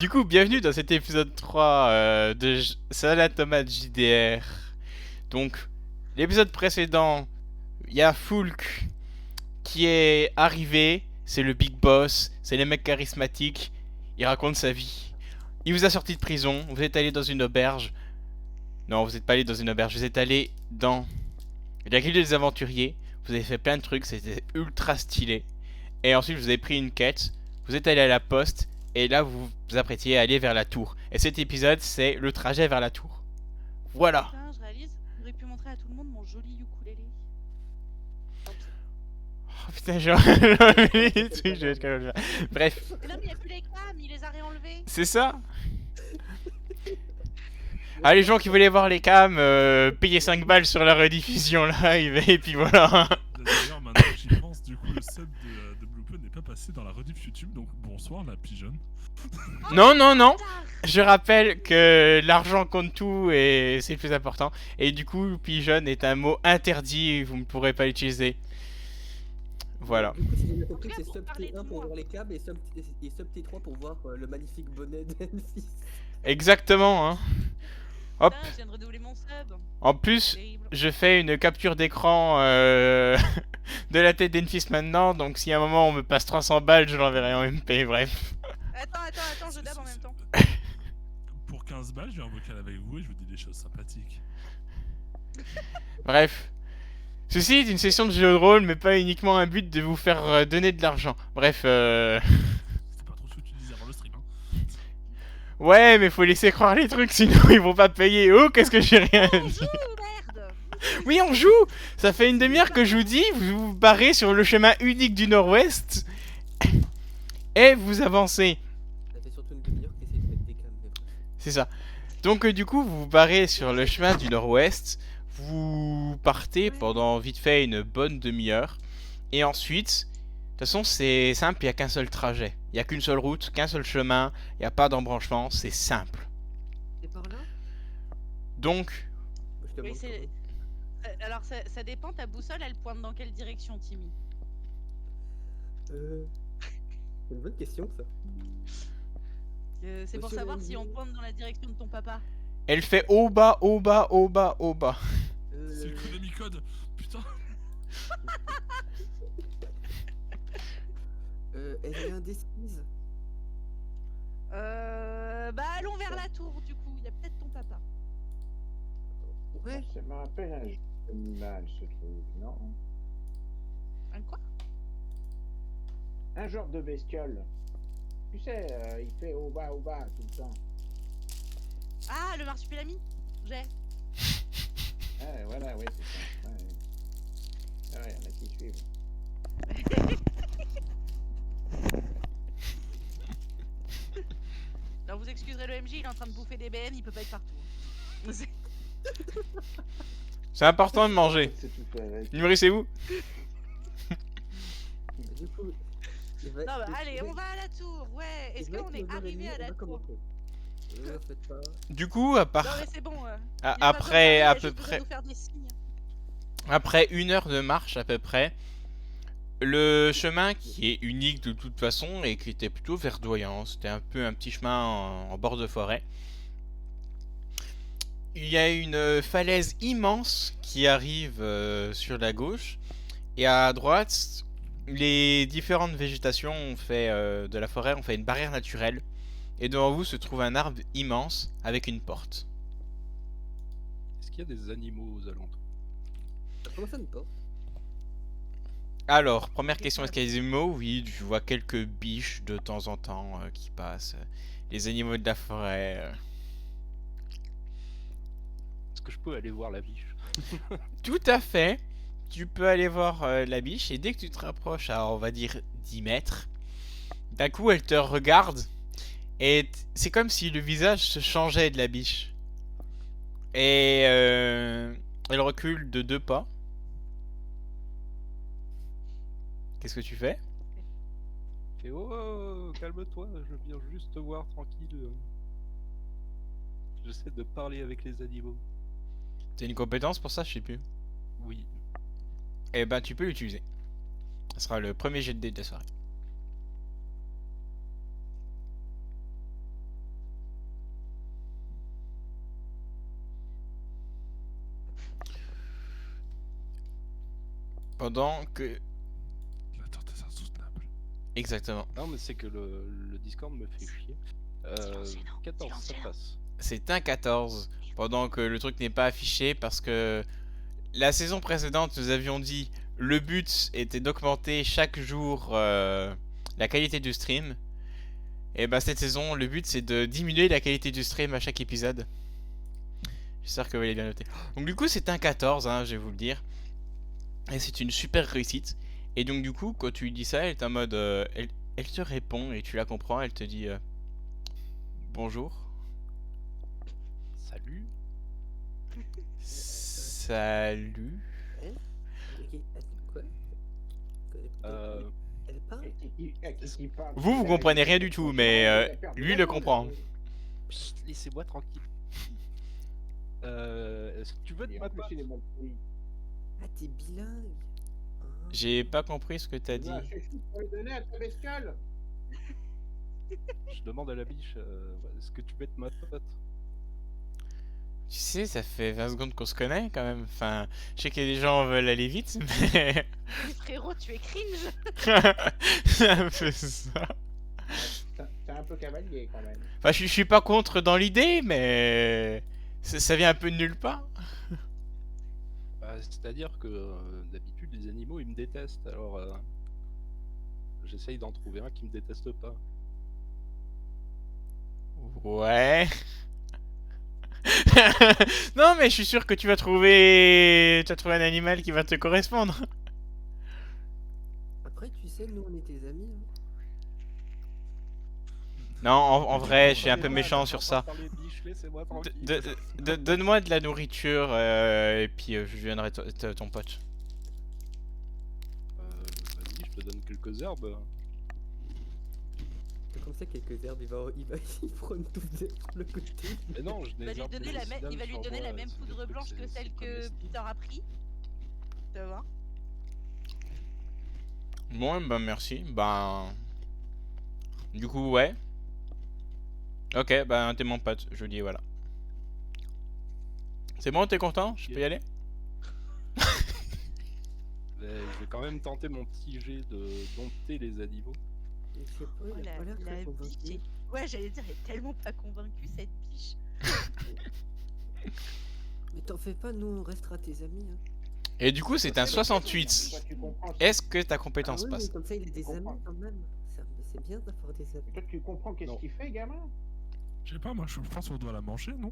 Du coup, bienvenue dans cet épisode 3 de Salade Tomate JDR. Donc, l'épisode précédent, il y a Foulk qui est arrivé, c'est le big boss, c'est le mec charismatique, il raconte sa vie. Il vous a sorti de prison, vous êtes allé dans une auberge. Non, vous n'êtes pas allé dans une auberge, vous êtes allé dans la guilde des aventuriers. Vous avez fait plein de trucs, c'était ultra stylé. Et ensuite, vous avez pris une quête, vous êtes allé à la poste, et là, vous vous apprêtiez à aller vers la tour. Et cet épisode, c'est le trajet vers la tour. Voilà. Putain, je réalise, j'aurais pu montrer à tout le monde mon joli ukulélé. Tant pis. Oh putain, j'ai enlevé les trucs, je vais être comme ça. Bref, Mais non, mais il n'y a plus les cams, il les a réenlevés. c'est ça. Ah, les gens qui voulaient voir les cams, payez 5 balles sur la rediffusion live, et puis voilà. D'ailleurs, maintenant que j'y pense, du coup, le sub de Bluepo n'est pas passé dans la rediff YouTube, donc bonsoir la pigeon. Non, non, non. Tard. Je rappelle que l'argent compte tout et c'est le plus important. Et du coup, pigeon est un mot interdit, vous ne pourrez pas l'utiliser. Voilà. Du coup, si j'ai bien compris, En tout c'est cas, sub pour parler T1 de pour moi. voir les câbles et sub T3 pour voir le magnifique bonnet d'Enfis. Exactement, hein. Hop. Putain, je viens de redoubler mon sub. En plus, Terrible. je fais une capture d'écran de la tête d'Enfis maintenant, donc si à un moment on me passe 300 balles, je l'enverrai en MP, bref. Attends, je dab en même temps. Pour 15 balles, j'ai un vocal avec vous et je vous dis des choses sympathiques. Bref. Ceci est une session de jeu de rôle, mais pas uniquement un but de vous faire donner de l'argent. Bref, C'était pas trop ce que tu disais avant le stream, hein. Ouais, mais faut laisser croire les trucs, sinon ils vont pas payer. Oh, qu'est-ce que j'ai rien On dit. joue, merde. Oui, on joue. Ça fait une demi-heure que je vous dis, vous vous barrez sur le chemin unique du Nord-Ouest. Et vous avancez. Ça fait surtout une demi-heure qu'il essaie de mettre des câbles. Mais bref. C'est ça. Donc du coup, vous vous barrez sur le chemin du Nord-Ouest. Vous partez pendant vite fait une bonne demi-heure. Et ensuite, de toute façon, c'est simple, il n'y a qu'un seul trajet. Il n'y a qu'une seule route, qu'un seul chemin. Il n'y a pas d'embranchement, c'est simple. C'est par là Donc, Je te Oui, montre c'est. Alors, ça dépend, ta boussole, elle pointe dans quelle direction, Timmy? comment. C'est une bonne question, ça. C'est pour Monsieur savoir le si on MJ. pointe dans la direction de ton papa. elle fait au bas, au bas, au bas, au bas. C'est le Konami Code, putain. Elle est indécise. Bah, allons vers la tour, du coup. Il y a peut-être ton papa. Ouais. Ça me rappelle un jeu d'animal, ce truc, non? Un quoi? Un genre de bestiole. Tu sais, il fait au bas tout le temps. Ah, le marsupilami? J'ai. Ah, voilà, oui, c'est ça. Ouais. Ah ouais, on a qui suivre. Alors, vous excuserez le MJ, il est en train de bouffer des BN, il peut pas être partout. C'est- C'est important de manger. C'est tout fait avec. Nourrissez-vous. Du coup, il va, Non, bah, il- allez, il on va- va à la tour, ouais. il Est-ce va qu'on être est 9h30, arrivé à on la va tour? commencer. Ne faites pas. Du coup, à Non, part mais c'est bon. Il a- a pas besoin de après parler, à il a peu juste besoin près de nous faire des signes. après 1 heure de marche à peu près, le chemin qui est unique de toute façon et qui était plutôt verdoyant, c'était un peu un petit chemin en bord de forêt. Il y a une falaise immense qui arrive sur la gauche et à droite, les différentes végétations ont fait de la forêt ont fait une barrière naturelle et devant vous se trouve un arbre immense avec une porte. Est-ce qu'il y a des animaux aux alentours? Comment ça ne pas? Alors, première question, est-ce qu'il y a des animaux? Oui, je vois quelques biches de temps en temps qui passent. Les animaux de la forêt. Est-ce que je peux aller voir la biche? Tout à fait. Tu peux aller voir la biche et dès que tu te rapproches à, on va dire, 10 mètres, d'un coup elle te regarde et c'est comme si le visage se changeait de la biche. Et elle recule de 2 pas. Qu'est-ce que tu fais? Et oh, calme-toi, je viens juste te voir tranquille. J'essaie de parler avec les animaux. T'as une compétence pour ça, je sais plus. Oui. Eh ben tu peux l'utiliser. Ça sera le premier jet de dés de la soirée. Pendant que... L'attente est insoutenable. Exactement. Non, mais c'est que le Discord me fait chier. Silence, 14, ça silence. passe. C'est un 14. Pendant que le truc n'est pas affiché parce que... La saison précédente, nous avions dit... Le but était d'augmenter chaque jour la qualité du stream. Et bah cette saison, le but c'est de diminuer la qualité du stream à chaque épisode. J'espère que vous l'avez bien noté. Donc du coup c'est un 14, hein, je vais vous le dire. Et c'est une super réussite. Et donc du coup, quand tu lui dis ça, elle est en mode... elle te répond et tu la comprends, elle te dit... bonjour. Salut. Salut. Ok, quoi? Elle parle? Qui parle, Vous comprenez rien du tout, mais lui le comprend. Psst, laissez-moi tranquille. Est-ce que tu veux te En battre? plus, il est bon. Oui. Ah, t'es bilingue. Ah. J'ai pas compris ce que t'as dit. Ah, chouchou, pour lui donner à ta bestiole. Je demande à la biche, est-ce que tu veux être ma pote? Tu sais, ça fait 20 secondes qu'on se connaît quand même. Enfin, je sais que les gens veulent aller vite, mais... Mais frérot, tu es cringe. C'est un peu ça. C'est un peu cavalier quand même. Enfin, je suis pas contre dans l'idée, mais... ça vient un peu de nulle part. Bah, c'est-à-dire que d'habitude les animaux ils me détestent, alors j'essaye d'en trouver un qui me déteste pas. Ouais. Non, mais je suis sûr que tu vas trouver... Tu vas trouver un animal qui va te correspondre. Après, tu sais, nous, on est tes amis. Hein. Non, en vrai, je suis un peu méchant sur ça. Laissez-moi tranquille. Donne-moi de la nourriture et puis je viendrai ton pote. Vas-y, je te donne quelques herbes. C'est comme ça, quelques herbes, il prend tout sur le côté. Mais non, je Il va lui donner la même poudre blanche que celle que Peter a pris. Tu vois? Bon, ben merci. Ben... Du coup, ouais. Ok, ben t'es mon pote, je dis voilà. C'est bon, t'es content? Je peux y aller? Je vais quand même tenter mon petit jet de dompter les animaux. Je sais pas, il a pas l'air très La convaincu. biche. Ouais, j'allais dire, elle est tellement pas convaincue cette biche. Mais t'en fais pas, nous, on restera tes amis. Hein. Et du coup, c'est un 68. Toi, tu comprends. Est-ce que ta compétence Ah oui, mais passe? comme ça, il a des amis comprends. quand même. C'est bien d'avoir des amis. Toi, tu comprends qu'est-ce Non. qu'il fait, gamin? Je sais pas, moi je pense qu'on doit la manger, non?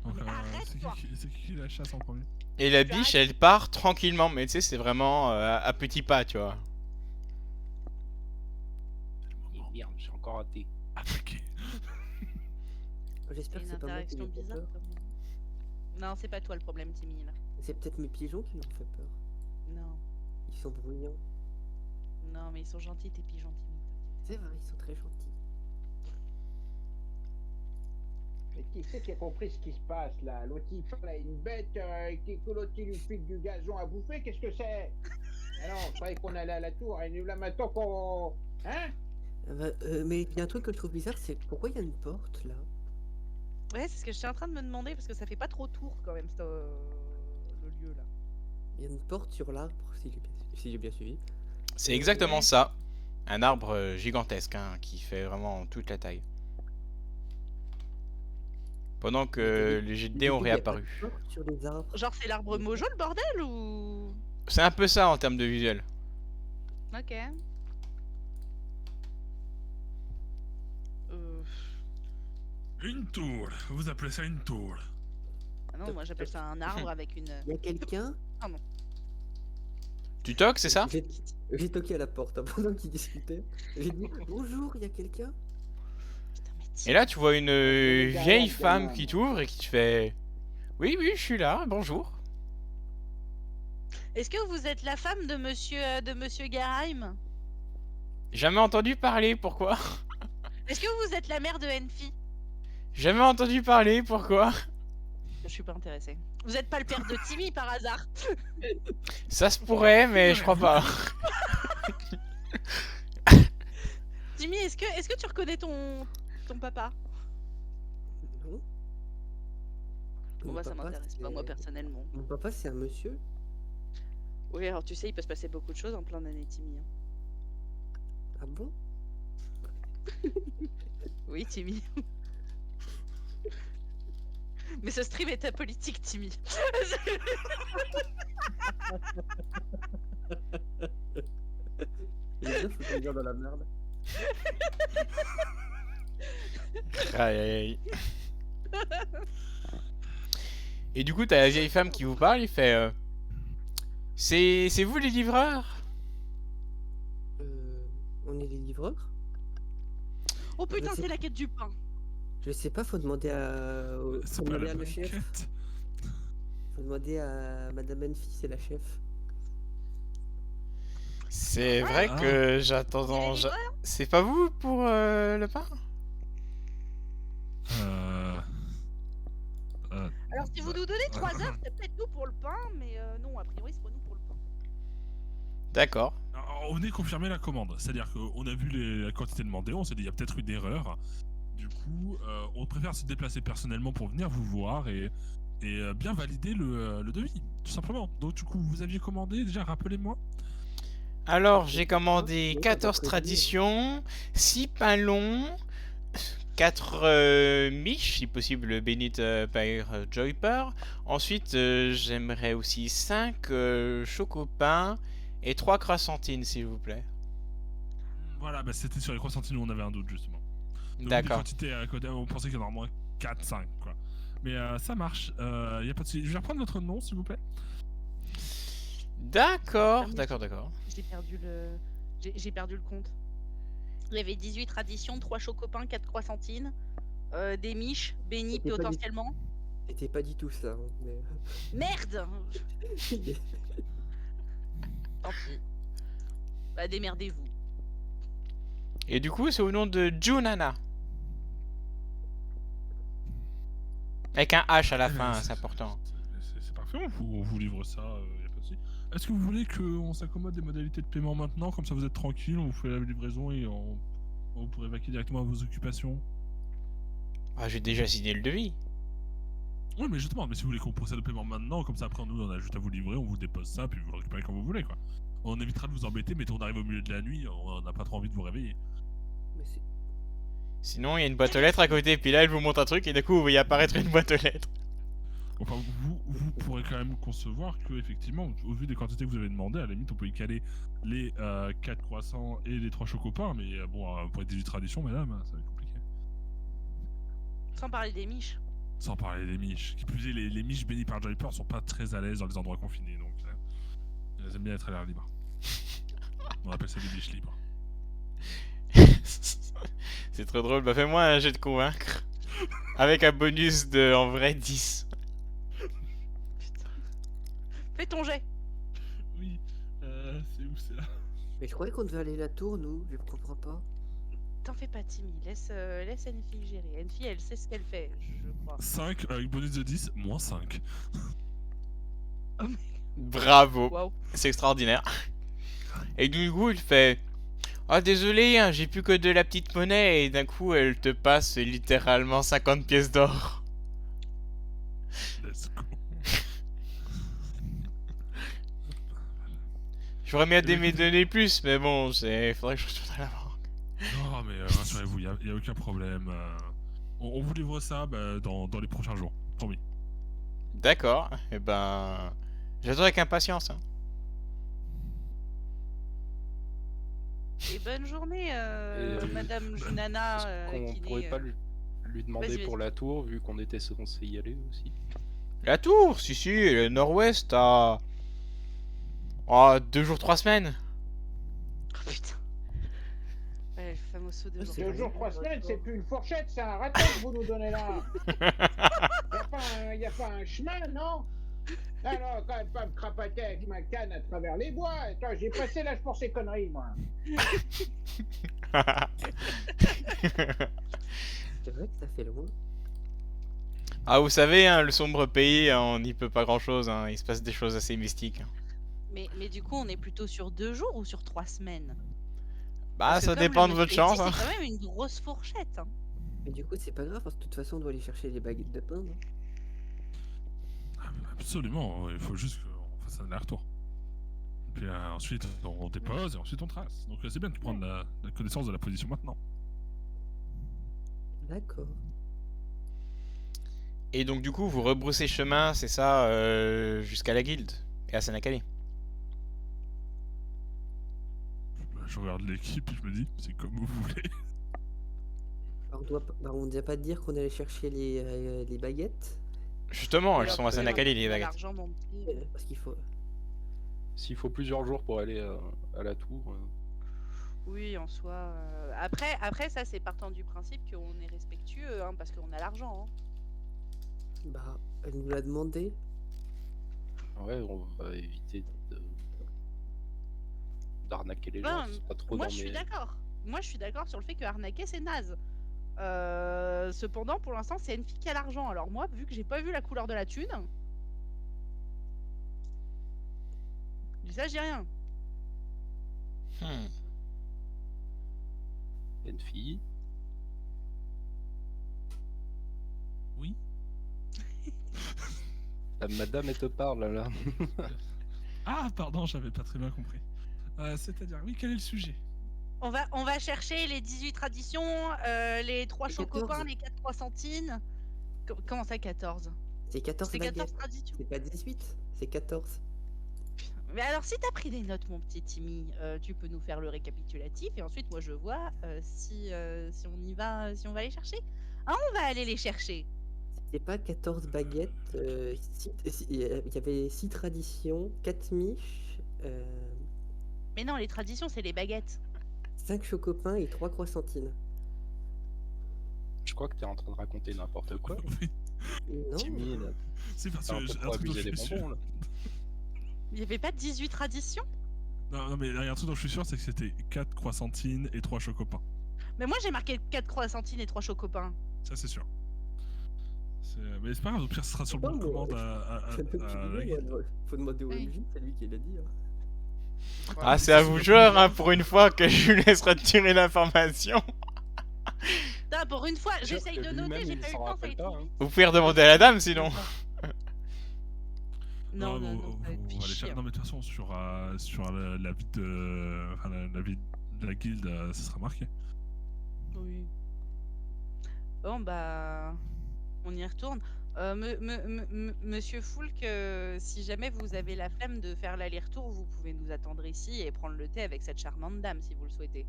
Donc, Mais arrête-toi. c'est qui la chasse en premier? Et la Tu biche, arrêtes. elle part tranquillement, mais tu sais, c'est vraiment à petits pas, tu vois. Et merde, j'ai encore raté. Attaquer. J'espère C'est que une c'est pas moi qui interaction lui fait bizarre. peur. Non, c'est pas toi le problème, Timmy, là. C'est peut-être mes pigeons qui m'ont fait peur. Non. Ils sont bruyants. Non, mais ils sont gentils, tes pigeons, Timmy. C'est vrai, ils sont très gentils. Mais qui c'est qui a compris ce qui se passe là? L'autre il parle à une bête que l'autre il lui pique du gazon à bouffer, qu'est-ce que c'est? Ah non, je croyais qu'on allait à la tour et nous là maintenant qu'on... Hein? Mais il y a un truc que je trouve bizarre, c'est pourquoi il y a une porte là? Ouais, c'est ce que j'étais en train de me demander parce que ça fait pas trop tour quand même, le lieu là. Il y a une porte sur l'arbre, si j'ai bien suivi. C'est exactement ça. Un arbre gigantesque, hein, qui fait vraiment toute la taille. Pendant que les jets de dés ont Il y a pas de réapparu. porte sur les arbres. Genre, c'est l'arbre mojo le bordel ou. C'est un peu ça en termes de visuel. Ok. Une tour. Vous appelez ça une tour. Ah non, moi j'appelle ça un arbre avec une. Il y a quelqu'un? Tu toques, c'est ça? J'ai toqué à la porte hein, pendant qu'il discutait. J'ai dit bonjour, il y a quelqu'un? Putain, mais Et là, tu vois une derrière, vieille gamin. femme qui t'ouvre et qui te fait... Oui, oui, je suis là, bonjour. Est-ce que vous êtes la femme de monsieur Garheim? Jamais entendu parler, pourquoi? Est-ce que vous êtes la mère de Enfi? Jamais entendu parler, pourquoi? Je suis pas intéressée. Vous êtes pas le père de Timmy par hasard? Ça se pourrait, mais je crois pas. Timmy, est-ce que tu reconnais ton papa? Non. Bon Mon bah ça papa, m'intéresse pas c'est- moi personnellement. Mon papa, c'est un monsieur. Oui, alors tu sais, il peut se passer beaucoup de choses en plein d'années, Timmy. Hein. Ah bon? Oui, Timmy. Mais ce stream est apolitique, Timmy. Il est bien foutu le gars dans la merde. Aïe aïe aïe. Et du coup, t'as la vieille femme qui vous parle, il fait c'est vous les livreurs? On est les livreurs? Oh putain, Je sais c'est la quête du pain. Je sais pas, faut demander à. C'est Faut pas demander la à le bonne chef. quête. Faut demander à Madame Enfi, c'est la chef. C'est vrai Ah. que j'attends. Il est livreur. C'est pas vous pour le pain? Alors si vous nous donnez 3 heures, c'est peut-être nous pour le pain, mais non, a priori c'est pas nous pour le pain. D'accord. Alors, on est confirmé la commande, c'est-à-dire qu'on a vu la quantité demandée, on s'est dit il y a peut-être une erreur. Du coup, on préfère se déplacer personnellement pour venir vous voir et bien valider le devis, tout simplement. Donc du coup, vous aviez commandé déjà, rappelez-moi. Alors, j'ai commandé Oui, 14 t'as pas prévenu, traditions, 6 pains longs, 4 miches, si possible bénites par Joyper. Ensuite, j'aimerais aussi 5 chocopins et 3 croissantines, s'il vous plaît. Voilà, bah, c'était sur les croissantines où on avait un doute justement. Donc, D'accord. les quantités à côté, on pensait qu'il y en aurait au moins 4-5 quoi. Mais ça marche, y a pas de souci. Je vais reprendre votre nom s'il vous plaît. D'accord, Ferme. d'accord. J'ai perdu le compte. Il y avait 18 traditions, 3 chocopins, 4 croissantines, des miches, bénies C'était pas dit- potentiellement. C'était pas dit tout ça. Hein, mais... Merde. Tant pis. Bah démerdez-vous. Et du coup, c'est au nom de Junana. Avec un H à la fin, c'est important. C'est parfait, on vous livre ça, y a pas de souci. Est-ce que vous voulez qu'on s'accommode des modalités de paiement maintenant, comme ça vous êtes tranquille, on vous fait la livraison et vous pourrez vaquer directement à vos occupations? Ah, j'ai déjà signé le devis. Oui, mais justement, mais si vous voulez qu'on procède au paiement maintenant, comme ça après nous on a juste à vous livrer, on vous dépose ça, puis vous le récupérez quand vous voulez quoi. On évitera de vous embêter, mais on arrive au milieu de la nuit, on n'a pas trop envie de vous réveiller. mais c'est- Sinon, il y a une boîte aux lettres à côté, puis là, elle vous montre un truc, et d'un coup, vous voyez apparaître une boîte aux lettres. Enfin, vous pourrez quand même concevoir que, effectivement, au vu des quantités que vous avez demandées, à la limite, on peut y caler les 4 croissants et les 3 chocopins, mais bon, pour les 18 traditions, mesdames, ça va être compliqué. Sans parler des miches. Sans parler des miches. Qui plus est, les miches bénies par Joyper sont pas très à l'aise dans les endroits confinés, donc elles aiment bien être à l'air libre. On appelle ça des miches libres. C'est trop drôle. Bah, fais-moi un jet de convaincre. Avec un bonus de, en vrai, 10. Putain. Fais ton jet. Oui, c'est où, c'est là? Mais je croyais qu'on devait aller à la tour, nous. Je comprends pas. T'en fais pas, Timmy. Laisse Enfi gérer. Enfi, elle sait ce qu'elle fait, je crois. 5 avec bonus de 10, moins 5. Bravo. Waouh. C'est extraordinaire. Et du coup, il fait... Ah, désolé, hein, j'ai plus que de la petite monnaie. Et d'un coup, elle te passe littéralement 50 pièces d'or. Let's go. J'aurais bien aimé donner plus, mais bon, faudrait que je retourne à la banque. Non, mais rassurez-vous, y a aucun problème. On vous livre ça dans les prochains jours, promis. D'accord, et ben... J'attends avec impatience, hein. Et bonne journée, Madame Junana. On qui pourrait n'est, pas lui demander vas-y, pour la tour, vu qu'on était censé y aller aussi. La tour, si, le nord-ouest à... Oh, 2 jours, 3 semaines. Oh putain. Ouais, le fameux saut de C'est 2 vrai. jours, 3 semaines, c'est plus une fourchette, c'est un râteau que vous nous donnez là. Y a pas un chemin, non? Non, non, quand même pas me crapater avec ma canne à travers les bois. Attends, j'ai passé l'âge pour ces conneries, moi. C'est vrai que ça fait loin. Ah, vous savez, hein, le sombre pays, hein, on n'y peut pas grand-chose, hein, il se passe des choses assez mystiques. Mais du coup, on est plutôt sur 2 jours ou sur 3 semaines? Bah, Parce que ça comme dépend le de votre monsieur l'a dit, chance, hein. C'est quand même une grosse fourchette. Hein. Mais du coup, c'est pas grave, parce que de toute façon, on doit aller chercher les baguettes de pain, non? Absolument, il faut juste qu'on fasse un aller-retour. puis ensuite on dépose et ensuite on trace. Donc c'est bien de prendre la connaissance de la position maintenant. D'accord. Et donc du coup, vous rebroussez chemin, c'est ça, jusqu'à la guilde et à Sanakali. Je regarde l'équipe et je me dis, c'est comme vous voulez. Alors, on ne doit pas dire qu'on allait chercher les baguettes. Justement, Et elles sont à après, Sanakali, les on a baguettes. l'argent non plus. Parce qu'il faut. S'il faut plusieurs jours pour aller à la tour, Oui, en soi. Après, ça, c'est partant du principe qu'on est respectueux, hein, parce qu'on a l'argent. Hein. Bah, elle nous l'a demandé. ouais, on va éviter d'arnaquer les gens. Non, C'est pas trop Moi, dans je suis mes... d'accord. Moi, je suis d'accord sur le fait que arnaquer, c'est naze. Cependant, pour l'instant, c'est une fille qui a l'argent. Alors moi, vu que j'ai pas vu la couleur de la thune, je dis ça, je dis rien. Hmm. une fille. Oui. Madame, elle te parle là. Ah, pardon, j'avais pas très bien compris. C'est-à-dire, oui, quel est le sujet? On va chercher les 18 traditions, les 3 Les chauds 14. copains, les 4 3 centines. Comment ça, 14? C'est 14 C'est 14 baguettes. traditions. C'est pas 18, c'est 14. Mais alors, si t'as pris des notes, mon petit Timmy, tu peux nous faire le récapitulatif et ensuite, moi, je vois si on y va, si on va les chercher. Ah, on va aller les chercher. C'est pas 14 baguettes. Il y avait 6 traditions, 4 miches, Mais non, les traditions, c'est les baguettes. 5 chocopins et 3 croissantines. Je crois que t'es en train de raconter n'importe quoi. Oui, Non, Timide, c'est parce t'as un que peu un trop truc dont abusé je des suis sûr. bonbons là. Il n'y avait pas 18 traditions? Non, mais il y a un truc dont je suis sûr, c'est que c'était 4 croissantines et 3 chocopins. Mais moi, j'ai marqué 4 croissantines et 3 chauds copains. Ça, c'est sûr. Mais c'est pas grave, au pire, ce sera sur le bon de commande Faut demander au Oui. MJ, c'est lui qui l'a dit. Hein. Ah, c'est à vous joueurs, hein, pour une fois que je lui laisse retirer l'information. Putain, pour une fois, Sûr j'essaye que de noter, lui-même, j'ai il pas eu le s'en temps, ça a rappelle été pas, vite. hein. Vous pouvez redemander à la dame, sinon. Non, non, non, ça va être on va aller chier. chercher- Non, mais de toute façon, sur la vie de... enfin, la vie de la guilde, ça sera marqué. Oui. Bon, bah, on y retourne. Monsieur Foulk, si jamais vous avez la flemme de faire l'aller-retour, vous pouvez nous attendre ici et prendre le thé avec cette charmante dame si vous le souhaitez.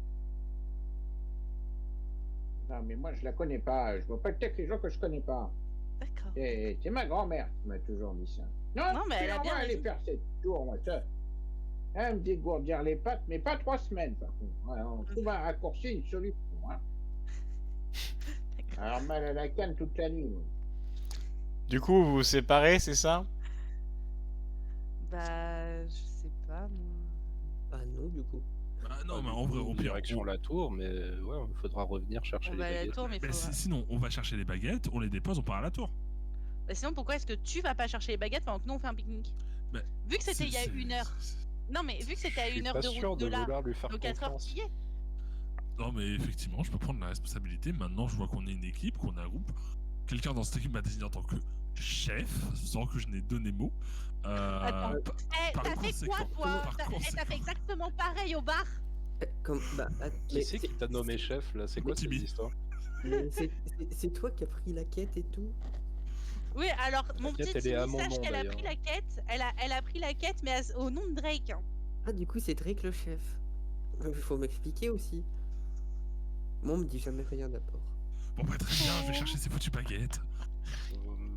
Non, mais moi, je la connais pas. Je vois pas le texte les gens que je connais pas. D'accord. C'est ma grand-mère qui m'a toujours dit ça. Non, Non, mais elle a on bien va aller raison. faire cette tour, moi, ça. Elle me dégourdir les pattes, mais pas 3 semaines, par contre. Ouais, on trouve un raccourci, une solution. Hein. Alors, mal à la canne toute la nuit. moi. Du coup, vous vous séparez, c'est ça? Bah, je sais pas, moi. Ah non, du coup. Bah non, Ah, mais du en vrai, coup, au pire, direction la tour, mais ouais, il faudra revenir chercher On les va à la baguettes. tour, mais Mais faudra... sinon, on va chercher les baguettes, on les dépose, on part à la tour. Bah, sinon, pourquoi est-ce que tu vas pas chercher les baguettes pendant que nous on fait un pique-nique? Bah, Vu que c'était il y a 1 heure. Non, mais vu que c'était à Je suis 1 heure pas de sûr route de de là, vouloir lui faire donc 4 heures confiance. qui y est. Non, mais effectivement, je peux prendre la responsabilité. Maintenant, je vois qu'on est une équipe, qu'on a un groupe. Quelqu'un dans cette équipe m'a désigné en tant que chef, sans que je n'ai donné mot. Attends. Eh, par t'as fait quoi, conséquent- toi? par T'as conséquent- fait exactement pareil au bar? Qui c'est qui t'a nommé chef là? C'est quoi cette Timmy. histoire? C'est toi qui as pris la quête et tout. Oui, alors, mon quête, petit elle est à Timmy, mon sache nom, qu'elle a d'ailleurs. pris la quête. Elle a pris la quête, mais au nom de Drake. Hein. Ah, du coup, c'est Drake le chef. Il faut m'expliquer aussi. Moi, on me dit jamais rien d'abord. Bon, bah, très bien, je vais chercher ces foutues baguettes.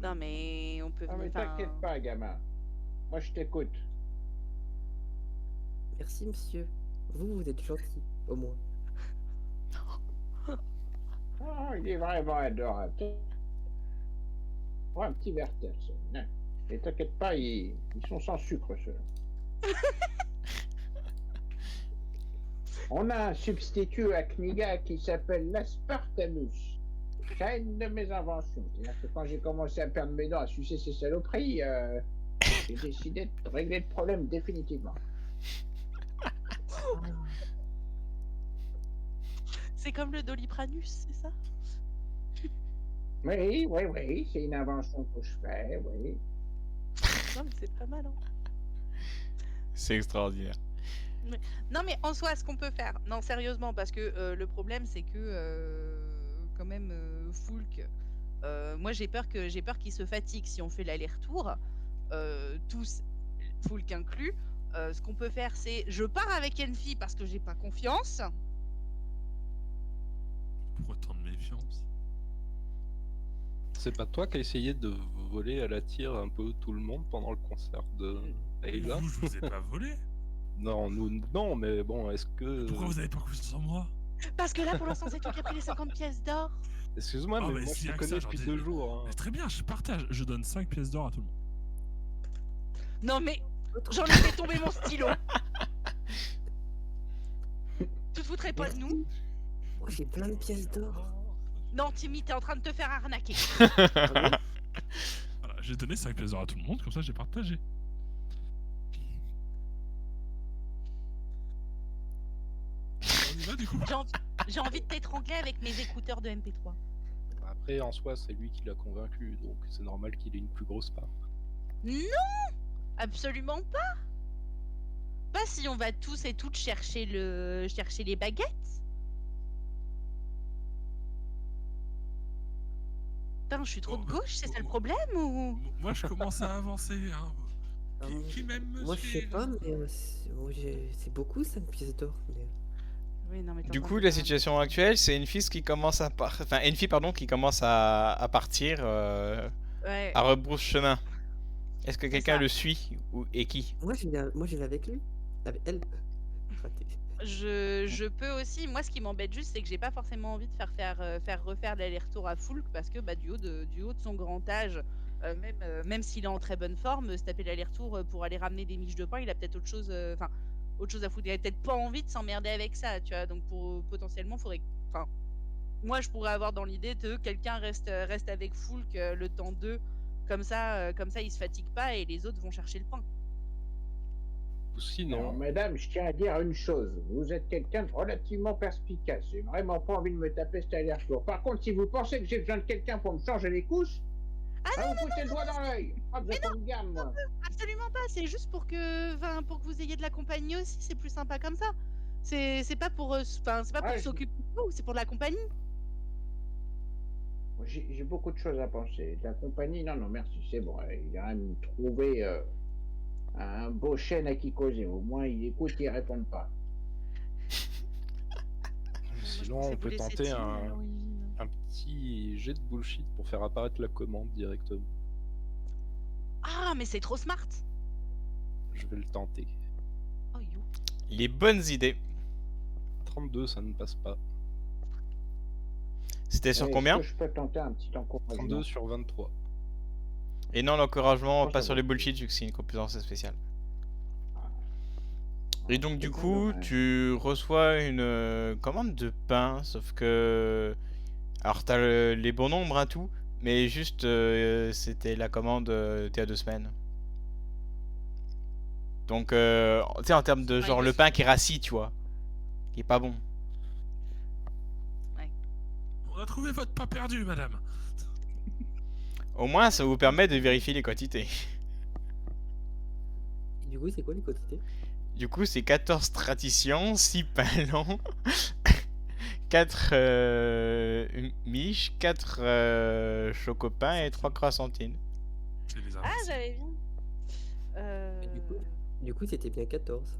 Non, mais on peut Non, mais venir. enfin, t'inquiète pas, gamin. Moi, je t'écoute. Merci, monsieur. Vous êtes gentil, au moins. Oh, il est vraiment adorable. Oh, un petit Werther, ça. Non. Et t'inquiète pas, ils sont sans sucre, ceux-là. On a un substitut à Kniga qui s'appelle l'aspartamus. C'est une de mes inventions. C'est-à-dire que quand j'ai commencé à perdre mes dents à sucer ces saloperies, j'ai décidé de régler le problème définitivement. C'est comme le Doliprane, c'est ça? Oui, c'est une invention que je fais, oui. Non, mais c'est pas mal, hein. C'est extraordinaire. Non, mais en soi, ce qu'on peut faire. Non, sérieusement, parce que le problème, c'est que quand même, Foulk. Moi, j'ai peur qu'il se fatigue si on fait l'aller-retour. Tous, Foulk inclus. Ce qu'on peut faire, c'est je pars avec Enfi parce que j'ai pas confiance. Pour autant de méfiance. C'est pas toi qui as essayé de voler à la tire un peu tout le monde pendant le concert de Ayla? Vous, je vous ai pas volé. Non, nous, non, mais bon, est-ce que... Pourquoi vous avez pas confiance en moi? Parce que là, pour l'instant, c'est toi qui as pris les 50 pièces d'or. Excuse-moi, Ah, mais mais moi s'il y je a te que ça, connais j'en depuis dis- 2 jours. Hein. Mais très bien, je partage. Je donne 5 pièces d'or à tout le monde. Non, mais j'en ai fait tomber mon stylo. Tu te foutrais pas de nous? Moi, j'ai plein de pièces d'or. Non, Timmy, t'es en train de te faire arnaquer. Voilà, j'ai donné 5 pièces d'or à tout le monde, comme ça j'ai partagé. On y va du coup. J'ai envie de t'étrangler avec mes écouteurs de MP3. Après, en soi, c'est lui qui l'a convaincu, donc c'est normal qu'il ait une plus grosse part. Non, absolument pas. Pas si on va tous et toutes chercher les baguettes. Putain, je suis trop de gauche, c'est ça le problème ou? Moi je commence à avancer. Hein. Ah, Qui m'aime me Moi, je sais suivre. pas, mais c'est beaucoup 5 pièces d'or. Mais... Oui, non, mais Du coup, la situation actuelle, c'est Enfi qui commence à qui commence à partir Ouais. à rebrousse-chemin. Est-ce que quelqu'un ça. le suit et qui? Moi, j'y vais avec lui. Avec elle. Raté. Je peux aussi. Moi, ce qui m'embête juste, c'est que j'ai pas forcément envie de faire refaire l'aller-retour à Foulk parce que du haut de son grand âge, même s'il est en très bonne forme, se taper l'aller-retour pour aller ramener des miches de pain, il a peut-être autre chose à foutre. Il a peut-être pas envie de s'emmerder avec ça, tu vois. Donc potentiellement, faudrait. Enfin, moi, je pourrais avoir dans l'idée que quelqu'un reste avec Foulk le temps d'eux, comme ça, il se fatigue pas et les autres vont chercher le pain. Ou Alors, sinon, madame, je tiens à dire une chose. Vous êtes quelqu'un de relativement perspicace. J'ai vraiment pas envie de me taper cet aller-retour. Par contre, si vous pensez que j'ai besoin de quelqu'un pour me changer les couches, vous foutez le doigt dans l'œil. Ah, vous êtes en gamme, moi. Absolument pas, c'est juste pour que vous ayez de la compagnie aussi, c'est plus sympa comme ça. C'est pas pour c'est pas pour Ouais, s'occuper de vous, c'est pour de la compagnie. J'ai beaucoup de choses à penser. La compagnie, non, merci, c'est bon. Il a même trouvé un beau chêne à qui causer. Au moins, il écoute, il répond pas. sinon on peut tenter un petit jet de bullshit pour faire apparaître la commande directement. Ah, mais c'est trop smart. Je vais le tenter. Oh, you. Les bonnes idées. 32, ça ne passe pas. C'était sur Est-ce combien? que je peux tenter un petit encouragement? 32 sur 23. Et non, l'encouragement, Oh, pas ça sur va. les bullshit, vu que c'est une compétence spéciale. Et donc, du C'est coup, dommage. tu reçois une commande de pain, sauf que. Alors, t'as les bons nombres, hein, tout, mais juste, c'était la commande d'il y a 2 semaines. Donc, tu sais, en termes de Ouais, genre il le est- pain qui est rassis, tu vois, qui est pas bon. On a trouvé votre pas perdu, madame. Au moins, ça vous permet de vérifier les quantités. Et du coup, c'est quoi les quantités? Du coup, c'est 14 traditions, 6 pains longs, 4 miches, 4 chocopins et 3 croissantines. C'est les Ah, invincibles. j'avais bien. Et du coup, c'était bien 14.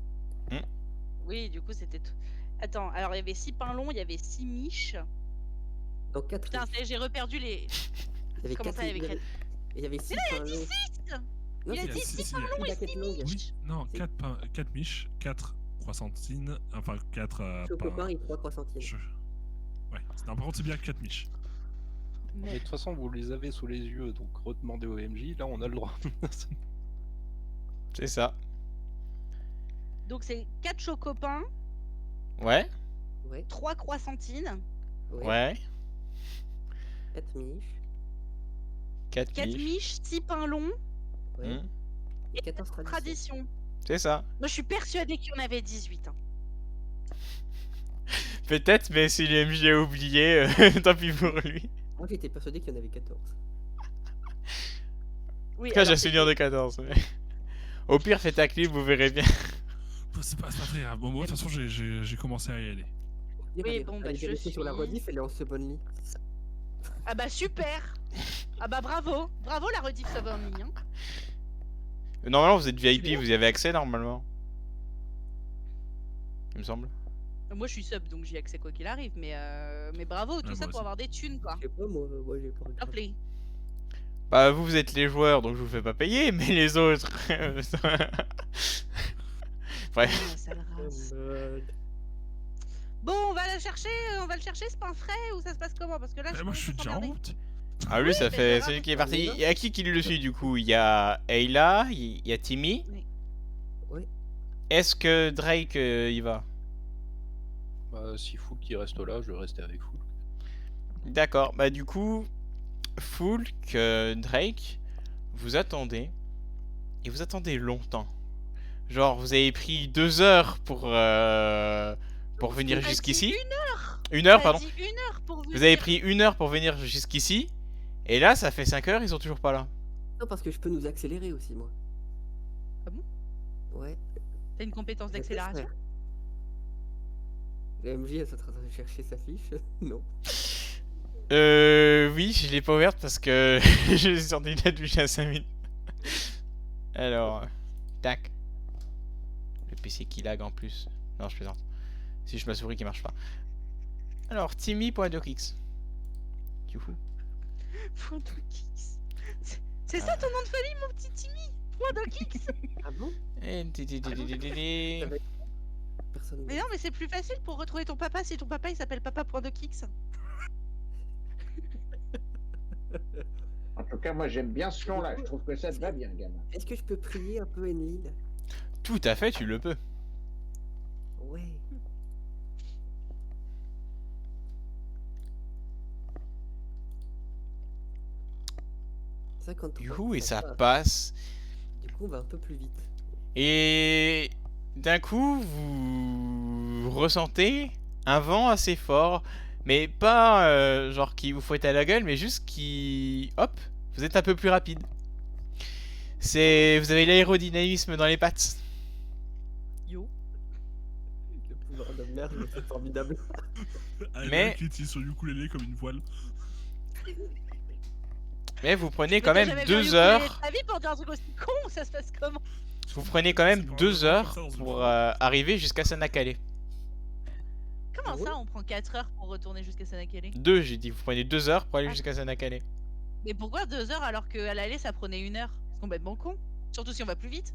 Oui, du coup, c'était tout. Attends, alors il y avait 6 pains longs, il y avait 6 miches. Donc 4. Putain, ça y est, j'ai reperdu les. Il y avait Comment ça, il y avait quatre- Il y avait 6 pains longs. Non, Il a c'est dit si, six si, pains il y a- longs et baguettes 6 longues. miches. Oui, non, C'est- 4 miches, 4 croissantines, enfin 4 Chocopin pains. et 3 croissantines. Ouais, par contre c'est bien 4 miches. Mais de toute façon, vous les avez sous les yeux, donc redemandez au MJ, là on a le droit. C'est ça. Donc c'est 4 chocopins, Ouais, Ouais. 3 croissantines, ouais. 4 miches. 4 4 miches. miches, 6 pains longs Ouais. Hmm, Et 14 traditions. tradition. c'est ça. Moi je suis persuadée qu'il y en avait 18. Hein. Peut-être, mais si le MJ a oublié, tant pis pour lui. Moi, j'étais persuadé qu'il y en avait 14. Oui, En tout cas, j'ai alors, souvenir de 14. Mais... Au pire, faites un clip, vous verrez bien. C'est pas très grave. Bon, moi, de toute façon, j'ai commencé à y aller. Oui, bon, bah, allez je vérifier sur la suis- rediff, elle est en second lit. Ah bah super. Ah bah bravo, bravo la rediff ça va en ligne. Hein. Normalement, vous êtes VIP, vous y avez accès normalement. Il me semble. Moi je suis sub donc j'y ai accès quoi qu'il arrive, mais bravo, tout Ouais, ça moi pour aussi. avoir des thunes quoi. Je sais pas, moi j'ai pas regardé. Appelez. Bah, vous êtes les joueurs, donc je vous fais pas payer, mais les autres. Bref. Ah, sale race. Merde. Bon, on va le chercher ce pain frais ou ça se passe comment? Parce que là Eh, moi, je suis déjà en route. Ah, lui, ça mais fait. je C'est lui qui est raconte parti. pas. Il y a qui le suit du coup? Il y a Ayla, il y a Timmy. Oui. Est-ce que Drake y va? Bah, si Foul qui reste là, je vais rester avec Foul. D'accord, bah du coup, Fulk, Drake, vous attendez. Et vous attendez longtemps. Genre, vous avez pris 2 heures pour venir On a dit jusqu'ici. 1 1 heure, On a pardon. dit 1 heure pour venir. Vous avez pris 1 heure pour venir jusqu'ici. Et là, ça fait 5 heures, ils sont toujours pas là. Non, parce que je peux nous accélérer aussi, moi. Ah bon? Ouais. T'as une compétence je peux d'accélération? faire. Le MJ est en train de chercher sa fiche. Non. Oui, je l'ai pas ouverte parce que je suis sorti de la douche à 5 minutes. Alors, tac. Le PC qui lag en plus. Non, je plaisante. C'est juste ma souris qui marche pas. Alors, Timmy.docx. Youhou. Point docx. C'est ça ton nom de famille, mon petit Timmy? Point docx. Ah bon? Et Personne. Mais non, mais c'est plus facile pour retrouver ton papa si ton papa il s'appelle papa.docx. En tout cas, moi j'aime bien ce son-là. Je trouve que ça te va bien, gamin. Est-ce que je peux prier un peu Enlil? Tout à fait, tu le peux. Ouais. Youhou, et ça va. passe. Du coup, on va un peu plus vite. Et d'un coup, vous ressentez un vent assez fort, mais pas genre qui vous fouette à la gueule, mais juste qui, hop, vous êtes un peu plus rapide. Vous avez l'aérodynamisme dans les pattes. Yo. Le pouvoir de merde, mais c'est formidable. Mais- Qui utilise son ukulélé comme une voile. Mais vous prenez Mais quand t'as même jamais vu un 2 ukulélé heures. de ta vie pour dire un truc aussi con, ça se passe comment? Vous prenez quand même C'est 2 probablement heures comme ça dans une pour forêt. arriver jusqu'à Sanakale. Comment Ah ouais? ça on prend 4 heures pour retourner jusqu'à Sanakale? 2, j'ai dit, vous prenez 2 heures pour aller Ah. jusqu'à Sanakale. Mais pourquoi 2 heures alors qu'à l'aller ça prenait 1 heure? C'est complètement con. Surtout si on va plus vite.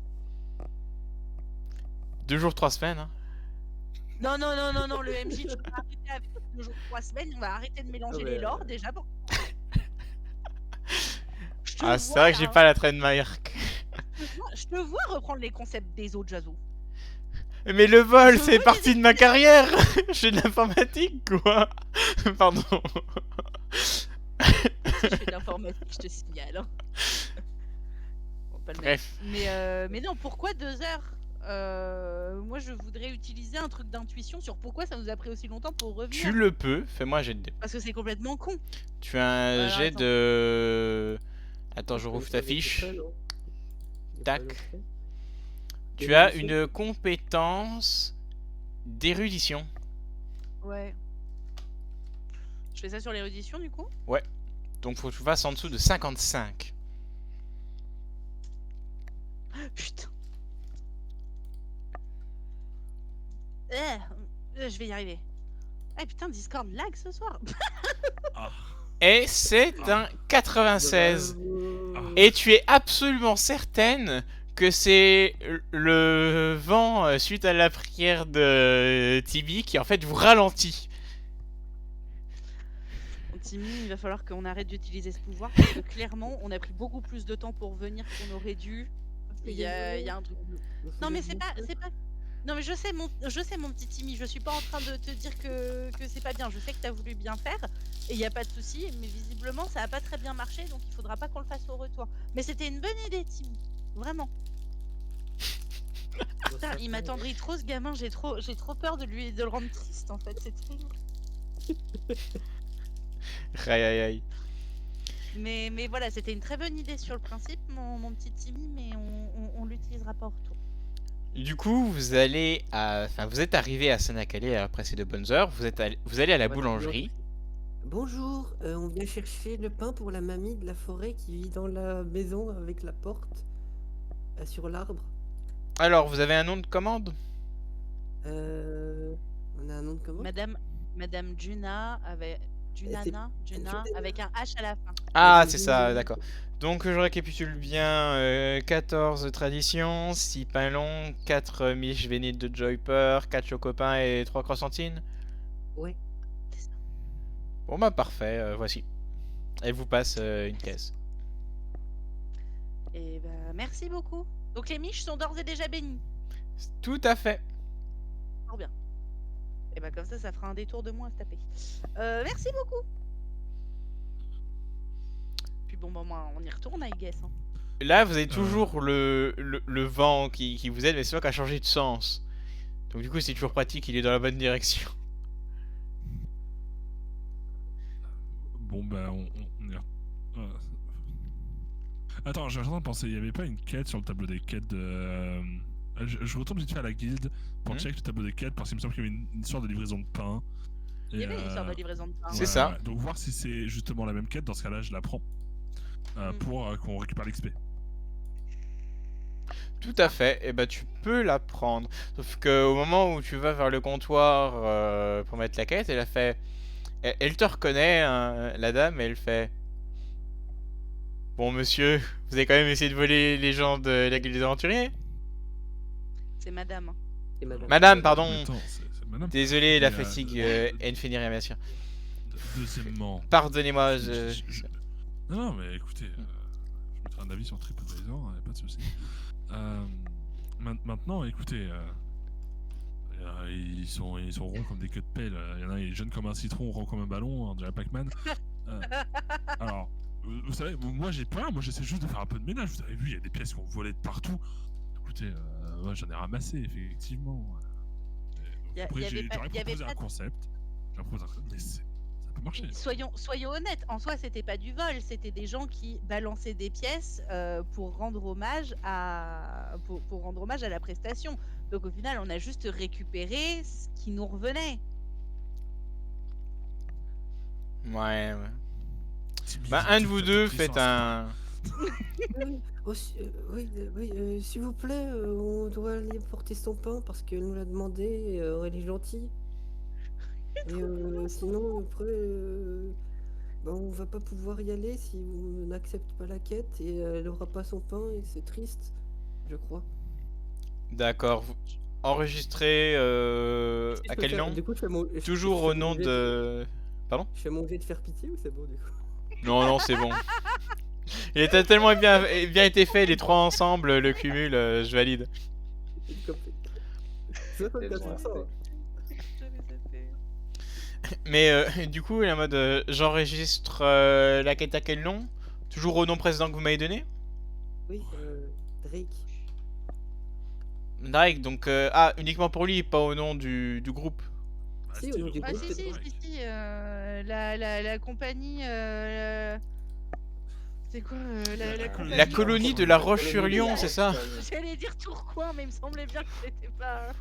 2 jours, 3 semaines. Hein. Non, le MJ, tu vas arrêter avec 2 jours, 3 semaines, on va arrêter de mélanger Ah ouais, les lores ouais. déjà. Bon. Je te Ah, c'est vois, vrai que j'ai là, pas la trademark. Je te vois reprendre les concepts des autres, Jazo. Mais le vol, Je c'est veux partie de ma carrière. Je fais de l'informatique, quoi. Pardon. Si je fais de l'informatique, je te signale. Hein. Bon, pas le même. Bref. Mais non, pourquoi 2 heures? Moi, je voudrais utiliser un truc d'intuition sur pourquoi ça nous a pris aussi longtemps pour revenir. Tu le peux, fais-moi un jet de dés. Parce que c'est complètement con. Tu as un Alors, jet attends. de... Attends, je rouvre ta fiche. Tac. Tu as une compétence d'érudition. Ouais. Je fais ça sur l'érudition, du coup? Donc faut que tu fasses en dessous de 55. Putain. Je vais y arriver. Ah putain, Discord lag ce soir. Ah. Et c'est un 96. Et tu es absolument certaine que c'est le vent suite à la prière de Tibi qui en fait vous ralentit. Timmy, il va falloir qu'on arrête d'utiliser ce pouvoir parce que clairement, on a pris beaucoup plus de temps pour venir qu'on aurait dû. Il y a un truc. Non mais c'est pas. Non mais je sais mon petit Timmy, je suis pas en train de te dire que c'est pas bien, je sais que t'as voulu bien faire et il y a pas de souci, mais visiblement ça a pas très bien marché donc il faudra pas qu'on le fasse au retour. Mais c'était une bonne idée Timmy, vraiment. Putain, il m'attendrit trop ce gamin, j'ai trop peur de le rendre triste en fait, c'est terrible. Aïe aïe aïe. Mais voilà, c'était une très bonne idée sur le principe, mon petit Timmy, mais on l'utilisera pas au retour. Du coup, vous allez vous êtes arrivé à Sanakale après ces 2 bonnes heures. Vous allez à la Ouais, boulangerie. Bonjour, on vient chercher le pain pour la mamie de la forêt qui vit dans la maison avec la porte sur l'arbre. Alors, vous avez un nom de commande? On a un nom de commande? Madame Juna avec Juna avec un H à la fin. Ah, Madame c'est ça, Juna. d'accord. Donc, je récapitule bien. 14 traditions, 6 pains longs, 4 miches vénites de Joyper, 4 chocopins et 3 croissantines. Ouais. Bon bah parfait, voici. Elle vous passe une caisse. Et bah merci beaucoup. Donc les miches sont d'ores et déjà bénies. Tout à fait. Fort bien. Et bah comme ça fera un détour de moins à se taper. Merci beaucoup. Puis bon, bah, on y retourne, I guess. Hein. Là, vous avez toujours le vent qui vous aide, mais c'est vrai qu'il a changé de sens. Donc du coup, c'est toujours pratique, il est dans la bonne direction. Bon, bah, on est. Attends, j'ai en train de penser, il y avait pas une quête sur le tableau des quêtes de. Je retourne vite fait à la guilde pour check le tableau des quêtes parce qu'il me semble qu'il y avait une histoire de livraison de pain. Il y avait une histoire de livraison de pain. C'est ça. Ouais. Donc voir si c'est justement la même quête, dans ce cas-là, je la prends pour qu'on récupère l'XP. Tout à fait, et bah tu peux la prendre. Sauf que au moment où tu vas vers le comptoir pour mettre la quête, elle a fait... Elle te reconnaît, hein, la dame, et elle fait... Bon monsieur, vous avez quand même essayé de voler les gens de la guilde des aventuriers? C'est madame. Et Madame, pardon. Attends, c'est madame. Désolé, la Mais, fatigue, elle ne finit rien bien sûr. Deuxièmement. Pardonnez-moi, Non, mais écoutez, je mettrai un avis sur TripAdvisor, pas de soucis. Maintenant, écoutez, ils sont ronds comme des queues de pelle. Il y en a, il est jeune comme un citron, rond comme un ballon, on dirait Pac-Man. Alors, vous savez, moi j'ai peur, moi j'essaie juste de faire un peu de ménage. Vous avez vu, il y a des pièces qui ont volé de partout. Écoutez, ouais, j'en ai ramassé, effectivement. J'aurais proposé un concept. J'aurais proposé un concept, mais ça peut marcher. Soyons honnêtes, en soi c'était pas du vol, c'était des gens qui balançaient des pièces pour rendre hommage à la prestation. Donc au final on a juste récupéré ce qui nous revenait. Ouais. Bah un de vous deux faites un... Oui, s'il vous plaît, on doit aller porter son pain parce qu'elle nous l'a demandé, elle est gentille. Et sinon, après, on va pas pouvoir y aller si on n'accepte pas la quête et elle aura pas son pain et c'est triste, je crois. D'accord. Enregistré à quel nom? Du coup, Toujours au nom de... Pardon? Je fais mon jet de faire pitié ou c'est bon du coup? Non, c'est bon. Il était tellement bien été fait, les trois ensemble, le cumul, je valide. C'est 64%. Mais du coup, il est en mode j'enregistre la quête à quel nom? Toujours au nom précédent que vous m'avez donné? Oui, Drake. Drake, donc uniquement pour lui, pas au nom du groupe. Si, au nom du Ah groupe, si, la compagnie... C'est quoi La colonie de la Roche-sur-Yon, c'est ça? J'allais dire Tourcoing, mais il me semblait bien que c'était pas...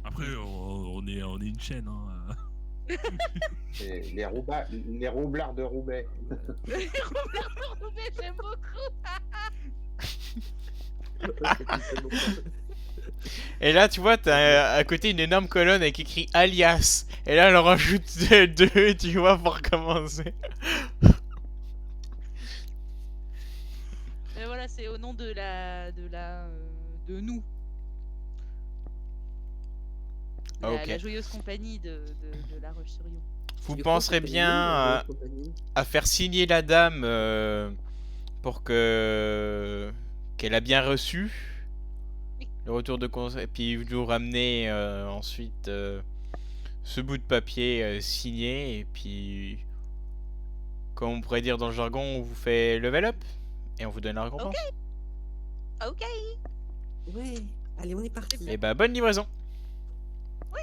Après, on est une chaîne, hein. Les roublards de Roubaix. Les roublards de Roubaix, j'aime beaucoup. Et là, tu vois, t'as à côté une énorme colonne avec écrit alias. Et là, elle en rajoute deux, tu vois, pour commencer. Et voilà, c'est au nom de nous. La joyeuse compagnie de La Roche-sur-Yon. Vous penserez bien à faire signer la dame pour qu'elle a bien reçu le retour de conseil, et puis vous nous ramenez ensuite ce bout de papier signé, et puis comme on pourrait dire dans le jargon, on vous fait level up et on vous donne la récompense. Ok. Ouais, allez, on est parti. Et bah bonne livraison. Oui.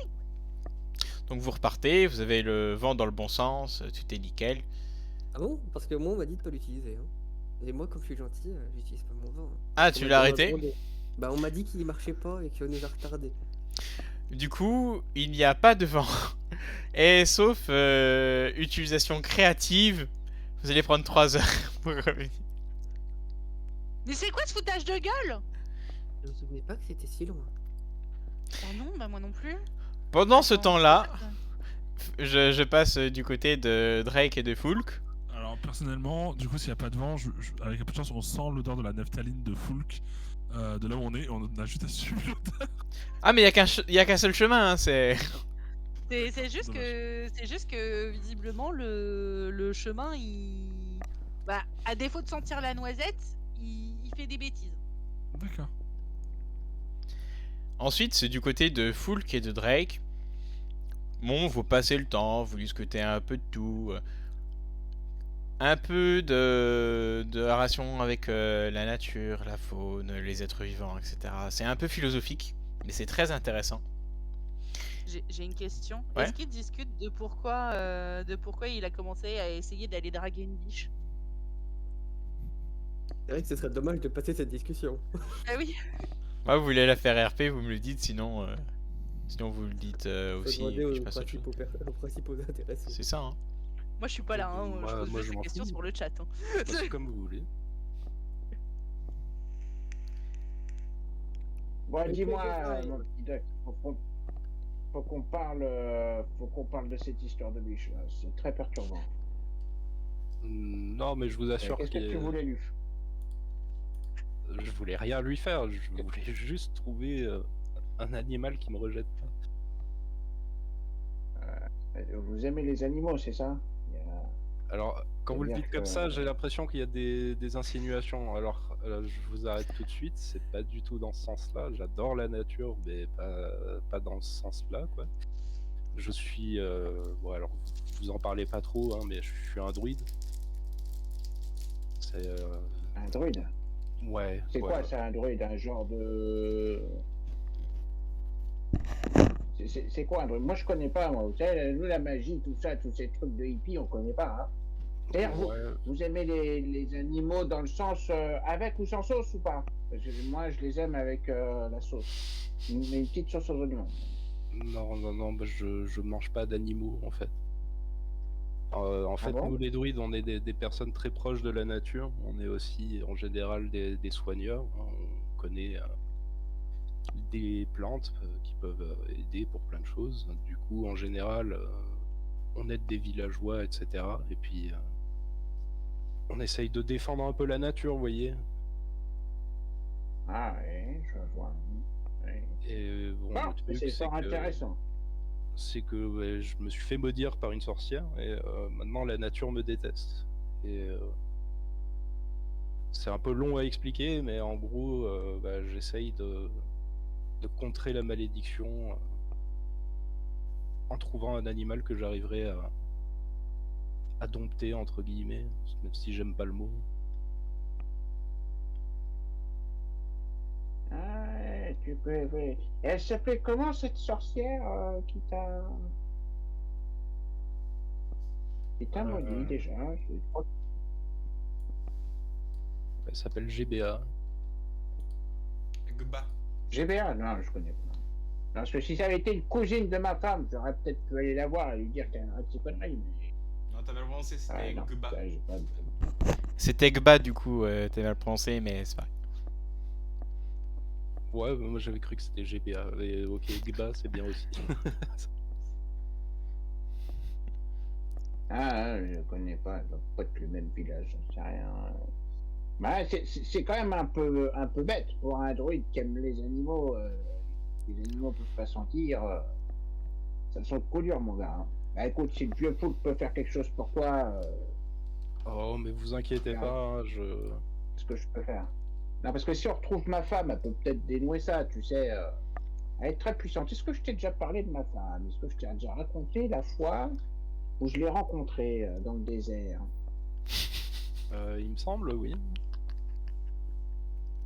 Donc vous repartez, vous avez le vent dans le bon sens, tout est nickel. Ah bon? Parce que moi, on m'a dit de pas l'utiliser. Hein. Et moi, comme je suis gentil, j'utilise pas mon vin. Hein. Ah, On tu m'a l'as on m'a arrêté? demandé. Bah, on m'a dit qu'il marchait pas et qu'on nous a retardé. Du coup, il n'y a pas de vent. Et sauf utilisation créative, vous allez prendre 3 heures pour revenir. Mais c'est quoi ce foutage de gueule? Je me souvenais pas que c'était si loin. Oh non, bah moi non plus. Pendant ce Attends, temps-là, what? je passe du côté de Drake et de Fulk. Alors personnellement, du coup, s'il n'y a pas de vent, avec un peu de chance, on sent l'odeur de la naphtaline de Fulk de là où on est. On a juste à suivre l'odeur. Ah, mais il y a qu'un seul chemin, hein, c'est... C'est juste que visiblement le chemin bah, à défaut de sentir la noisette, il fait des bêtises. D'accord. Ensuite, c'est du côté de Fulk et de Drake. Bon, vous passez le temps, vous discutez un peu de tout. Un peu de relation avec la nature, la faune, les êtres vivants, etc. C'est un peu philosophique, mais c'est très intéressant. J'ai une question. Ouais. Est-ce qu'il discute de pourquoi il a commencé à essayer d'aller draguer une biche? C'est vrai que ce serait dommage de passer cette discussion. Ah oui. Moi, vous voulez la faire RP, vous me le dites, sinon vous le dites Faut aussi. demander Et puis je aux passe à autre chose. principaux intéressés. C'est ça, hein. Moi je suis pas là, hein. Moi- Je pose moi, juste je des m'en questions fous. sur le chat. Hein. Bah, c'est comme vous voulez. Bon, Ok, dis-moi, ouais. mon petit Doc, faut qu'on parle de cette histoire de biche là. C'est très perturbant. Non, mais je vous assure Qu'est-ce que tu voulais lui faire? je voulais rien lui faire. Je voulais juste trouver un animal qui me rejette pas. Vous aimez les animaux, c'est ça? Alors, quand vous le C'est-à-dire dites comme que- ça, j'ai l'impression qu'il y a des insinuations. Alors, je vous arrête tout de suite. C'est pas du tout dans ce sens-là. J'adore la nature, mais pas dans ce sens-là, quoi. Je suis, bon, alors vous en parlez pas trop, hein, mais je suis un druide. C'est, Un druide? ouais. C'est ouais. quoi ça, un druide? Un genre de... C'est quoi un druide? Moi je connais pas, moi. Vous savez, nous la magie, tout ça, tous ces trucs de hippie, on connaît pas. Hein. D'ailleurs, Ouais. vous aimez les animaux dans le sens avec ou sans sauce ou pas? Parce que moi je les aime avec la sauce. Une petite sauce aux oignons. Non, bah, je mange pas d'animaux en fait. En fait, bon nous les druides, on est des personnes très proches de la nature. On est aussi en général des soigneurs. On connaît des plantes qui peuvent aider pour plein de choses. Du coup, en général, on aide des villageois, etc. Et puis, on essaye de défendre un peu la nature, vous voyez. Ah oui, je vois. Oui. Et bon, Bon, le truc, c'est c'est fort que... intéressant. c'est que ouais, je me suis fait maudire par une sorcière et maintenant la nature me déteste. Et c'est un peu long à expliquer, mais en gros, bah, j'essaye de contrer la malédiction en trouvant un animal que j'arriverai à dompter, entre guillemets, même si j'aime pas le mot. Ah, tu peux. Oui. Et elle s'appelait comment cette sorcière qui t'a maudit déjà? Elle s'appelle GBA. Gba. GBA? Non, je connais pas. Non, parce que si ça avait été une cousine de ma femme, j'aurais peut-être pu aller la voir et lui dire qu'elle arrête ses conneries. Mais... Non, t'as mal prononcé, c'était non, Gba. ça, j'ai pas... C'était Gba, du coup, t'as mal prononcé, mais c'est pareil. Ouais, moi j'avais cru que c'était GBA. Mais ok, GBA c'est bien aussi. Ah, je connais pas, ça doit pas être le même village, j'en sais rien. Bah, c'est quand même un peu bête pour un druide qui aime les animaux. Les animaux peuvent pas sentir. Ça sent le coup dur, mon gars. Hein. Bah écoute, si le vieux fou peut faire quelque chose pour toi, Oh, mais vous inquiétez Ah. pas, hein, ce que je peux faire. Non, parce que si on retrouve ma femme, elle peut peut-être dénouer ça, tu sais. Elle est très puissante. Est-ce que je t'ai déjà parlé de ma femme? Est-ce que je t'ai déjà raconté la fois où je l'ai rencontrée dans le désert? il me semble, oui.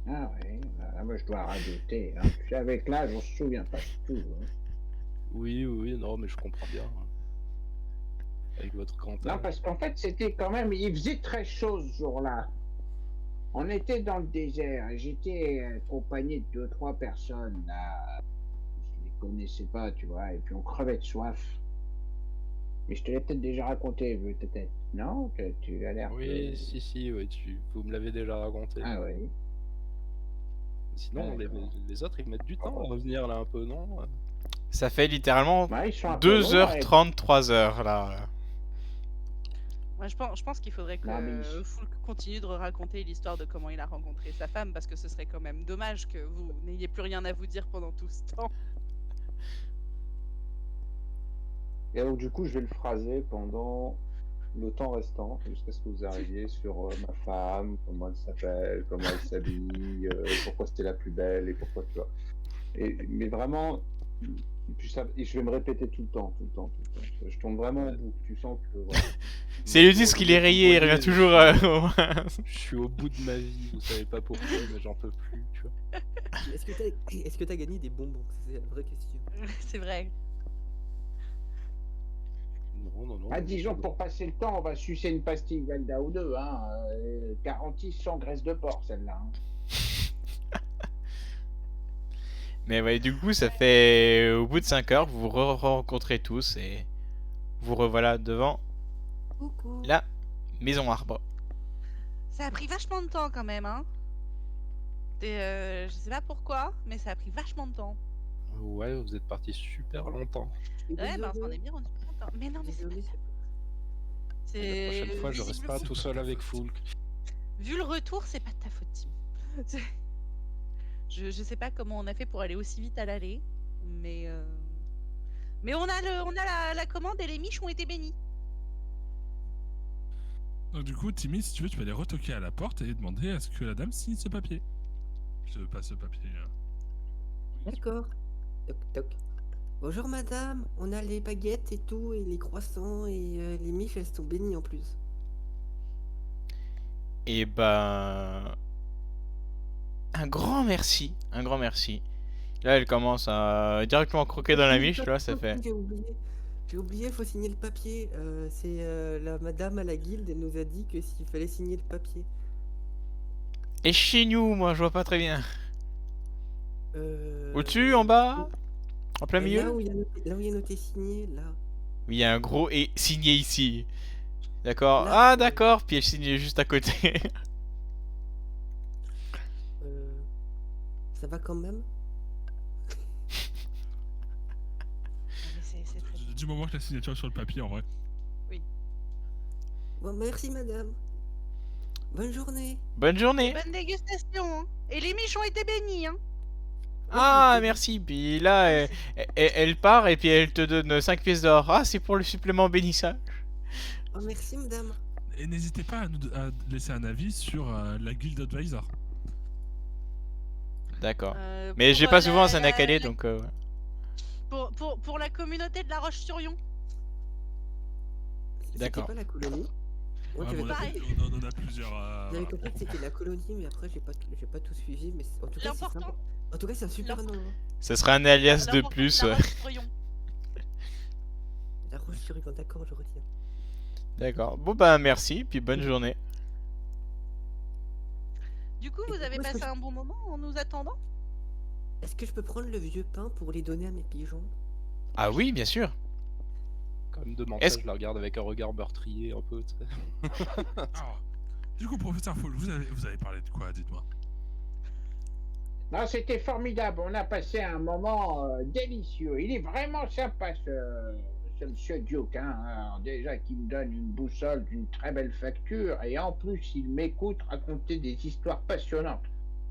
Ah oui, bah, moi je dois radoter. Hein. Tu sais, avec l'âge, on se souvient pas de tout. Hein. Oui, non, mais je comprends bien. avec votre Non, grand-père. parce qu'en fait, c'était quand même. Il faisait très chaud ce jour-là. On était dans le désert et j'étais accompagné de 2-3 personnes là. Je les connaissais pas, tu vois, et puis on crevait de soif. Mais je te l'ai peut-être déjà raconté, peut-être. Non? Tu as l'air. Oui, si, oui, vous me l'avez déjà raconté. Ah oui. Sinon, Ah, d'accord. les autres, ils mettent du temps à revenir là un peu, non? Ça fait littéralement Ouais, ils sont un peu longs, ouais. 2h30, 3h là. Moi, je pense qu'il faudrait Non, mais que Foulk continue de raconter l'histoire de comment il a rencontré sa femme, parce que ce serait quand même dommage que vous n'ayez plus rien à vous dire pendant tout ce temps. Et donc, du coup, je vais le phraser pendant le temps restant, jusqu'à ce que vous arriviez sur ma femme, comment elle s'appelle, comment elle s'habille, pourquoi c'était la plus belle et pourquoi tu vois. Mais vraiment, et je vais me répéter tout le temps. Je tombe vraiment au bout. Tu sens que. Voilà. C'est le disque qu'il est rayé, il revient toujours. Je suis au bout de ma vie, vous savez pas pourquoi, mais j'en peux plus, tu vois. Est-ce que t'as gagné des bonbons? C'est la vraie question. C'est vrai. Non. Ah, disons, pour passer le temps, on va sucer une pastille Valda ou deux, hein. Garantie sans graisse de porc, celle-là. Hein. Mais ouais, du coup, ça fait au bout de 5 heures, vous vous rencontrez tous et vous revoilà devant Coucou. la maison arbre. Ça a pris vachement de temps quand même, hein. Je sais pas pourquoi, mais ça a pris vachement de temps. Ouais, vous êtes parti super longtemps. Ouais, bah on s'en est bien rendu compte. Hein. Mais non, mais c'est pas ça. La prochaine fois, je reste visiblement- pas tout seul avec Foulk. Vu le retour, c'est pas de ta faute, Tim. Je sais pas comment on a fait pour aller aussi vite à l'aller, mais on a la commande et les miches ont été bénies. Donc du coup, Timmy, si tu veux, tu vas aller retoquer à la porte et demander à ce que la dame signe ce papier. Pas ce papier. D'accord. Toc toc. Bonjour madame, on a les baguettes et tout, et les croissants, et les miches, elles sont bénies en plus. Et ben. Un grand merci. Là, elle commence à directement croquer dans la miche, là, ça fait. J'ai oublié, faut signer le papier. C'est la madame à la guilde, elle nous a dit que s'il fallait signer le papier. Et chez nous, moi, je vois pas très bien. Euh... Au-dessus, en bas, en plein Là milieu. où il y a noté signé, là. Oui, il y a un gros et signé ici. D'accord. Là, Ah, d'accord. Puis elle signe juste à côté. Ça va quand même? Mais c'est très bien. Du moment que la signature est sur le papier, en vrai. Bon, merci madame. Bonne journée. Bonne journée. Bonne dégustation. Hein. Et les miches ont été bénies. Hein. Ah, merci. Puis là, elle part et puis elle te donne 5 pièces d'or. Ah, c'est pour le supplément bénissage. Oh, merci madame. Et n'hésitez pas à laisser un avis sur la Guild Advisor. D'accord. Mais j'ai pas souvent un Sanacalé, donc... Pour la communauté de la Roche-sur-Yon. D'accord. C'était pas la colonie? Moi, Ouais, j'avais on, a, pareil. on en a plusieurs. j'avais compris que c'était la colonie, mais après, j'ai pas tout suivi. Mais en tout cas, c'est L'important, sympa. En tout cas, c'est un super nom. Hein. Ça sera un alias de l'important, plus. c'est la Roche-sur-Yon. La roche sur Yon, d'accord, je retiens. D'accord. Bon, bah, merci. Puis bonne journée. Du coup, Et vous avez pourquoi est-ce passé que un bon moment en nous attendant? Est-ce que je peux prendre le vieux pain pour les donner à mes pigeons? Ah oui, bien sûr. Quand même de mental, Est-ce- je la regarde avec un regard meurtrier un peu. Tu sais. Alors, du coup, professeur Foul, vous avez parlé de quoi? Dites-moi. Non, c'était formidable. On a passé un moment délicieux. Il est vraiment sympa, ce monsieur Duke. Hein. Alors, déjà, qui me donne une boussole d'une très belle facture. Et en plus, il m'écoute raconter des histoires passionnantes.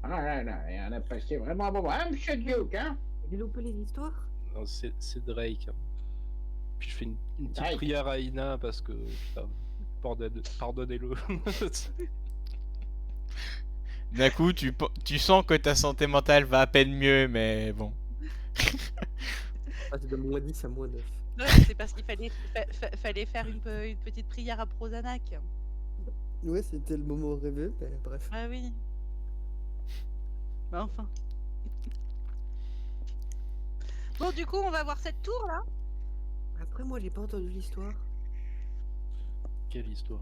Ah là là, et on a passé vraiment un bon moment. Hein, monsieur Duke, hein? J'ai loupé les histoires? Non, c'est Drake. Hein. Puis je fais une petite Drake. prière à Ina parce que, putain, pardonnez-le. D'un coup, tu sens que ta santé mentale va à peine mieux, mais bon. Ah, c'est de moins 10 à moins 9. Non, c'est parce qu'il fallait faire une petite prière à Prozanak. Ouais, c'était le moment rêvé, mais bref. Ah oui. Bah enfin. Bon, du coup, on va voir cette tour là. Après, moi, j'ai pas entendu l'histoire. Quelle histoire?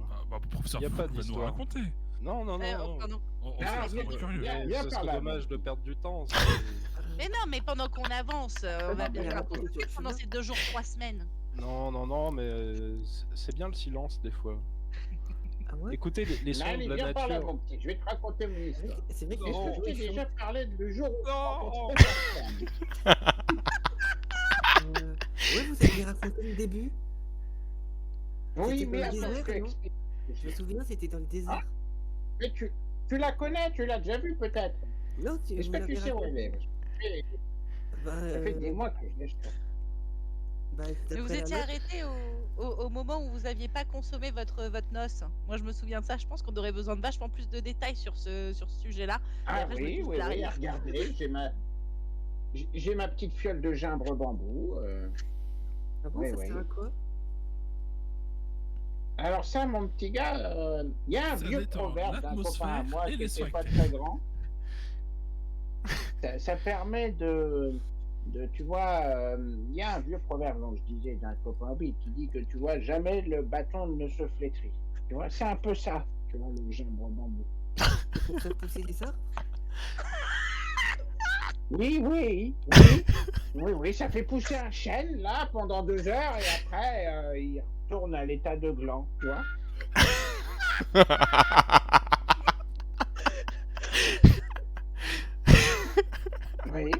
Professeur Y a Fou pas va nous d'histoire. raconter. Non, non, non. Pardon. On Ah, serait viens, curieux. viens. Ce par serait là, dommage de perdre du temps. Mais non, mais pendant qu'on avance, on va non, bien mais faire racontez sur le pendant chemin. ces 2 jours, 3 semaines. Non, non, non, mais c'est bien le silence des fois. Ah ouais? Écoutez les sons Allez, de la viens par là, nature. mon petit. Je vais te raconter mon histoire. C'est vrai que Est-ce Non. que je t'ai déjà parlé du jour où Non. Ouais, vous avez raconté le début. Oui, C'était mais dans le attends, désert, je non? t'explique. Je me souviens, c'était dans le désert. Mais tu la connais, tu l'as déjà vue peut-être. Non, Est-ce vous que tu l'avez sais où raconté. elle est? Bah, Ça fait des mois que je l'ai, je crois. bah, Mais vous d'après la étiez note, arrêté au moment où vous aviez pas consommé votre noce. Moi, je me souviens de ça. Je pense qu'on aurait besoin de vachement plus de détails sur ce sujet-là. Ah après, je me oui, dis, oui, je la oui, relis. regardez, j'ai ma petite fiole de gimbre bambou. ah bon, Oui, ça oui. sert à quoi? Alors ça, mon petit gars, il y a un Ça vieux détend proverbe d'un copain à l'atmosphère moi et qui les n'était pas sphincters. très grand. Ça permet de tu vois, il y a un vieux proverbe, donc je disais, d'un copain qui dit que tu vois, jamais le bâton ne se flétrit. Tu vois, c'est un peu ça, tu vois, le gimbre bambou. C'est pour faire pousser les arbres? Oui, oui, oui, ça fait pousser un chêne, là, pendant 2 heures, et après, il retourne à l'état de gland, tu vois. Oui.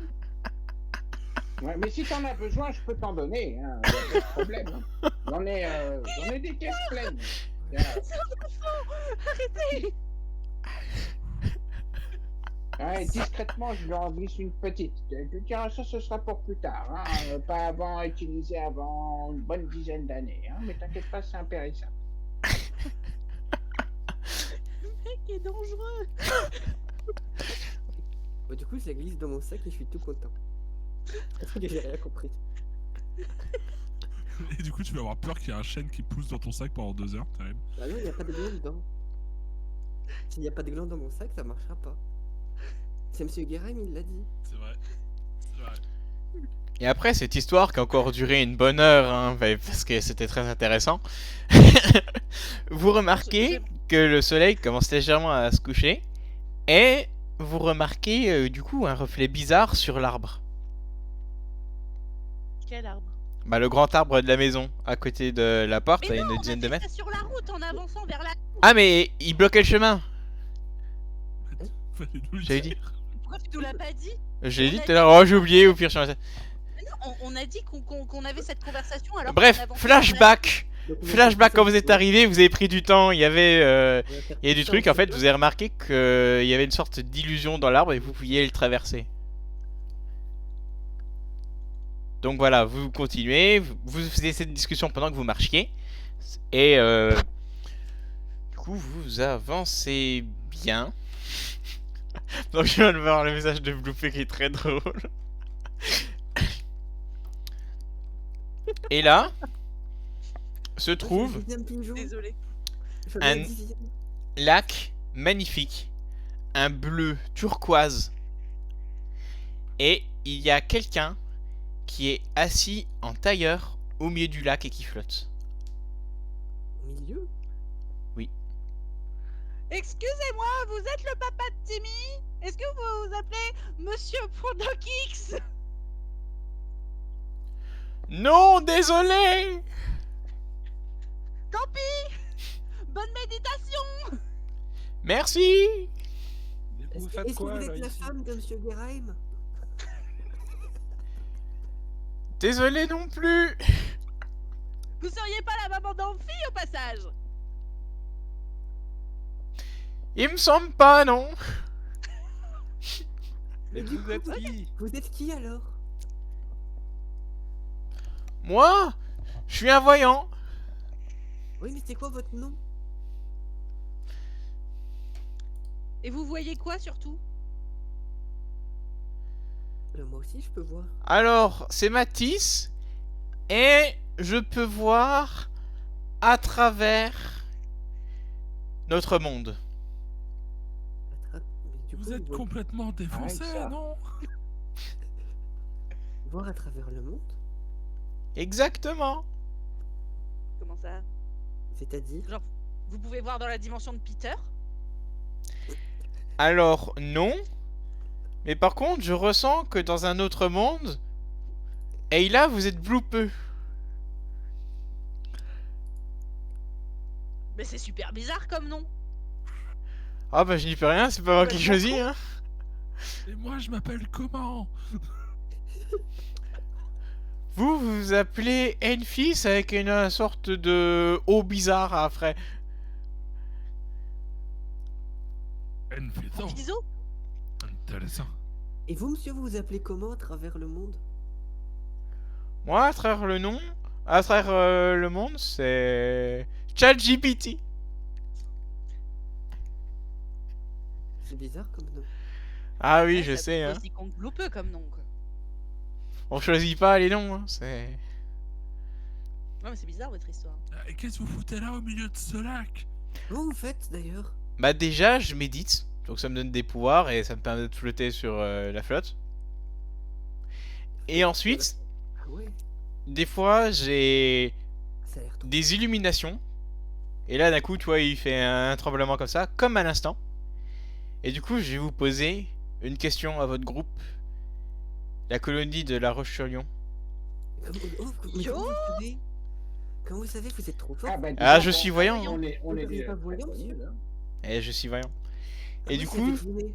Ouais, mais si t'en as besoin, je peux t'en donner, hein, y a pas de problème. Hein. J'en ai des caisses pleines. Arrêtez! Ouais, discrètement, je lui en glisse une petite. Tu diras, ça, ce sera pour plus tard, hein, pas avant, utilisé avant une bonne dizaine d'années, hein, mais t'inquiète pas, c'est impérissable. Le mec est dangereux! Bah, du coup, je la glisse dans mon sac et je suis tout content. Parce que j'ai rien compris. Et du coup, tu vas avoir peur qu'il y ait un chêne qui pousse dans ton sac pendant 2 heures. Terrible. Bah non, il n'y a pas de gland dedans. S'il n'y a pas de gland dans mon sac, ça marchera pas. C'est Monsieur Guérin, il l'a dit. C'est vrai. C'est vrai. Et après cette histoire qui a encore duré une bonne heure, hein, parce que c'était très intéressant, vous remarquez que le soleil commence légèrement à se coucher, et vous remarquez du coup un reflet bizarre sur l'arbre. Quel arbre? Bah, le grand arbre de la maison, à côté de la porte, à Mais une non, on a dizaine de fait mètres. ça sur la route en avançant vers la... Ah, mais il bloquait le chemin. Fallait nous le J'avais dire. dit. Pourquoi tu nous l'as pas dit? Je l'ai On dit a tout à l'heure, oh j'ai oublié, au pire je Mais non, on a dit qu'on avait cette conversation alors Bref, qu'on avançait vers la- flashback. Donc, on a Flashback, fait quand ça, vous êtes ouais. arrivé, vous avez pris du temps, il y avait On va faire il y a du ça truc, en en fait, chemin. vous avez remarqué qu'il y avait une sorte d'illusion dans l'arbre et vous pouviez le traverser. Donc voilà, vous continuez, vous faisiez cette discussion pendant que vous marchiez, et du coup vous avancez bien. Donc je viens de voir le message de Bloopé qui est très drôle. Et là, se Ouais, trouve c'est le deuxième pigeon. Désolé. Je veux un- un dixième. lac magnifique, un bleu turquoise, et il y a quelqu'un qui est assis en tailleur au milieu du lac et qui flotte. Au milieu? Excusez-moi, vous êtes le papa de Timmy? Est-ce que vous vous appelez Monsieur Pondoc X? Non, désolé. Tant pis! Bonne méditation! Merci. Mais Est-ce vous que, faites est-ce que quoi vous là êtes la ici? femme de Monsieur Guérin? Désolé non plus. Vous seriez pas la maman d'Amphi au passage? Il me semble pas, non. Mais du vous coup, êtes qui? Vous êtes qui alors? Moi, je suis un voyant. Oui, mais c'est quoi votre nom? Et vous voyez quoi surtout? Moi aussi, je peux voir. Alors, c'est Matisse, et je peux voir à travers notre monde. Mais du coup, Vous êtes voit- complètement défoncé, ça. non? voir à travers le monde? Exactement. Comment ça? C'est-à-dire? Genre, vous pouvez voir dans la dimension de Peter? Alors, non. Mais par contre, je ressens que dans un autre monde, Ayla, vous êtes bloopeux. Mais c'est super bizarre comme nom. Ah bah je n'y peux rien, c'est pas moi qui Bah, choisis, hein. Et moi, je m'appelle comment? Vous vous appelez Enfis avec une sorte de O bizarre après. Enfiso. Fiso? Intéressant. Et vous, monsieur, vous vous appelez comment à travers le monde? Moi, à travers le monde, c'est ChatGPT. C'est bizarre comme nom. Ah oui, Ouais, je ça sais, peut hein. aussi compte bloupeux comme nom, quoi. On choisit pas les noms, hein. C'est. Ouais, mais c'est bizarre votre histoire. Et qu'est-ce que vous foutez là au milieu de ce lac? Comment vous faites d'ailleurs? Bah déjà, je médite, donc ça me donne des pouvoirs et ça me permet de flotter sur la flotte. Et ensuite, Ah ouais, des fois, j'ai ça a l'air trop. des illuminations. Et là, d'un coup, tu vois, il fait un tremblement comme ça, comme à l'instant. Et du coup, je vais vous poser une question à votre groupe. La colonie de La Roche-sur-Yon. Mais comment vous savez? Comment vous savez? Vous êtes trop fort. bah, Ah, dis je donc, suis voyant. On Vous est n'êtes pas voyant, monsieur? hein. Et je suis voyant. Et du Comment vous coup, savez deviner?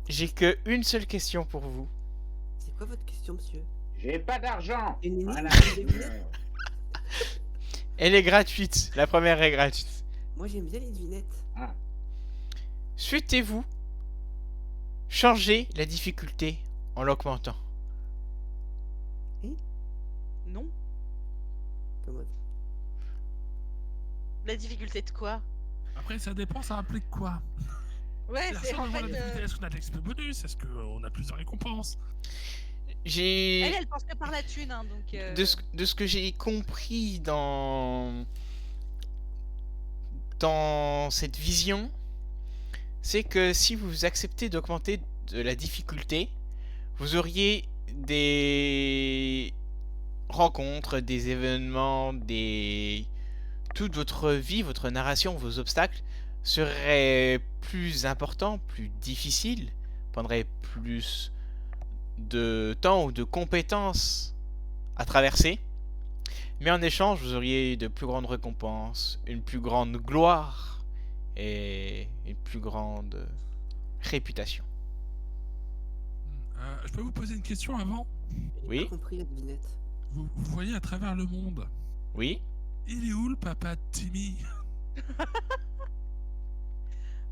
j'ai que une seule question pour vous. C'est quoi votre question, monsieur? J'ai pas d'argent. Une énigme, Voilà. vous devinez? Elle est gratuite. La première est gratuite. Moi, j'aime bien les devinettes. Ah. Souhaitez-vous changer la difficulté en l'augmentant? Non. Comment? La difficulté de quoi? Après, ça dépend, ça implique quoi? Ouais, c'est en fait. Est-ce qu'on a de l'XP bonus? Est-ce qu'on a plus de récompenses? J'ai... Elle pense que par la thune, hein, donc. De ce que j'ai compris dans cette vision, c'est que si vous acceptez d'augmenter de la difficulté, vous auriez des rencontres, des événements, toute votre vie, votre narration, vos obstacles seraient plus importants, plus difficiles, prendraient plus de temps ou de compétences à traverser. Mais en échange, vous auriez de plus grandes récompenses, une plus grande gloire et une plus grande réputation. Je peux vous poser une question avant? J'ai Oui. pas compris la devinette. Vous voyez à travers le monde, Oui. il est où le papa de Timmy?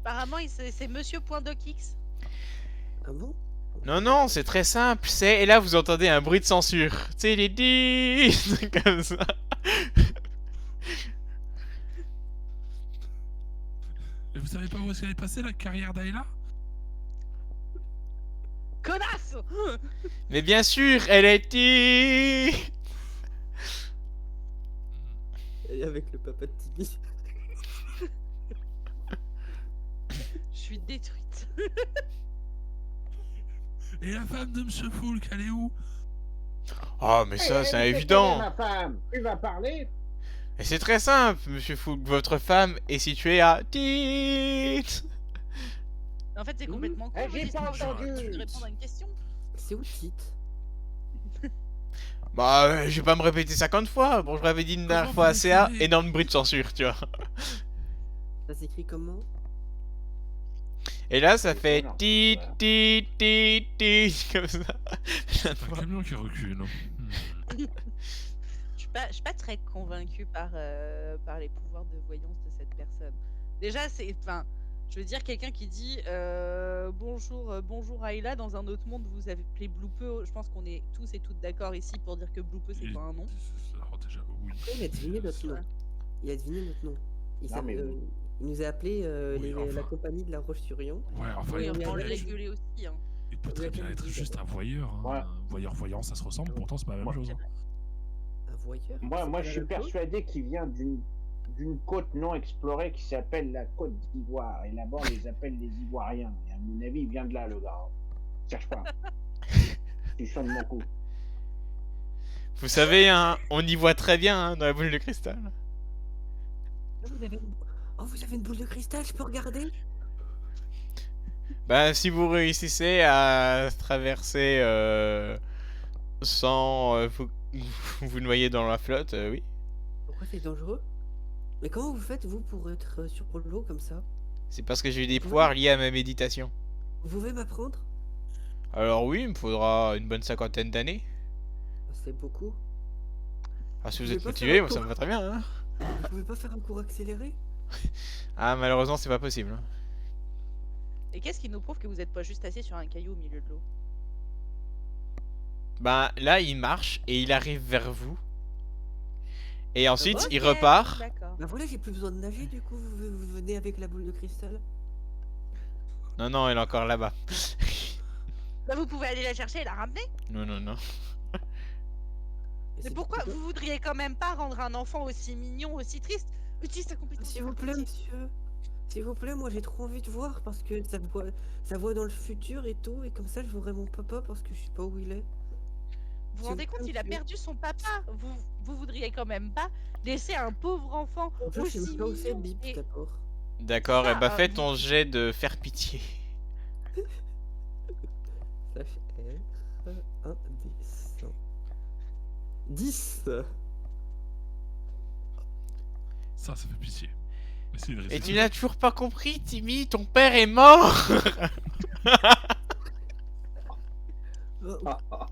Apparemment, c'est Monsieur Point DocX. Ah bon? Non, non, c'est très simple. Et là, vous entendez un bruit de censure. Tu sais, les 10 comme ça. Et vous savez pas où est-ce qu'elle est passée la carrière d'Ayla? Connasse! Mais bien sûr, elle est dit. Et avec le papa de Timmy. Je suis détruite. Et la femme de Monsieur Foulk, elle est où? Oh, mais ça, Eh, c'est mais évident. ma femme, tu vas parler? Et c'est très simple, monsieur Foulk. Votre femme est située à Tit. En fait, c'est complètement con. Eh, j'ai pas entendu. Tu veux répondre à une question? C'est où le titre? Bah, je vais pas me répéter 50 fois. Bon, je l'avais dit une dernière Comment fois à vous CA, écrivez? énorme bruit de censure, tu vois. Ça s'écrit comment? Et là, ça C'est fait étonnant, tit, voilà. tit, tit, tit, comme ça. C'est un camion qui recule. Je suis pas très convaincue par les pouvoirs de voyance de cette personne. Déjà, je veux dire, quelqu'un qui dit bonjour Ayla, dans un autre monde vous avez appelé Bloopeux. Je pense qu'on est tous et toutes d'accord ici pour dire que Bloopeux c'est pas un nom. Alors déjà, oui. Après, il a deviné notre nom. Il a deviné notre nom. Il, Non, s'appelle, mais- il nous a appelé Oui, la enfin. compagnie de la Roche-sur-Yon. Ouais, enfin, Oui, il enfin, peut on très l'a bien être- gueulé aussi. Hein. il peut très bien être juste un voyeur. Hein. Ouais. Voyeur-voyant, ça se ressemble, pourtant c'est pas la même chose. Hein. Un voyeur. Moi, C'est moi pas je la suis même chose. persuadé qu'il vient d'une côte non explorée qui s'appelle la côte d'Ivoire. Et là-bas, on les appelle les Ivoiriens. Et à mon avis, il vient de là, le gars. Cherche pas. Tu sonnes mon coup. Vous savez, hein, on y voit très bien hein, dans la boule de cristal. Vous avez une boule de cristal, je peux regarder? Bah, si vous réussissez à traverser sans vous noyer dans la flotte, oui. Pourquoi c'est dangereux? Mais comment vous faites, vous, pour être sur l'eau comme ça? C'est parce que j'ai eu des Vous pouvez- pouvoirs liés à ma méditation. Vous pouvez m'apprendre? Alors oui, il me faudra une bonne 50aine d'années. C'est beaucoup. Ah, si Vous vous êtes pouvez pas faire motivé, un moi ça tour- me va très bien, hein. Vous pouvez pas faire un cours accéléré? Ah, malheureusement, c'est pas possible, hein. Et qu'est-ce qui nous prouve que vous êtes pas juste assis sur un caillou au milieu de l'eau? Bah, là, il marche et il arrive vers vous. Et ensuite, il Ok, repart. D'accord. Bah voilà, j'ai plus besoin de nager, du coup, vous venez avec la boule de cristal. Non, non, elle est encore là-bas. Bah vous pouvez aller la chercher et la ramener. Non, non, non. Et Mais c'est pourquoi vous voudriez quand même pas rendre un enfant aussi mignon, aussi triste? Utilise ta compétence. S'il vous plaît, monsieur. S'il vous plaît, moi j'ai trop envie de voir parce que ça voit dans le futur et tout, et comme ça je verrai mon papa parce que je sais pas où il est. Vous vous S'il rendez vous plaît, compte, il a monsieur. perdu son papa. Vous voudriez quand même pas laisser un pauvre enfant Bonjour, je sais aussi même pas où c'est mignon Bip et... d'abord. D'accord, Ça, et bah fais vous- ton jet de faire pitié. Slash R 1 10. 10. Ça fait pitié. Essayez de Et rester. tu n'as toujours pas compris, Timmy, ton père est mort. De Ah, ah.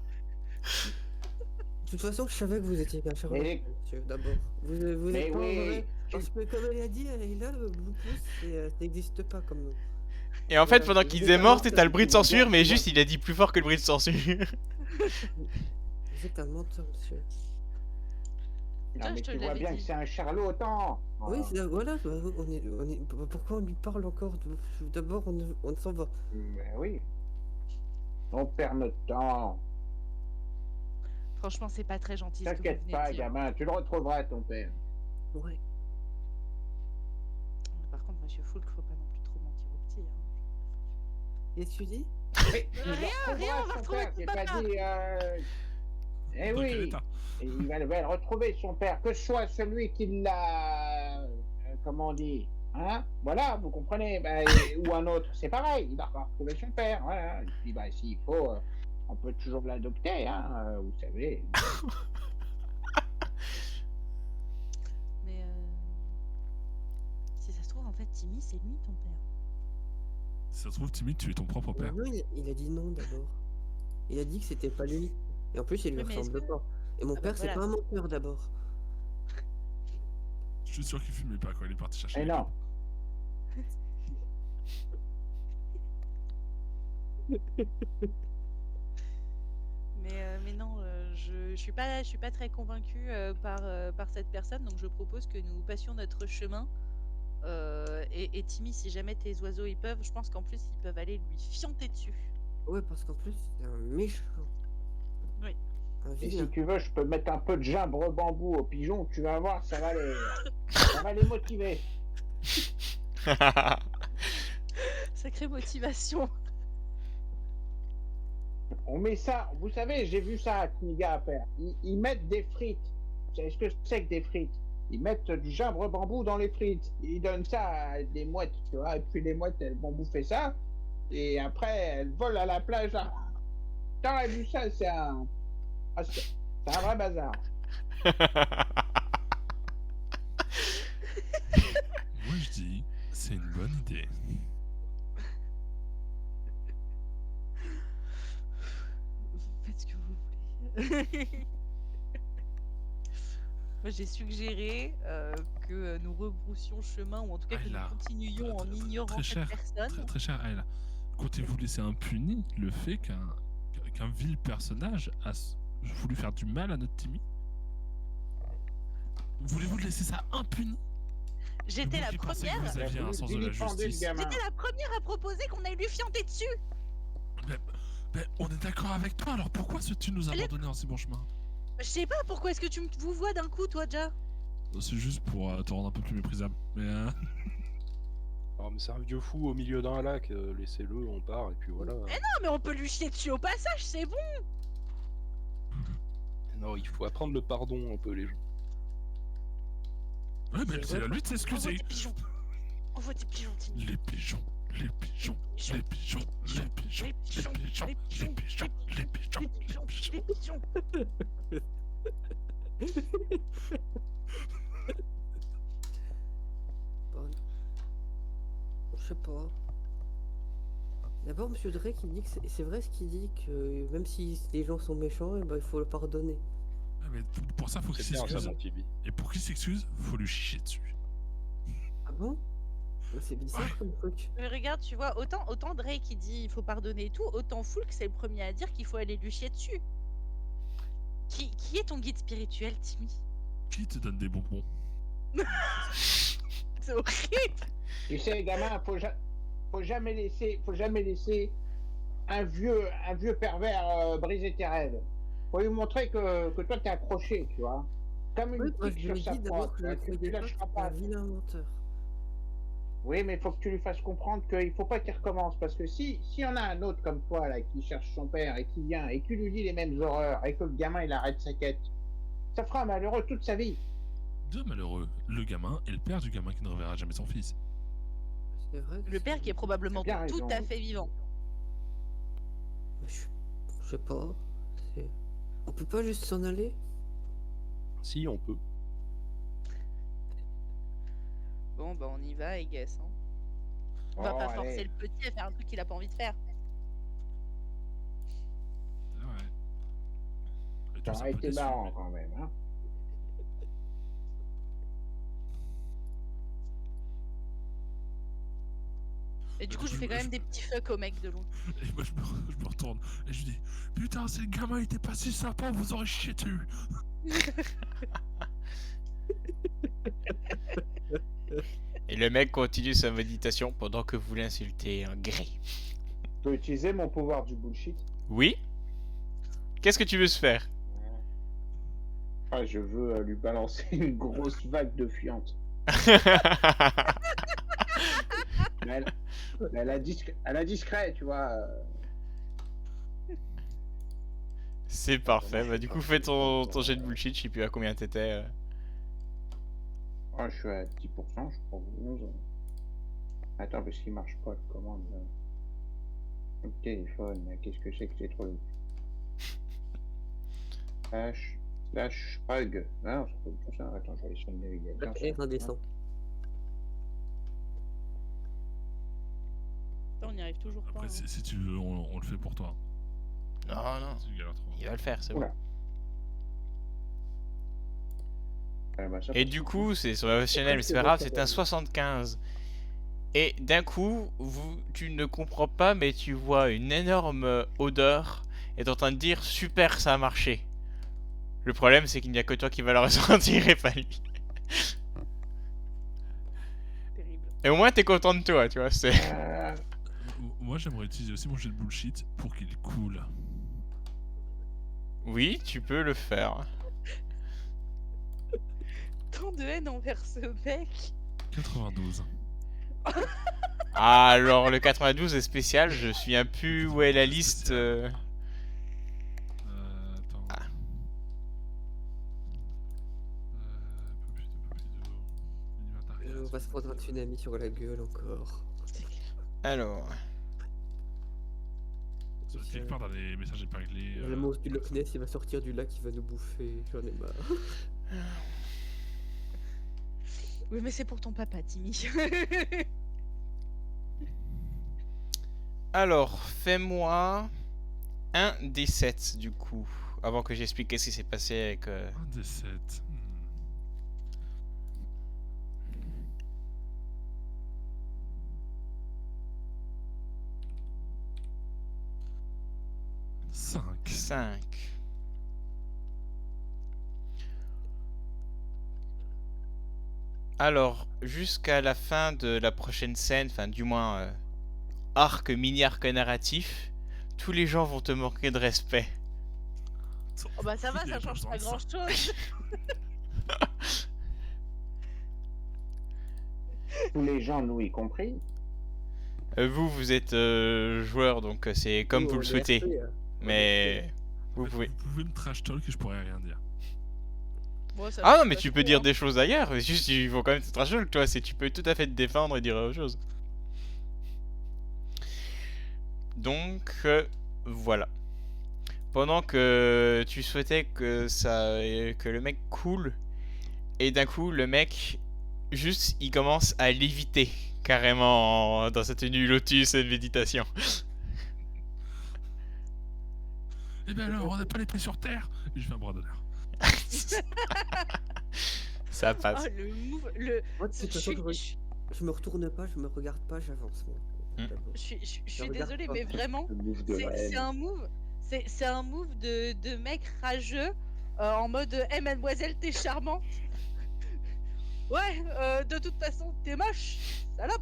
toute façon, je savais que vous étiez bien charmant, Mais- monsieur, d'abord. Vous Mais êtes pas oui, vrai. Parce que comme elle a dit, là, le Blue Pouce, ça n'existe pas comme nous. Et en fait, Voilà, pendant c'est qu'il est exactement mort, ça, t'as le bruit de tu vois censure, bien, mais tu vois. juste il a dit plus fort que le bruit de censure. Vous êtes un menteur, monsieur. Non, Ça, mais je te tu vois l'avais bien dit. que c'est un charlatan. Oui, Ah. voilà, bah, pourquoi on lui parle encore? D'abord, on s'en va. Mais oui. On perd notre temps. Franchement, c'est pas très gentil ce que vous T'inquiète venez pas, de dire. gamin, tu le retrouveras, ton père. Ouais. Par contre, monsieur Foulk, faut pas non plus trop mentir aux petits. Hein. Qu'est-ce que tu dis? Mais il le Rien, retrouvera, on va son retrouver père, ton j'ai pas papa. dit. Eh Dans quel oui, état? et il va le retrouver, son père, que ce soit celui qui l'a. Comment on dit? Hein? Voilà, vous comprenez? Ou un autre, c'est pareil, il va retrouver son père. Voilà. Et puis, s'il faut, on peut toujours l'adopter, hein, vous savez. Mais si ça se trouve, en fait, Timmy, c'est lui ton père. Si ça se trouve, Timmy, tu es ton propre père. Non, il a dit non d'abord. Il a dit que c'était pas lui. Et en plus, il lui Oui, mais est-ce ressemble que- pas. Et mon Ah bah père, c'est voilà. pas un menteur d'abord. Je suis sûr qu'il fumait pas quand il est parti chercher. Et les non. Mais non, je suis pas très convaincue par cette personne, donc je propose que nous passions notre chemin. Et Timmy, si jamais tes oiseaux ils peuvent, je pense qu'en plus ils peuvent aller lui fianter dessus. Ouais, parce qu'en plus, c'est un méchant. Oui. Un Et vilain. si tu veux, je peux mettre un peu de gimbre bambou aux pigeons, tu vas voir, ça va les motiver. Sacrée motivation. On met ça, vous savez, j'ai vu ça à Kniga faire. Ils mettent des frites. Vous savez ce que c'est que des frites? Ils mettent du gimbre bambou dans les frites. Ils donnent ça à des mouettes, tu vois. Et puis les mouettes, elles vont bouffer ça. Et après, elles volent à la plage. Là. T'as vu ça? C'est un vrai bazar. Moi, je dis, c'est une bonne idée. Faites ce que vous voulez. Moi, j'ai suggéré que nous rebroussions chemin, ou en tout cas que Ayla, nous continuions en ignorant très cette cher, personne. très cher Ayla. Comptez-vous laisser impuni le fait qu'un vil personnage a voulu faire du mal à notre Timmy? Voulez-vous laisser ça impuni? J'étais la Vous qui pensez que première. vous aviez un sens de la Vilipender le justice. gamin. J'étais la première à proposer qu'on aille lui fianter dessus. Mais on est d'accord avec toi, alors pourquoi tu nous Elle est- abandonner en si bon chemin? Je sais pas pourquoi est-ce que tu vous vois d'un coup, toi, déjà. C'est juste pour te rendre un peu plus méprisable. Mais Alors, mais c'est un vieux fou au milieu d'un lac, laissez-le, on part, et puis voilà. Non, mais on peut lui chier dessus au passage, c'est bon. Non, il faut apprendre le pardon un peu, les gens. Ouais, mais c'est à lui de Envoie s'excuser. des pigeons. Envoie des pigeons, Timmy. Les pigeons, les pigeons, les pigeons, les pigeons, les pigeons, les pigeons, les pigeons, les pigeons. Bon. Je sais pas. D'abord, Monsieur Drake, il dit que c'est vrai ce qu'il dit, que même si les gens sont méchants, eh ben, il faut le pardonner. Ah, mais pour ça, faut qu'il C'est bien ça, s'excuse. mon Tibi. Et pour qu'il s'excuse, faut lui chier dessus. Ah bon? C'est bizarre Ouais. comme truc. Mais regarde, tu vois, autant Drake qui dit il faut pardonner et tout, autant Foulk c'est le premier à dire qu'il faut aller lui chier dessus. Qui est ton guide spirituel, Timmy? Qui te donne des bonbons? C'est horrible. Tu sais, gamin, faut jamais laisser un vieux pervers briser tes rêves. Faut lui montrer que toi t'es accroché, tu vois. Comme Oui, une moi, tique je sur lui ai sa dit proie, d'abord que tu vois, le que tu Crédit lâcheras est pas. un vilain menteur. Oui, mais il faut que tu lui fasses comprendre qu'il faut pas qu'il recommence. Parce que si y en a un autre comme toi là qui cherche son père et qui vient et qui lui dit les mêmes horreurs et que le gamin il arrête sa quête, ça fera un malheureux toute sa vie. Deux malheureux, le gamin et le père du gamin qui ne reverra jamais son fils. C'est vrai. Le père qui est probablement T'as bien tout raison. à fait vivant. Je sais pas. On peut pas juste s'en aller? Si, on peut. Bon, bah on y va, I guess. Hein. On va Oh, pas allez. forcer le petit à faire un truc qu'il a pas envie de faire. Ah ouais. Et Ça toi, aurait peut été déçu, marrant mais- quand même. Hein. Et du coup, je fais quand même des petits fuck au mec de loin. Et moi, je me retourne et je dis putain, si le gamin était pas si sympa, vous aurez chié dessus. Et le mec continue sa méditation pendant que vous l'insultez en gris. Je peux utiliser mon pouvoir du bullshit. Oui? Qu'est-ce que tu veux se faire? Ah, je veux lui balancer une grosse vague de fiente. Mais elle a discret, tu vois. C'est parfait. Bah, du coup, fais ton jet de bullshit. Je sais plus à combien t'étais. Ah, je suis à 10%, je crois. 11. Attends, parce qu'il marche pas la commande. Là. Le téléphone, qu'est-ce que c'est que ces trucs? Slash hug. Non, c'est pas du tout ça. Attends, je vais aller sur le navigateur. R indécent. On n'y arrive toujours pas. Après, hein. si tu veux, on le fait pour toi. Non, non. Si tu galères trop. Il va le faire, c'est bon. Oula. Bah, ça, Et parce du que- coup, c'est sur la professionnelle, mais c'est pas grave, c'est un 75. Et d'un coup, tu ne comprends pas, mais tu vois une énorme odeur et t'es en train de dire super, ça a marché. Le problème, c'est qu'il n'y a que toi qui va le ressentir et pas lui. Terrible. Et au moins, t'es content de toi, tu vois. C'est... Moi, j'aimerais utiliser aussi mon jet de bullshit pour qu'il coule. Oui, tu peux le faire. Tant de haine envers ce mec. 92. Ah, alors le 92 est spécial, je suis un peu où est la liste. Attends. Ah. On va se prendre un tsunami sur la gueule encore. Alors, Quelque part dans les messages épinglés. Le monstre du Loch Ness, il va sortir du lac, il va nous bouffer. J'en ai marre. Oui, mais c'est pour ton papa, Timmy. alors, fais-moi un des 7 du coup, avant que j'explique qu'est-ce qui s'est passé avec. Un des 7. 5. 5. Alors, jusqu'à la fin de la prochaine scène, enfin du moins mini-arc narratif, tous les gens vont te manquer de respect. Oh bah ça va, ça change pas grand chose. Tous les gens, nous y compris. Vous êtes joueur, donc c'est comme Nous, vous on le est souhaitez. RP, hein. Mais vous pouvez. Vous pouvez me trash talk et je pourrais rien dire. Moi, ça Ah me non, fait mais pas tu trop, peux dire hein. des choses ailleurs, juste il faut quand même être rageux, toi, tu peux tout à fait te défendre et dire autre chose. Donc, voilà. Pendant que tu souhaitais que le mec coule, et d'un coup, le mec, juste, il commence à léviter, carrément, dans sa tenue lotus et de méditation. Eh ben alors, on n'a pas les pieds sur terre. Et je fais un bras d'honneur. Ça Oh, passe. le move, le. Moi, de Je toute façon, suis, je me retourne pas, je me regarde pas, j'avance. Moi. Hmm. J'avoue. je suis regarde désolée, pas. mais vraiment, Le move de c'est haine. un move, c'est un move de mec rageux en mode, hey mademoiselle, t'es charmante. Ouais, de toute façon, t'es moche, salope.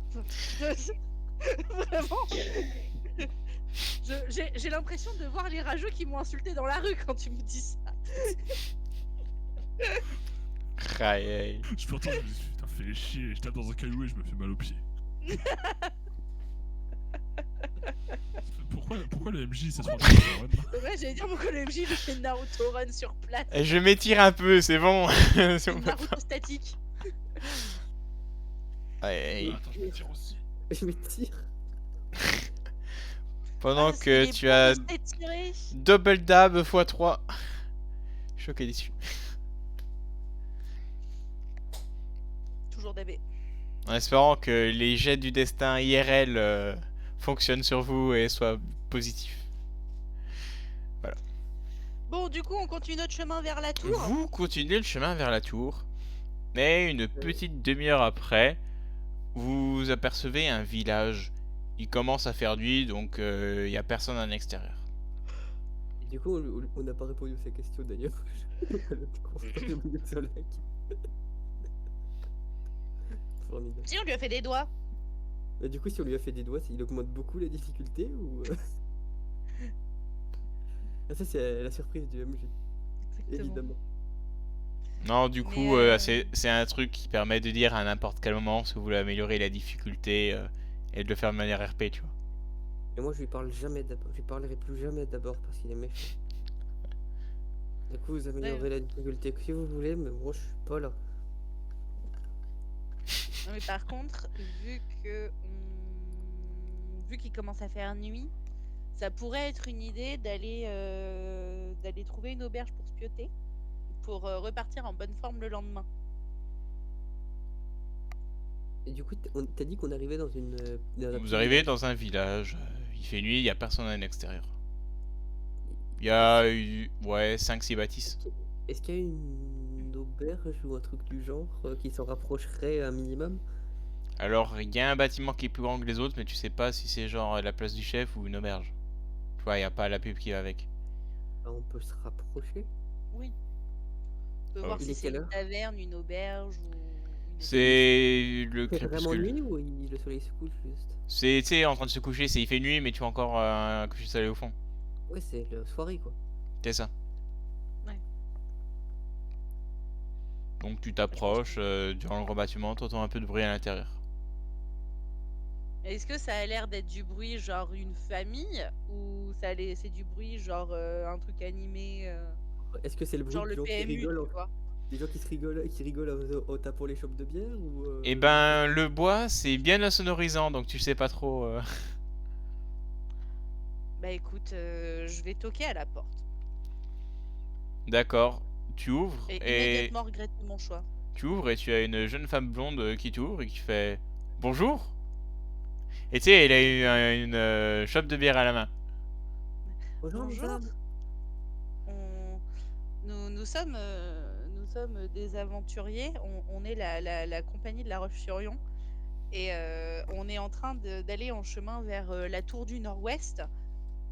Vraiment. J'ai l'impression de voir les rageux qui m'ont insulté dans la rue quand tu me dis ça. Aïe, aïe. Je peux entendre, je me dis, putain, fais chier. Je tape dans un caillou et je me fais mal aux pieds. Pourquoi le MJ c'est sur le Ouais, j'allais dire, pourquoi le MJ il fait Naruto Run sur place. Et je m'étire un peu, c'est bon. Si on Une peut Naruto pas. statique. Aïe, aïe. Attends, je me tire aussi. Je me tire. Pendant Ah, que c'est tu bon as de s'étirer. double dab x3. Choqué déçu. Toujours d'AB. En espérant que les jets du destin IRL fonctionnent sur vous et soient positifs. Bon, du coup, on continue notre chemin vers la tour. Vous continuez le chemin vers la tour, mais une petite demi-heure après, vous apercevez un village. Il commence à faire nuit, donc il n'y a personne à l'extérieur. Et du coup, on n'a pas répondu à ces questions d'ailleurs. Le constat au milieu de ce lac. Formidable. Si, on lui a fait des doigts. Et du coup, si on lui a fait des doigts, il augmente beaucoup la difficulté ou. Ah, ça, c'est la surprise du MJ. Évidemment. Non, du Mais, coup, c'est un truc qui permet de dire à n'importe quel moment si vous voulez améliorer la difficulté et de le faire de manière RP, tu vois. Et moi, je lui parle jamais d'abord. Je lui parlerai plus jamais d'abord parce qu'il est méchant. Du coup, vous améliorez la difficulté si vous voulez, mais moi, je suis pas là. Non, mais par contre, vu qu'il commence à faire nuit, ça pourrait être une idée d'aller trouver une auberge pour se pioter, pour repartir en bonne forme le lendemain. Et du coup, t'as dit qu'on arrivait dans une. Dans un Vous petit arrivez village. dans un village, il fait nuit, il n'y a personne à l'extérieur. Il y a ouais, 5-6 bâtisses. Est-ce qu'il y a une auberge ou un truc du genre qui s'en rapprocherait un minimum? Alors, il y a un bâtiment qui est plus grand que les autres, mais tu sais pas si c'est genre la place du chef ou une auberge. Tu vois, il n'y a pas la pub qui va avec. Ah, on peut se rapprocher. Oui. On peut Ah, voir ok. Il si est c'est quelle une heure? taverne, une auberge ou une C'est le Il fait vraiment crépuscule. nuit ou le soleil se couche juste? C'est, tu sais, en train de se coucher, il fait nuit, mais tu vois encore un coucher de soleil au fond. Ouais, c'est la soirée quoi. C'est ça. Ouais. Donc tu t'approches, durant le rebâtiment, t'entends un peu de bruit à l'intérieur. Est-ce que ça a l'air d'être du bruit genre une famille ou c'est du bruit genre un truc animé Est-ce que c'est le bruit genre des le gens qui PMU, rigolent, tu vois? des gens qui rigolent en tapant les chopes de bière ou Et ben, le bois, c'est bien insonorisant, donc tu sais pas trop. Bah écoute, je vais toquer à la porte D'accord. Tu ouvres et et immédiatement regretter mon choix. tu as une jeune femme blonde qui t'ouvre et qui fait bonjour. Et tu sais, elle a une chope de bière à la main. Bonjour, Bonjour. madame. Nous sommes des aventuriers. On est la compagnie de La Roche-sur-Yon et on est en train d'aller en chemin vers la tour du Nord-Ouest.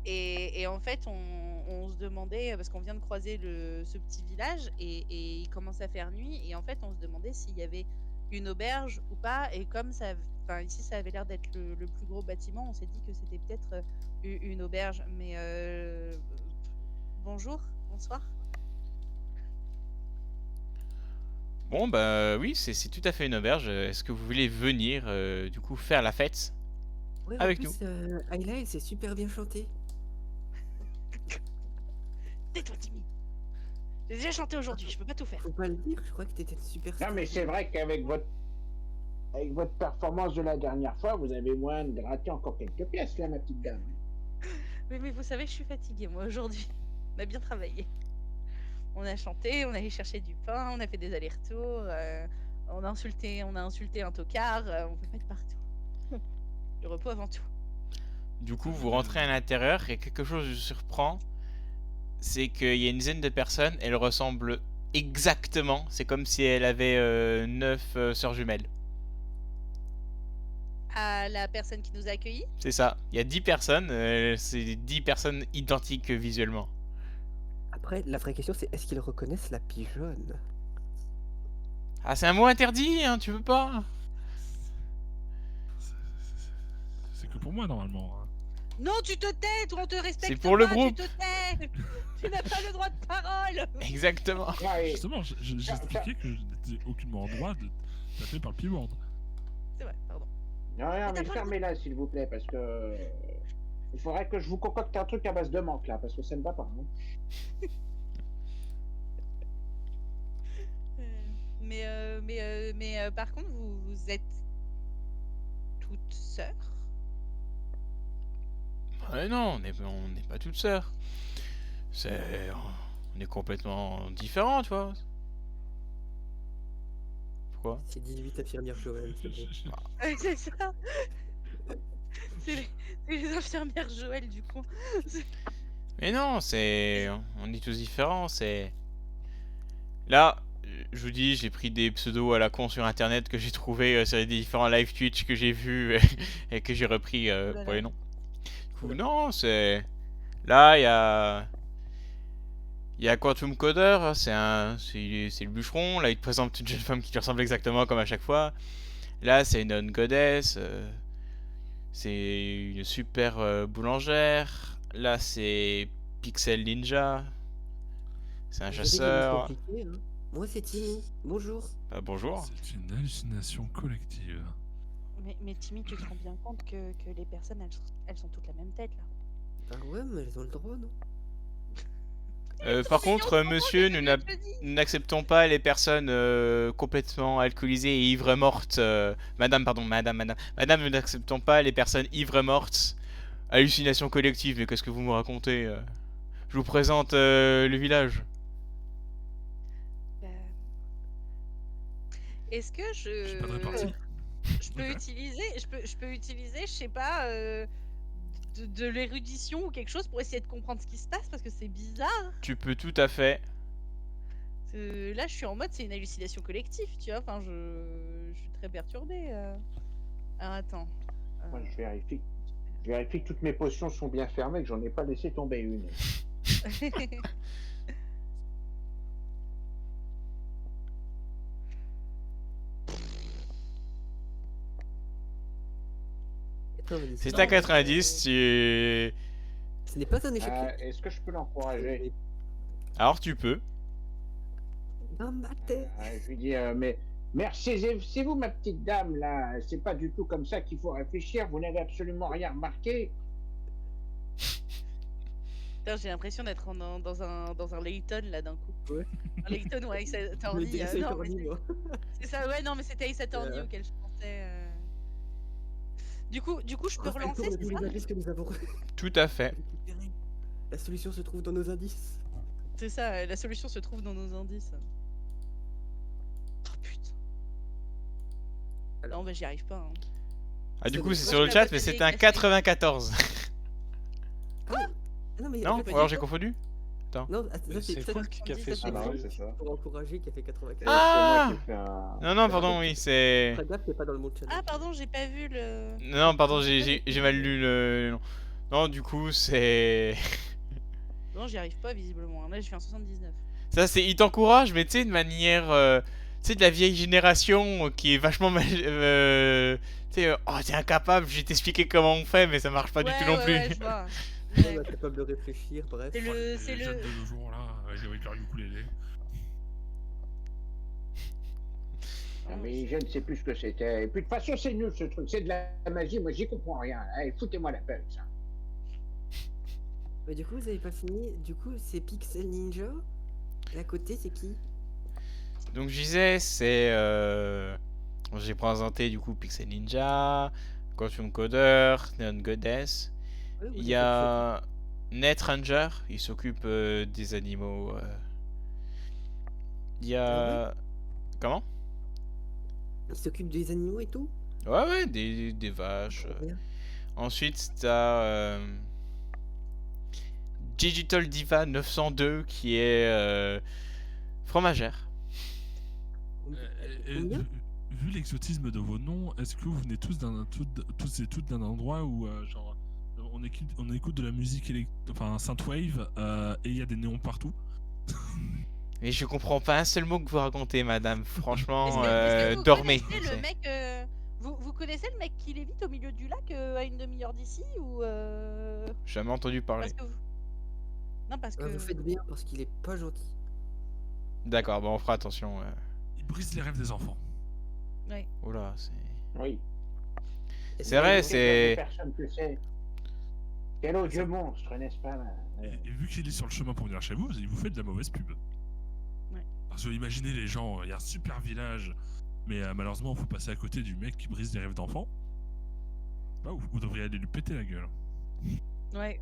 Et en fait, on se demandait, parce qu'on vient de croiser ce petit village et il commence à faire nuit, et en fait, on se demandait s'il y avait une auberge ou pas. Et comme ça, enfin, ici, ça avait l'air d'être le plus gros bâtiment, on s'est dit que c'était peut-être une auberge. Mais bonjour, bonsoir. Bon, bah oui, c'est tout à fait une auberge. Est-ce que vous voulez venir, du coup, faire la fête Ouais, avec en plus, Ayla, elle s'est super bien chantée. Tais-toi, Timmy. J'ai déjà chanté aujourd'hui, je peux pas tout faire. Faut pas le dire, je crois que t'étais super. Non, mais c'est vrai qu'avec votre performance de la dernière fois, vous avez moyen de gratter encore quelques pièces, là, ma petite dame. Mais vous savez, je suis fatiguée, moi, aujourd'hui. On a bien travaillé. On a chanté, on a allé chercher du pain, on a fait des allers-retours, on a insulté un tocard, on peut pas être partout. Le repos avant tout. Du coup, vous rentrez à l'intérieur et quelque chose vous surprend. C'est qu'il y a une dizaine de personnes, elles ressemblent exactement. C'est comme si elle avait 9 sœurs jumelles. À la personne qui nous a accueillis. C'est ça. Il y a 10 personnes, c'est 10 personnes identiques visuellement. Après, la vraie question, c'est est-ce qu'ils reconnaissent la pigeonne? Ah, c'est un mot interdit, hein, tu veux pas? C'est que pour moi, normalement. Hein. Non, tu te tais, toi on te respecte. C'est pour le pas, groupe. Tu te tais. Tu n'as pas le droit de parole. Exactement. Ouais, et- Justement, j'ai expliqué que je n'étais aucunement en droit de taper par le pied-board. C'est vrai, pardon. Non, non, t'as mais pas le fermez-la, s'il vous plaît, parce que... Il faudrait que je vous concocte un truc à base de menthe, là, parce que ça ne va pas. Hein. Mais par contre, vous êtes toutes sœurs. Ouais, non, on n'est pas toutes sœurs. On est complètement différents, tu vois. Pourquoi? C'est 18 infirmières Joël, c'est bon. C'est ça. C'est les infirmières Joël du coin. Mais non, on est tous différents, c'est... Là, je vous dis, j'ai pris des pseudos à la con sur internet que j'ai trouvé sur des différents live Twitch que j'ai vus et que j'ai repris là pour là. les noms. Du coup, non, c'est... Là, il y a... Il y a Quantum Coder, c'est le bûcheron. Là, il te présente une jeune femme qui lui ressemble exactement comme à chaque fois. Là, c'est une non goddess. C'est une super boulangère. Là, c'est Pixel Ninja. C'est un Vous avez des noms chasseur. compliqués, hein. Moi, c'est Timmy. Bonjour. Bonjour. C'est une hallucination collective. Mais Timmy, tu te rends bien compte que les personnes, elles sont toutes la même tête là. Ah ouais, mais elles ont le droit, non? Par contre, monsieur, nous n'acceptons pas les personnes complètement alcoolisées et ivres mortes. Madame, nous n'acceptons pas les personnes ivres mortes. Hallucination collective, mais qu'est-ce que vous me racontez? Je vous présente le village. Bah, est-ce que J'ai pas de répartie. je peux utiliser, je sais pas, de l'érudition ou quelque chose pour essayer de comprendre ce qui se passe parce que c'est bizarre. Tu peux tout à fait. Là, je suis en mode c'est une hallucination collective, tu vois. Enfin, je suis très perturbée. Alors attends. Moi, je vérifie que toutes mes potions sont bien fermées, que j'en ai pas laissé tomber une. C'est à 90, tu... Ce n'est pas un échec. Est-ce que je peux l'encourager? Alors tu peux. Dans ma tête. Je lui dis, mais merci, c'est vous, ma petite dame, là. C'est pas du tout comme ça qu'il faut réfléchir. Vous n'avez absolument rien remarqué. Putain, j'ai l'impression d'être dans un Layton là d'un coup. Ouais. Un Layton ou Ace Je Attorney. me dis, c'est Non, Attorney, mais moi. c'est ça, ouais, non, mais c'était Ace Attorney auquel je pensais. Du coup, je peux relancer, Retourne c'est tous ça les indices que nous avons Tout à fait. récupérés. La solution se trouve dans nos indices. C'est ça, la solution se trouve dans nos indices. Oh putain. Non, bah j'y arrive pas. Hein. Ah, du C'est coup, des c'est fois, sur le la chat, boîte mais à c'est un dégager. 94. Non, mais Non, en fait, ou alors j'ai confondu. Non, ça, Mais c'est ça, Folk qui a fait ça, ce Ah bah jeu. oui, c'est ça. pour encourager qui a fait 84. Ah C'est moi qui ai fait un... Non, non, pardon, oui, c'est... Très gaffe, t'es pas dans le monde challenge. Ah, pardon, j'ai pas vu le. Non, pardon, j'ai mal lu le... nom. Non, du coup, c'est... Non, j'y arrive pas visiblement. Là, je suis en 79. Ça, c'est... Il t'encourage, mais tu sais, de manière... tu sais, de la vieille génération qui est vachement mal... tu sais, oh, t'es incapable, je vais t'expliquer comment on fait, mais ça marche pas du tout non plus. Ouais, je vois. On Ouais. est capable de réfléchir, bref. C'est le. C'est Les jeunes le. de nos jours, là, avec leur ukulélé. Ah, mais je ne sais plus ce que c'était. Et puis de toute façon, c'est nul ce truc. C'est de la magie. Moi, j'y comprends rien. Allez, foutez-moi la paix, ça. Mais du coup, vous avez pas fini. Du coup, c'est Pixel Ninja. Et à côté, c'est qui? Donc je disais, c'est... j'ai présenté du coup Pixel Ninja, Quantum Coder, Neon Goddess. Ouais, vous Il les y faites a Net Ranger, il s'occupe des animaux. Il y Ah ouais? a... Comment? Il s'occupe des animaux et tout? Ouais, des vaches. Trop bien. Ensuite, t'as Digital Diva 902 qui est fromagère. Combien? Vu l'exotisme de vos noms, est-ce que vous venez tous tous et toutes d'un endroit où genre on écoute de la musique synthwave et il y a des néons partout? Mais je comprends pas un seul mot que vous racontez, madame. Franchement, Est-ce que vous dormez. connaissez le mec vous connaissez le mec qui lévite au milieu du lac à une demi-heure d'ici ou J'ai jamais entendu parler. parce que vous... Non parce que Vous faites bien parce qu'il est pas gentil. D'accord, bon, on fera attention. Il brise les rêves des enfants. Oula, c'est... Oui. C'est vrai, c'est... Personne que c'est. Quel odieux monstre, n'est-ce pas Et vu qu'il est sur le chemin pour venir chez vous, il vous fait de la mauvaise pub. Ouais. Parce que imaginez les gens, il y a un super village, mais malheureusement, il faut passer à côté du mec qui brise les rêves d'enfants. Bah, vous devriez aller lui péter la gueule. ouais.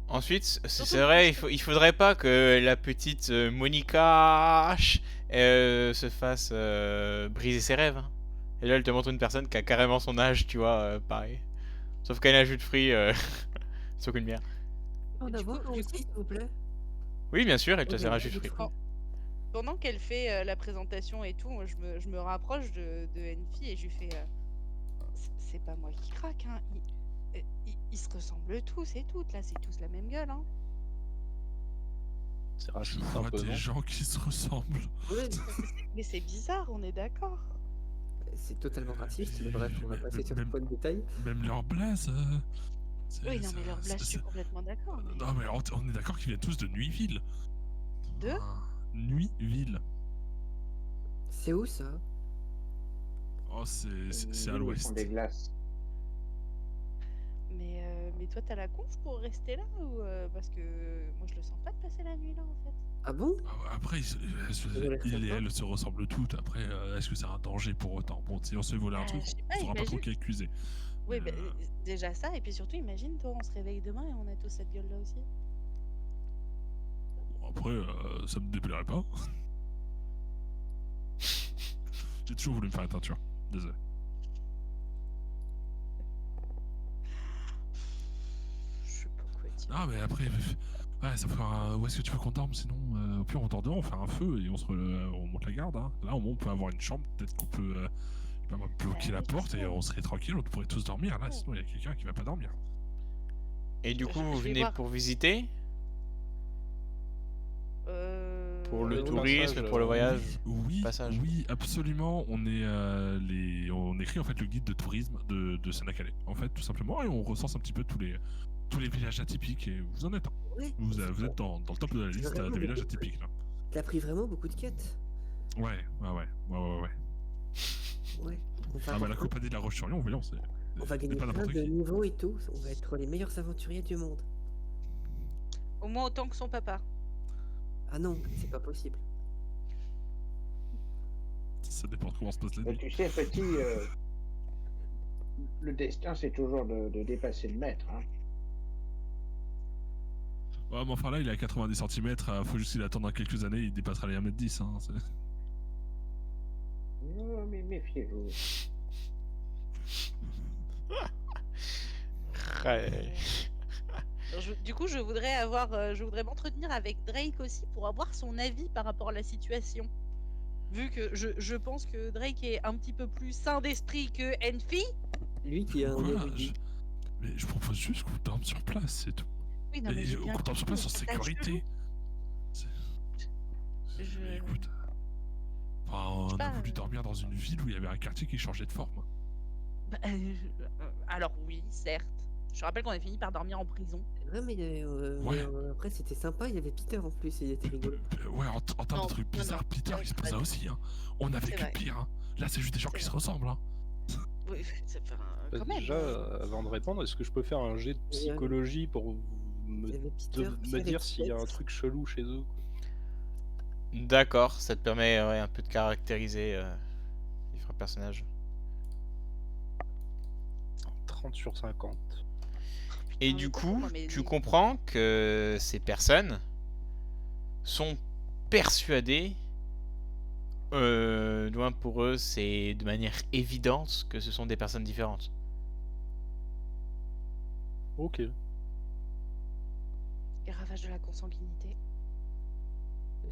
Ensuite, c'est Surtout vrai, parce il faudrait pas que la petite Monica se fasse briser ses rêves. Hein. Et là, elle te montre une personne qui a carrément son âge, tu vois, pareil. Sauf qu'elle a un jus de fruits, c'est aucune bière. En Du avoir coup- aussi, s'il vous plaît. Oui, bien sûr, elle te Ok, sert un jus de jus de fruits. fruits. Pendant qu'elle fait la présentation et tout, moi, je me rapproche de Enfi et je lui fais c'est pas moi qui craque, hein. Ils se ressemblent tous et toutes, là, c'est tous la même gueule, hein. C'est Je raciste un vois peu, des non? gens qui se ressemblent. Ouais, Mais c'est bizarre, on est d'accord. c'est totalement raciste, mais bref, on va passer sur ce Même- point de détail. Même leur blaze. Oui, non, mais leur blague, je suis complètement d'accord. mais- Non, mais on est d'accord qu'ils viennent tous de Nuisville. De Nuisville. C'est où ça? Oh, c'est à Ils font l'ouest. des glaces. Mais toi, t'as la conf pour rester là ou parce que moi, je le sens pas de passer la nuit là, en fait. Ah bon? Après, il et elle se ressemblent toutes. Après, est-ce que c'est un danger pour autant? Bon, si on se fait voler un truc, je sais on pas, saura pas trop imagine. qui est accusé. Oui, Mais, déjà ça, et puis surtout, imagine, toi, on se réveille demain et on a tous cette gueule là aussi. bon, après, ça me déplairait pas. J'ai toujours voulu me faire la teinture. Désolé. Je sais pas quoi dire. Ah, mais après, ouais, ça fera. Où est-ce que tu veux qu'on dorme? Sinon, au pire, on dort dehors, on fait un feu et on monte la garde. Hein. Là, au moins, on peut avoir une chambre. Peut-être qu'on peut bloquer la oui, porte et c'est ça. on serait tranquille. On pourrait tous dormir. Là, sinon, il y a quelqu'un qui va pas dormir. Et du coup, Je vous vais venez voir. pour visiter? Pour le Oui, tourisme, passage, pour le voyage? Oui, Passage. oui, absolument. On écrit en fait le guide de tourisme de Sénacalais. En fait, tout simplement, et on recense un petit peu tous les villages atypiques. Et vous en êtes un. Ouais. Vous êtes dans le top de la liste Vraiment des villages beaucoup. atypiques là. T'as pris vraiment beaucoup de quêtes. Ouais. Ouais. Ah On va, bah la avoir- compagnie de la Roche-sur-Yon, voyons, on va c'est gagner pas plein n'importe de qui. niveaux et tout. On va être les meilleurs aventuriers du monde. Au moins autant que son papa. Ah non, c'est pas possible. Ça dépend de comment se passe la Mais nuit. tu sais, petit, le destin, c'est toujours de dépasser le maître. Hein. Ouais, mais enfin là, il est à 90 cm, faut juste qu'il attende quelques années, il dépassera les 1m10. Hein, Non, mais méfiez-vous. Ouais. Du coup, je voudrais m'entretenir avec Drake aussi pour avoir son avis par rapport à la situation. Vu que je pense que Drake est un petit peu plus sain d'esprit que Enfi. Lui qui est un Pourquoi érudit. Mais je propose juste qu'on dorme sur place, c'est tout. Oui, non, mais Et j'ai bien qu'on dorme sur place en compris, mais c'est pas sécurité. Mais écoute, on sais a pas, voulu dormir dans une ville où il y avait un quartier qui changeait de forme. Bah, alors oui, certes. Je rappelle qu'on a fini par dormir en prison. Ouais, mais, Ouais. après c'était sympa, il y avait Peter en plus, il était rigolo. Ouais, en termes Non, de trucs non, bizarres, non, Peter, ouais, il se passe ouais. ça aussi. Hein. On a C'est vécu vrai. pire. Hein. Là, c'est juste des gens C'est qui se vrai. ressemblent. Hein. Oui, enfin, Bah, quand même. déjà, avant de répondre, est-ce que je peux faire un jet de Il y a- psychologie pour Il y me, avait Peter qui me avait dire s'il y a un Pet. truc chelou chez eux? D'accord, ça te permet un peu de caractériser les différents personnages. 30 sur 50. Et Putain, du mais pas coup, pour moi, mais tu les- comprends que ces personnes sont persuadées, du moins pour eux, c'est de manière évidente que ce sont des personnes différentes. Ok. les ravages de la consanguinité.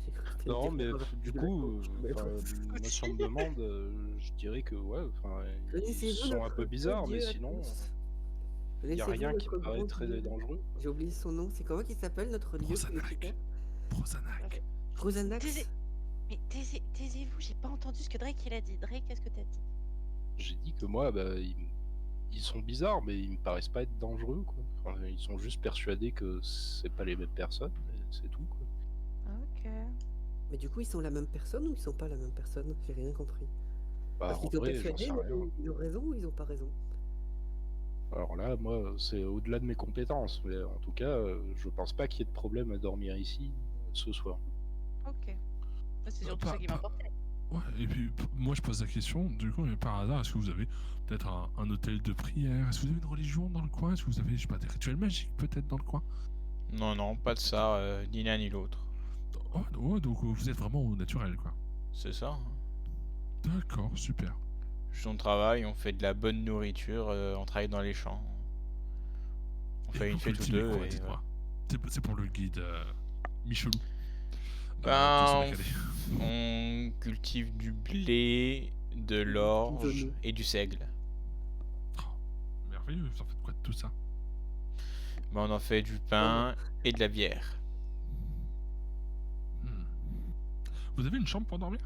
J'ai cru que t'allais Non, dire mais qu'on va du de la coup, coke, mais enfin, bon. moi si on me demande, je dirais que ouais, enfin, ils Connaissez-vous sont un peu notre bizarres, mais dieu à sinon, tous il y a Connaissez-vous rien qui notre me paraît grand très dieu dangereux. J'ai oublié son nom. C'est comment qu'il s'appelle notre dieu Prozanac. Prozanac. Rosanax. Mais taisez-vous, j'ai pas entendu ce que Drake il a dit. Drake, qu'est-ce que t'as dit? J'ai dit que moi, bah, ils sont bizarres, mais ils me paraissent pas être dangereux, quoi. Enfin, ils sont juste persuadés que c'est pas les mêmes personnes, et c'est tout, quoi. Ok. Mais du coup, ils sont la même personne ou ils sont pas la même personne? J'ai rien compris. Bah, Parce en qu'ils sont vrai, j'en persuadés, sais mais rien. ils ont raison ou ils ont pas raison? Alors là, moi, c'est au-delà de mes compétences, mais en tout cas, je pense pas qu'il y ait de problème à dormir ici ce soir. Ok. Moi, c'est surtout pas- ça qui pas- m'importait. Ouais, et puis moi je pose la question, du coup, mais par hasard, est-ce que vous avez peut-être un hôtel de prière? Est-ce que vous avez une religion dans le coin? Est-ce que vous avez, je sais pas, des rituels magiques peut-être dans le coin? Non, non, pas de ça, ni l'un ni l'autre. Ouais, donc vous êtes vraiment au naturel, quoi. C'est ça, hein. D'accord, super. Juste on travaille, on fait de la bonne nourriture, on travaille dans les champs. On Et fait une vous fête ou cultivez deux quoi, et dites-moi? voilà. C'est pour le guide Michelou. de Ben, Sanacalé. on cultive du blé, de l'orge Jaune. et du seigle. Oh, merveilleux, vous en faites quoi de tout ça? Ben, on en fait du pain et de la bière. Hmm. Vous avez une chambre pour dormir?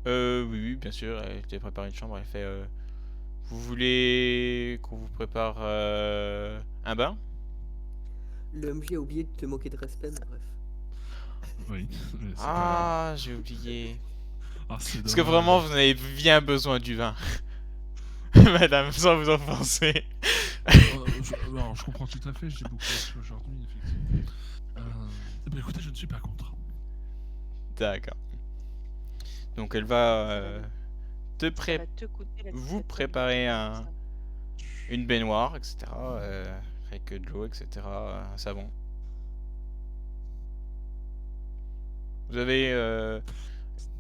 Oui, oui, bien sûr, elle t'a préparé une chambre, elle fait... vous voulez qu'on vous prépare un bain? Le MJ a oublié de te manquer de respect, mais bref. Oui, mais c'est Ah, j'ai oublié. pas... Ah, c'est Parce que dommage. vraiment, vous en avez bien besoin du vin. Madame, sans vous offenser. Alors, je comprends tout à fait, j'ai beaucoup reçu aujourd'hui, effectivement. Eh bien, écoutez, je ne suis pas contre. D'accord. Donc elle va Ça va te coûter la vous tête, préparer ça. une baignoire, etc. Avec de l'eau, etc. Un savon. Vous avez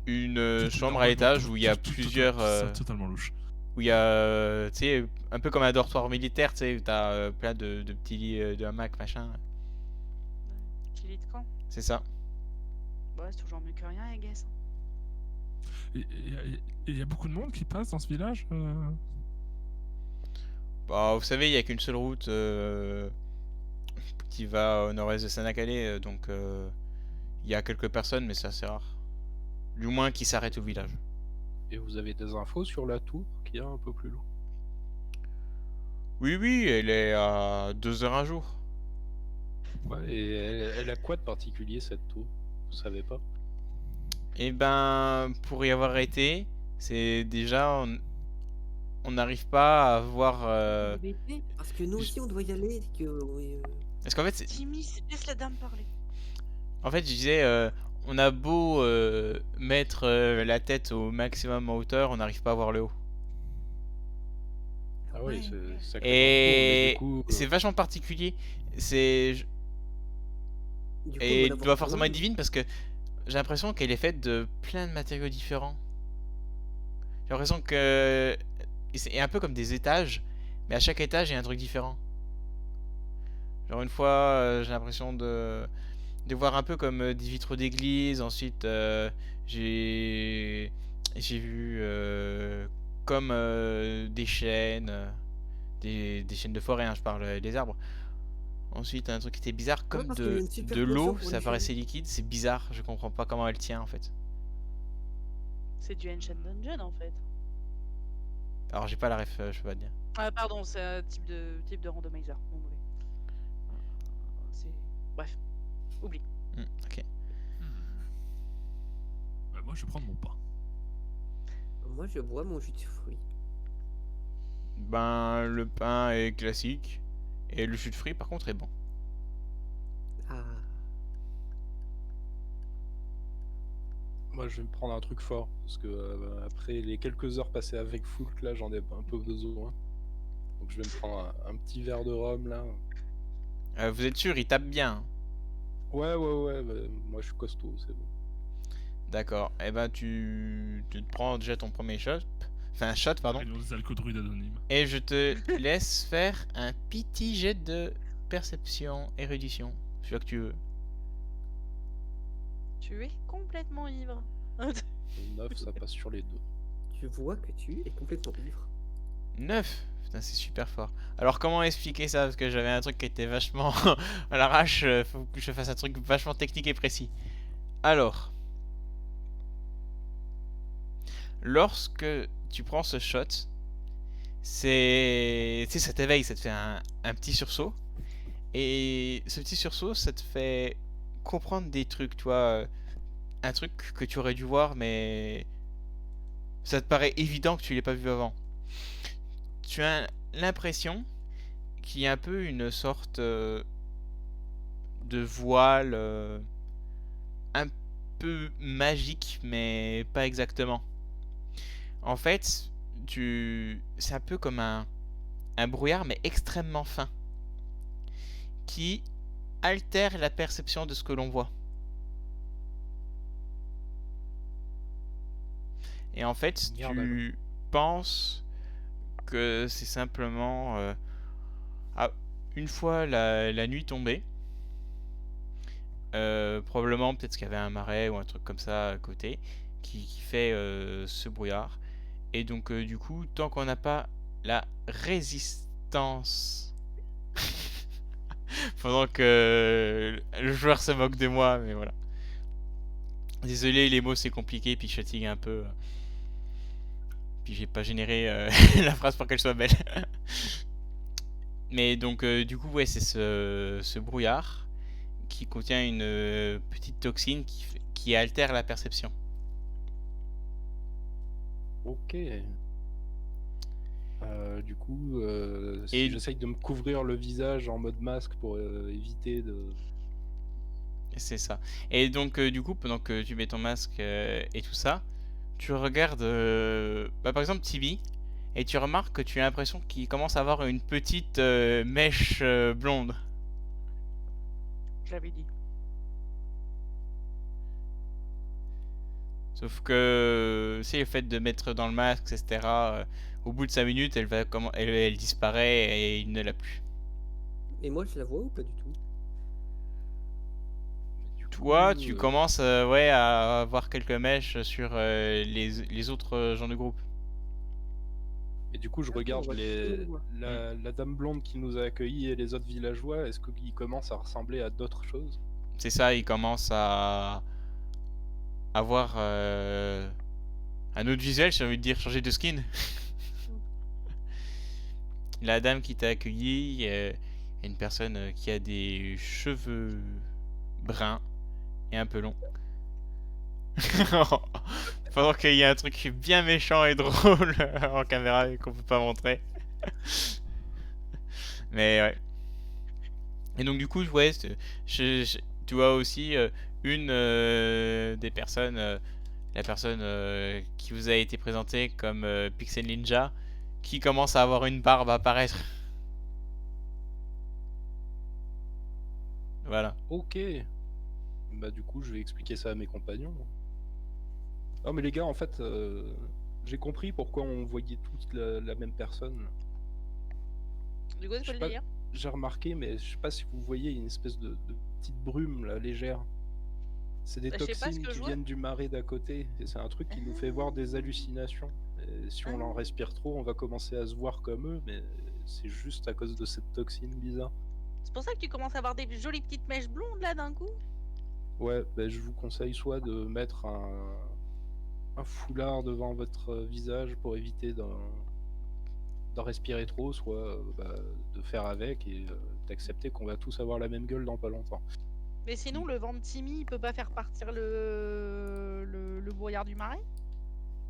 une chambre à l'étage où il y a plusieurs... C'est totalement louche. où il y a, tu sais, un peu comme un dortoir militaire, tu sais, où t'as plein de petits lits de hamac, machin. Petit lit de camp. C'est ça. Ouais, c'est toujours mieux que rien, I guess. Et il y a beaucoup de monde qui passe dans ce village Bah, vous savez, il y a qu'une seule route qui va au nord-est de Sanacalé, donc il y a quelques personnes, mais c'est assez rare. Du moins qui s'arrêtent au village. Et vous avez des infos sur la tour qu'il y a un peu plus loin? Oui, oui, elle est à 2 heures un jour. Ouais, et elle a quoi de particulier cette tour? Vous savez pas? Et ben, pour y avoir été, c'est déjà, on n'arrive pas à voir. Vous avez été Parce que nous aussi, on doit y aller. Parce qu'en fait, Timmy, laisse la dame parler. en fait, je disais, on a beau mettre la tête au maximum en hauteur, on n'arrive pas à voir le haut. Ah oui, Ouais. c'est sacrément court, mais Et du coup, c'est vachement particulier. C'est Du coup, on et elle l'avoir doit pour forcément nous. être divine parce que j'ai l'impression qu'elle est faite de plein de matériaux différents. J'ai l'impression que c'est un peu comme des étages, mais à chaque étage il y a un truc différent. Genre une fois, j'ai l'impression de voir un peu comme des vitraux d'église. Ensuite, j'ai j'ai vu comme des chênes, des chênes de forêt, hein, je parle des arbres. Ensuite, un truc qui était bizarre, comme parce qu'il y a une de super l'eau, potion pour ça les paraissait liquide, c'est bizarre, je comprends pas comment elle tient en fait. C'est du Ancient Dungeon en fait. Alors j'ai pas la ref, je peux pas te dire. Ah, pardon, c'est un type de randomizer. Bon, mauvais. C'est. Bref, oublie. Ok. Bah, moi, je vais prendre mon pain. Moi, je bois mon jus de fruits. Ben le pain est classique et le jus de fruits par contre est bon. Ah. Moi, je vais me prendre un truc fort, parce que après les quelques heures passées avec Foulk, là, j'en ai un peu besoin. Donc je vais me prendre un petit verre de rhum, là. Vous êtes sûr, il tape bien? Ouais, bah, moi je suis costaud, c'est bon. D'accord. Eh ben, tu te prends déjà ton premier shot. Enfin, un shot, pardon. Réunion des alcodruides anonymes. Et je te laisse faire un petit jet de perception, érudition. Celui que tu veux. Tu es complètement ivre. 9, ça passe sur les deux. Tu vois que tu es complètement ivre. 9. Putain, c'est super fort. Alors, comment expliquer ça? Parce que j'avais un truc qui était vachement à l'arrache. Faut que je fasse un truc vachement technique et précis. Alors, lorsque tu prends ce shot, c'est. Tu sais, ça t'éveille, ça te fait un petit sursaut. Et ce petit sursaut, ça te fait comprendre des trucs, tu vois. Un truc que tu aurais dû voir, mais ça te paraît évident que tu l'aies pas vu avant. Tu as l'impression qu'il y a un peu une sorte de voile un peu magique, mais pas exactement. En fait, c'est un peu comme un brouillard, mais extrêmement fin, qui altère la perception de ce que l'on voit. Et en fait, Merde, tu penses que c'est simplement une fois la nuit tombée, probablement peut-être qu'il y avait un marais ou un truc comme ça à côté qui fait ce brouillard. Et donc du coup, tant qu'on n'a pas la résistance pendant que le joueur se moque de moi, mais voilà. Désolé, les mots c'est compliqué, puis je fatigue un peu. Puis j'ai pas généré la phrase pour qu'elle soit belle. Mais donc du coup, ouais, c'est ce brouillard qui contient une petite toxine qui altère la perception. Ok. Du coup, si Et- j'essaye de me couvrir le visage en mode masque pour éviter de... C'est ça. Et donc du coup, pendant que tu mets ton masque et tout ça, tu regardes par exemple Tibi, et tu remarques que tu as l'impression qu'il commence à avoir une petite mèche blonde. Je l'avais dit. Sauf que c'est le fait de mettre dans le masque, etc. Au bout de 5 minutes, elle disparaît et il ne l'a plus. Et moi, je la vois ou pas du tout? Du Toi, coup, tu commences ouais, à avoir quelques mèches sur les autres gens du groupe. Et du coup, je D'accord, regarde on va les... tout voir. la dame blonde qui nous a accueillis et les autres villageois. Est-ce qu'ils commencent à ressembler à d'autres choses? C'est ça, il commence à avoir un autre visuel, j'ai envie de dire, changer de skin. La dame qui t'a accueilli est une personne qui a des cheveux bruns et un peu longs. Pendant qu'il y a un truc bien méchant et drôle en caméra et qu'on peut pas montrer. Mais ouais. Et donc du coup, ouais, tu vois aussi une des personnes, la personne qui vous a été présentée comme Pixel Ninja, qui commence à avoir une barbe apparaître. Voilà. Ok. Bah du coup, je vais expliquer ça à mes compagnons. Oh mais les gars, en fait, j'ai compris pourquoi on voyait tous la même personne. Du coup, c'est Je pas sais le pas- délire. J'ai remarqué, mais je sais pas si vous voyez une espèce de petite brume là, légère. C'est des Bah, je sais pas ce toxines que qui je vois. viennent du marais d'à côté, et c'est un truc qui nous fait voir des hallucinations. Et si on en Ah. respire trop, on va commencer à se voir comme eux, mais c'est juste à cause de cette toxine bizarre. C'est pour ça que tu commences à avoir des jolies petites mèches blondes là d'un coup. Ouais, bah, je vous conseille soit de mettre un foulard devant votre visage pour éviter d'en respirer trop, soit de faire avec et d'accepter qu'on va tous avoir la même gueule dans pas longtemps. Mais sinon, le vent de Timmy, il peut pas faire partir le brouillard du marais.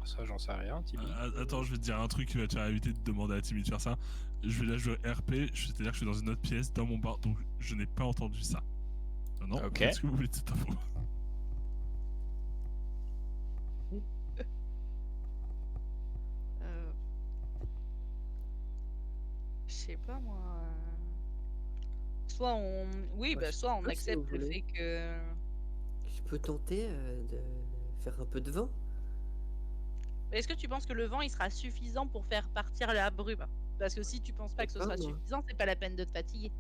Ça, j'en sais rien, Timmy. Attends, je vais te dire un truc, tu vas éviter de demander à Timmy de faire ça. Je vais là jouer RP, c'est-à-dire que je suis dans une autre pièce, dans mon bar, donc je n'ai pas entendu ça. Non, Ok. faites ce que vous voulez de cette info. sais pas moi. Soit on, oui, Ouais, bah je soit sais on pas si accepte vous le voulez. fait que. Je peux tenter de faire un peu de vent. Est-ce que tu penses que le vent il sera suffisant pour faire partir la brume? Parce que si tu penses pas Je que ce sais pas, sera moi. suffisant, c'est pas la peine de te fatiguer.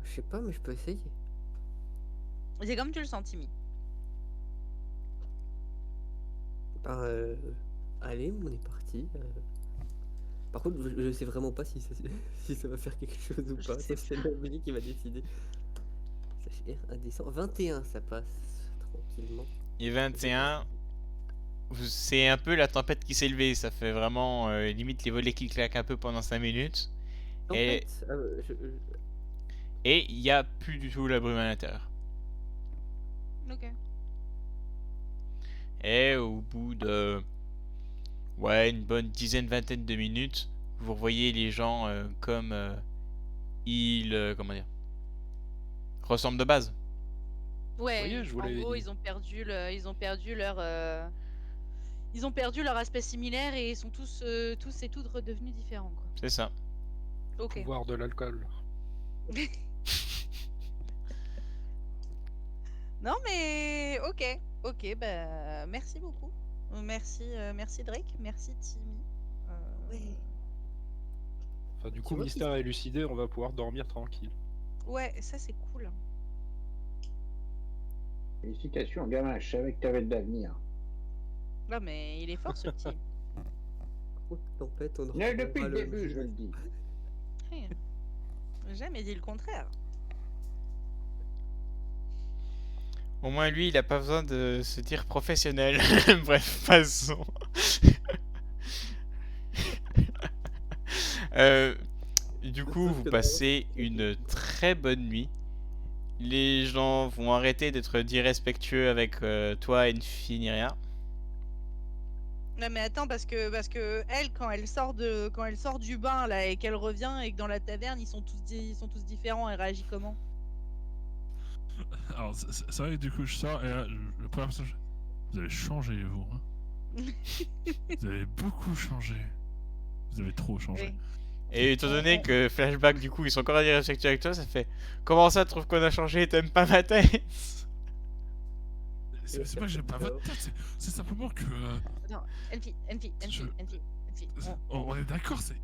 Je sais pas, mais je peux essayer. C'est comme tu le sens, Timmy. Bah, allez, on est parti. Par contre, je sais vraiment pas si ça, si ça va faire quelque chose ou Je pas. sais Ça, c'est la musique qui va décider. Ça fait indécent. 21, ça passe tranquillement. Et 21, c'est un peu la tempête qui s'est levée. Ça fait vraiment limite les volets qui claquent un peu pendant 5 minutes. Et Tempête il n'y a plus du tout la brume à l'intérieur. Ok. Et au bout de ouais, une bonne dizaine, vingtaine de minutes, vous revoyez les gens comme ils comment dire, ressemblent de base. Ouais. voyez, je vous En l'avais gros, dit. ils ont perdu leur aspect similaire et ils sont tous et toutes redevenus différents quoi. C'est ça. Ok. Pouvoir de l'alcool. Non mais ok, bah merci beaucoup. Merci Drake, merci Timmy. Ouais. Enfin, du Tu coup, vois mystère élucidé, on va pouvoir dormir tranquille. Ouais, ça c'est cool. Félicitations, gamin, je savais que t'avais de l'avenir. Non mais il est fort ce petit. Tempête, on en Mais depuis reprendra le début, je le jeudi. dis. Hey, j'ai jamais dit le contraire. Au moins lui, il a pas besoin de se dire professionnel. Bref, passons. Du coup, vous passez une très bonne nuit. Les gens vont arrêter d'être irrespectueux avec toi, Infiniria. Non mais attends parce que elle quand elle sort du bain là et qu'elle revient et que dans la taverne ils sont tous différents, elle réagit comment? Alors, c'est vrai que du coup, je sors et là, le premier personnage. Vous avez changé, vous. Hein. Vous avez beaucoup changé. Vous avez trop changé. Oui. Et étant donné que Flashback, du coup, ils sont encore irrespectueux avec toi, ça fait comment ça, tu trouves qu'on a changé, t'aimes pas ma tête? C'est pas que j'aime pas votre tête, c'est simplement que. Non, Enfi. On est d'accord, c'est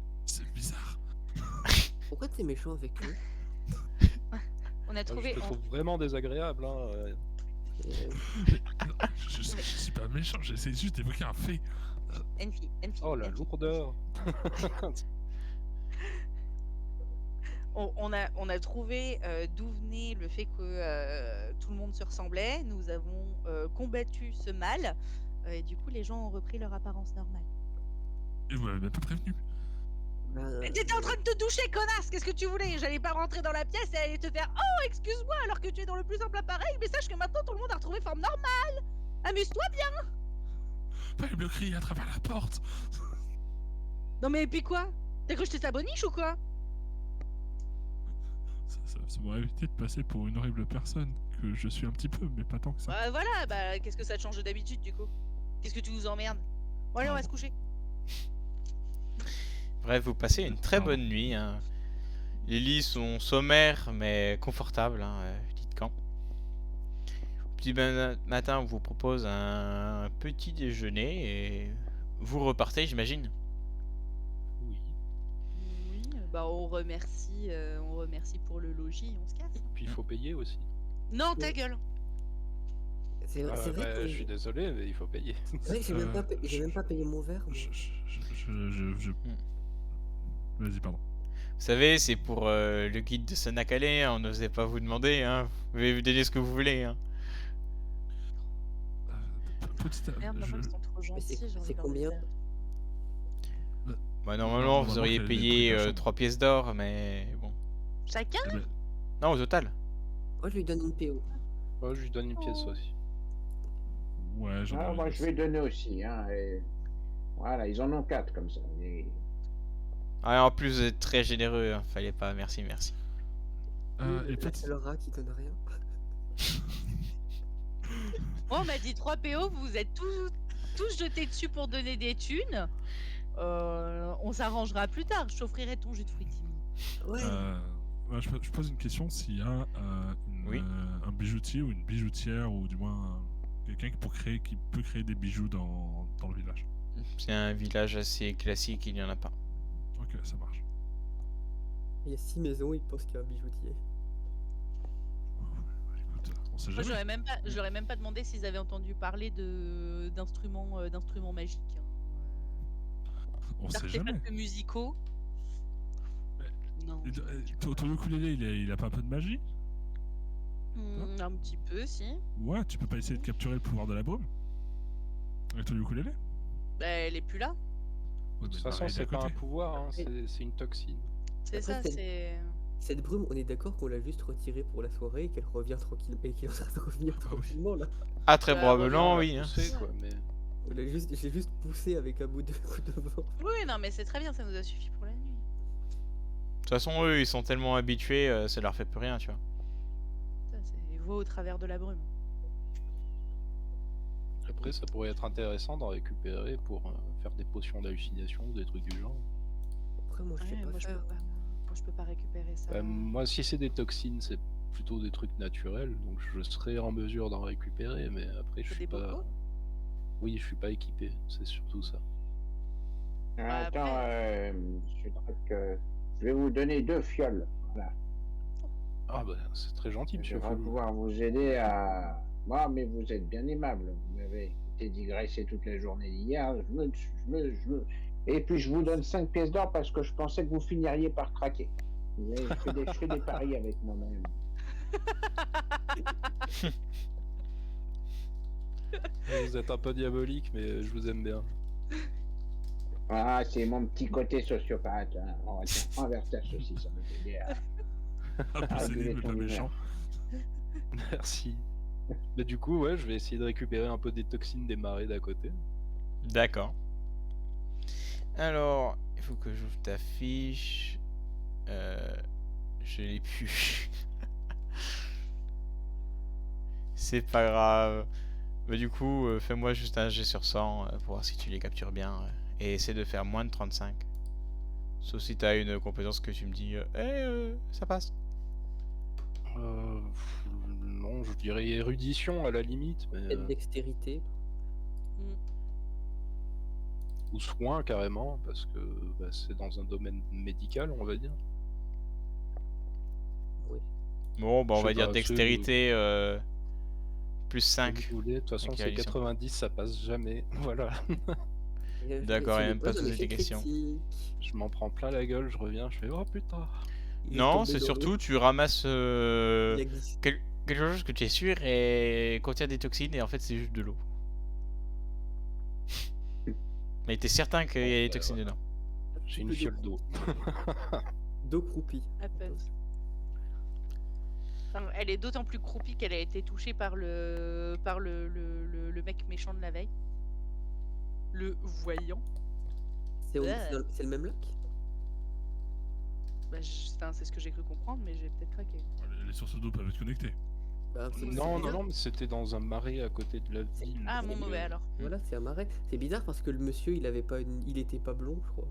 bizarre. Pourquoi t'es méchant avec eux? On a Je trouvé. te trouve vraiment désagréable. Hein. Je suis pas méchant, j'essaie juste d'évoquer un fait. Enfi. Oh la lourdeur. On a trouvé d'où venait le fait que tout le monde se ressemblait. Nous avons combattu ce mal et du coup les gens ont repris leur apparence normale. Et vous m'avez même pas prévenu. Mais t'étais en train de te doucher, connasse! Qu'est-ce que tu voulais? J'allais pas rentrer dans la pièce et aller te faire oh excuse-moi alors que tu es dans le plus simple appareil, mais sache que maintenant tout le monde a retrouvé forme normale! Amuse-toi bien! Fallait me le crier à travers la porte. Non mais et puis quoi? T'as cru que j'étais ta boniche ou quoi? Ça m'aurait évité de passer pour une horrible personne, que je suis un petit peu, mais pas tant que ça. Voilà, bah qu'est-ce que ça te change de d'habitude du coup? Qu'est-ce que tu nous emmerdes? Bon allez on va se coucher. Bref, vous passez une très bonne nuit. Hein. Les lits sont sommaires mais confortables, hein, lit de camp. Petit matin, on vous propose un petit déjeuner et vous repartez, j'imagine. Oui. Oui, bah on remercie pour le logis, on se casse. Puis il faut payer aussi. Non, ta gueule. C'est vrai que Je suis désolé, mais il faut payer. c'est vrai que j'ai même pas payé mon verre. moi. Vas-y, pardon. Vous savez, c'est pour le guide de Sanakale, hein, on n'osait pas vous demander. Hein. Vous pouvez vous donner ce que vous voulez. Hein. Merde, maintenant ils sont trop gentils, j'ai envie c'est d'en combien? faire. Bah, normalement, vous auriez les payé trucs à 3 pièces d'or, mais bon. Chacun? Eh ben, Non, au total. Moi, je lui donne une PO. Moi, je lui donne une pièce aussi. ouais, j'en ai Ah, moi, envie. je vais donner aussi. Hein, et... Voilà, ils en ont 4 comme ça. Et... Ah, en plus, vous êtes très généreux. Hein. Fallait pas. Merci. Et La petit... seule rat qui donne rien. Moi, on m'a dit 3 PO, vous êtes tous jetés dessus pour donner des thunes. On s'arrangera plus tard, je t'offrirai ton jus de fruits Timmy. Ouais. Je pose une question s'il y a Oui. un bijoutier ou une bijoutière ou du moins quelqu'un qui peut créer des bijoux dans le village. C'est un village assez classique, il n'y en a pas. Ok, ça marche. Il y a 6 maisons, il pense qu'il y a un bijoutier. Écoute, on sait Moi, jamais. j'aurais même pas demandé s'ils avaient entendu parler d'instruments magiques. On sait jamais. D'artefacts musicaux. Non. Ton ukulélé, il a pas un peu de magie? Un petit peu, si. Ouais, tu peux pas essayer de capturer le pouvoir de la brume? Avec ton ukulélé? Bah, elle est plus là. Ouais, De mais toute le façon, marais est c'est à pas un côté. pouvoir, hein, c'est une toxine. C'est Après, ça, c'est. Cette brume, on est d'accord qu'on l'a juste retirée pour la soirée et qu'elle revient tranquillement et qu'elle est en train de revenir Ah oui. tranquillement là. Ah, très Bah, probablement, On l'a oui. Hein. poussé, quoi, mais... J'ai juste poussé avec un bout de vent. Oui, non, mais c'est très bien, ça nous a suffi pour la nuit. De toute façon, eux, ils sont tellement habitués, ça leur fait plus rien, tu vois. Ça, c'est voix au travers de la brume. Après, ça pourrait être intéressant d'en récupérer pour faire des potions d'hallucination ou des trucs du genre. Après, moi, je sais Ouais, pas moi, faire. je peux pas récupérer ça. Moi, si c'est des toxines, c'est plutôt des trucs naturels, donc je serais en mesure d'en récupérer, mais après, je C'est suis des pas... bocaux? Oui, je suis pas équipé, c'est surtout ça. Bah, Attends, après- monsieur Drake, je vais vous donner 2 fioles. Voilà. Ah bah, c'est très gentil, Je monsieur vais Foul. pouvoir vous aider à... Moi, mais vous êtes bien aimable. Vous m'avez été digresser toute la journée d'hier. Et puis, je vous donne 5 pièces d'or parce que je pensais que vous finiriez par craquer. Vous voyez, je fais des paris avec moi-même. Vous êtes un peu diabolique, mais je vous aime bien. Ah, c'est mon petit côté sociopathe. Hein. Oh, tiens, envers ta saucisse, ça va t'aider à... Un peu réguler sénile, mais ton pas humeur. méchant. Merci. Mais du coup, ouais, je vais essayer de récupérer un peu des toxines des marais d'à côté. D'accord. Alors, il faut que j'ouvre ta fiche. Je l'ai plus. C'est pas grave. Mais du coup, fais-moi juste un jet sur 100 pour voir si tu les captures bien. Et essaie de faire moins de 35. Sauf si t'as une compétence que tu me dis, ça passe. Non, je dirais érudition à la limite, mais... Peut-être dextérité. ou soin carrément, parce que bah, c'est dans un domaine médical, on va dire. Oui. Bon, bah Je on va sais dire pas, dextérité plus Si 5. vous voulez, de toute façon, Ok, c'est Alicia. 90, ça passe jamais. Voilà. D'accord, Sur et le même pas boss, de on poser est des fait questions. critique. Je m'en prends plein la gueule, je reviens, je fais oh putain. Il est Non, tombé c'est dans surtout l'eau, tu ramasses il a glissé. quelque chose que tu es sûr et contient des toxines et en fait c'est juste de l'eau. Mais t'es certain qu'il y a des toxines dedans. Un petit J'ai une peu fiole d'eau. d'eau croupie. À peine. Enfin, elle est d'autant plus croupie qu'elle a été touchée par le mec méchant de la veille. Le voyant. C'est le même lac? Bah, c'est ce que j'ai cru comprendre, mais j'ai peut-être craqué. Les sources d'eau peuvent être connectées. Bah, c'est Non, bizarre. non, mais c'était dans un marais à côté de la ville. Ah, mon donc, mauvais alors. Voilà, c'est un marais. C'est bizarre parce que le monsieur, il était pas blond, je crois.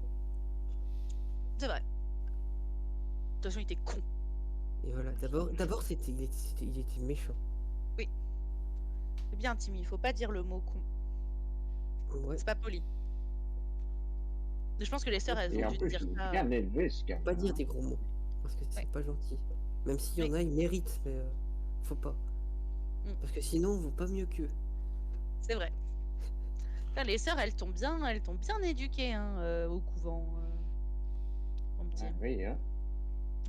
C'est vrai. De toute façon, il était con. Et voilà, d'abord, il était méchant. C'est bien, Timmy, il faut pas dire le mot con. Ouais, C'est pas poli. Mais je pense que les sœurs, elles Et ont en dû plus, dire il est ça. bien élevé, ce gars. pas dire des gros mots. Parce que c'est Ouais. pas gentil. Même s'il y en a, ils méritent, mais faut pas. Mm. Parce que sinon, on vaut pas mieux qu'eux. C'est vrai. Putain, les sœurs, elles t'ont bien éduquées hein, au couvent. Mon petit. Ah, oui, hein.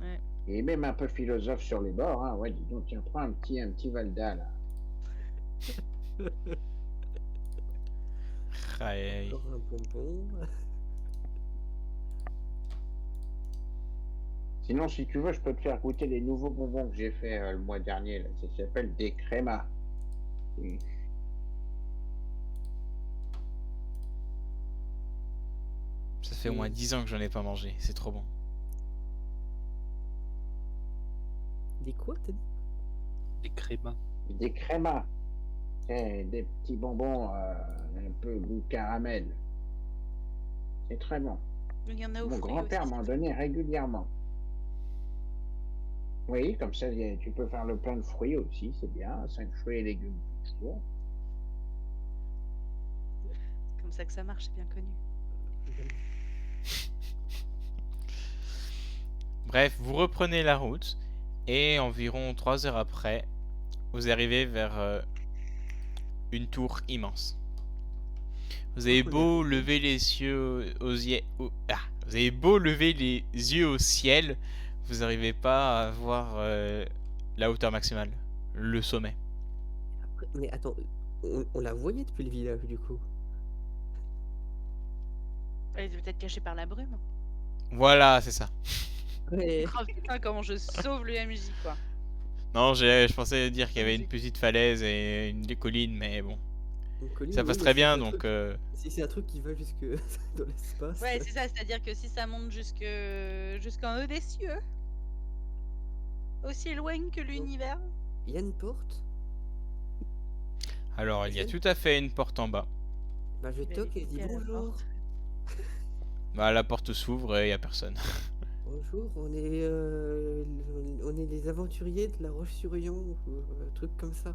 Ouais. Et même un peu philosophe sur les bords, hein. Ouais, dis donc, tiens, prends un petit Valda, là. Aïe, aïe. Encore un bonbon. Sinon, si tu veux, je peux te faire goûter les nouveaux bonbons que j'ai fait le mois dernier, là. Ça s'appelle des crémas. Et- Ça fait au moins 10 ans que j'en ai pas mangé, c'est trop bon. Des quoi, t'as dit? Des crémas. Des crémas. C'est des petits bonbons un peu goût caramel. C'est très bon. Il y en a au Mon fruit grand-père aussi, m'en c'est donnait régulièrement. Oui, comme ça, tu peux faire le plein de fruits aussi, c'est bien. 5 fruits et légumes par jour. C'est comme ça que ça marche, c'est bien connu. Bref, vous reprenez la route et environ 3 heures après, vous arrivez vers une tour immense. Vous avez beau lever les yeux vous avez beau lever les yeux au ciel, vous n'arrivez pas à voir la hauteur maximale, le sommet. Mais attends, on la voyait depuis le village du coup. Elle était peut-être cachée par la brume. Voilà, c'est ça. Ouais. Oh putain, comment je sauve le MJ, quoi. Non, je pensais dire qu'il y avait une petite falaise et une colline, mais bon. Une colline, Ça oui, passe mais très si bien, c'est un donc... truc- Si c'est un truc qui va jusque dans l'espace. Ouais, c'est ça, c'est-à-dire que si ça monte jusqu'en haut des cieux, aussi loin que l'univers. Il y a une porte. Alors, il y a tout à fait une porte en bas. Bah je Mais toque et je dis quelle bonjour. porte. Bah, la porte s'ouvre et il n'y a personne. Bonjour, on est les aventuriers de la Roche-sur-Yon, ou un truc comme ça.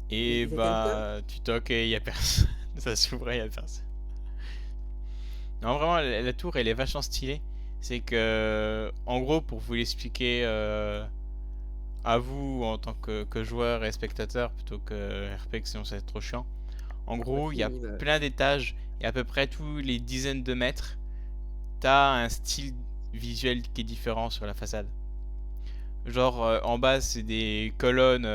Et Il y a bah, tu toques et il n'y a personne. Ça s'ouvre et il n'y a personne. Non, vraiment, la tour, elle est vachement stylée. C'est que, en gros, pour vous l'expliquer à vous en tant que joueur et spectateur, plutôt que RP, sinon ça va être trop chiant. En gros, il y a fini, bah. plein d'étages et à peu près tous les dizaines de mètres, t'as un style visuel qui est différent sur la façade. Genre, en bas, c'est des colonnes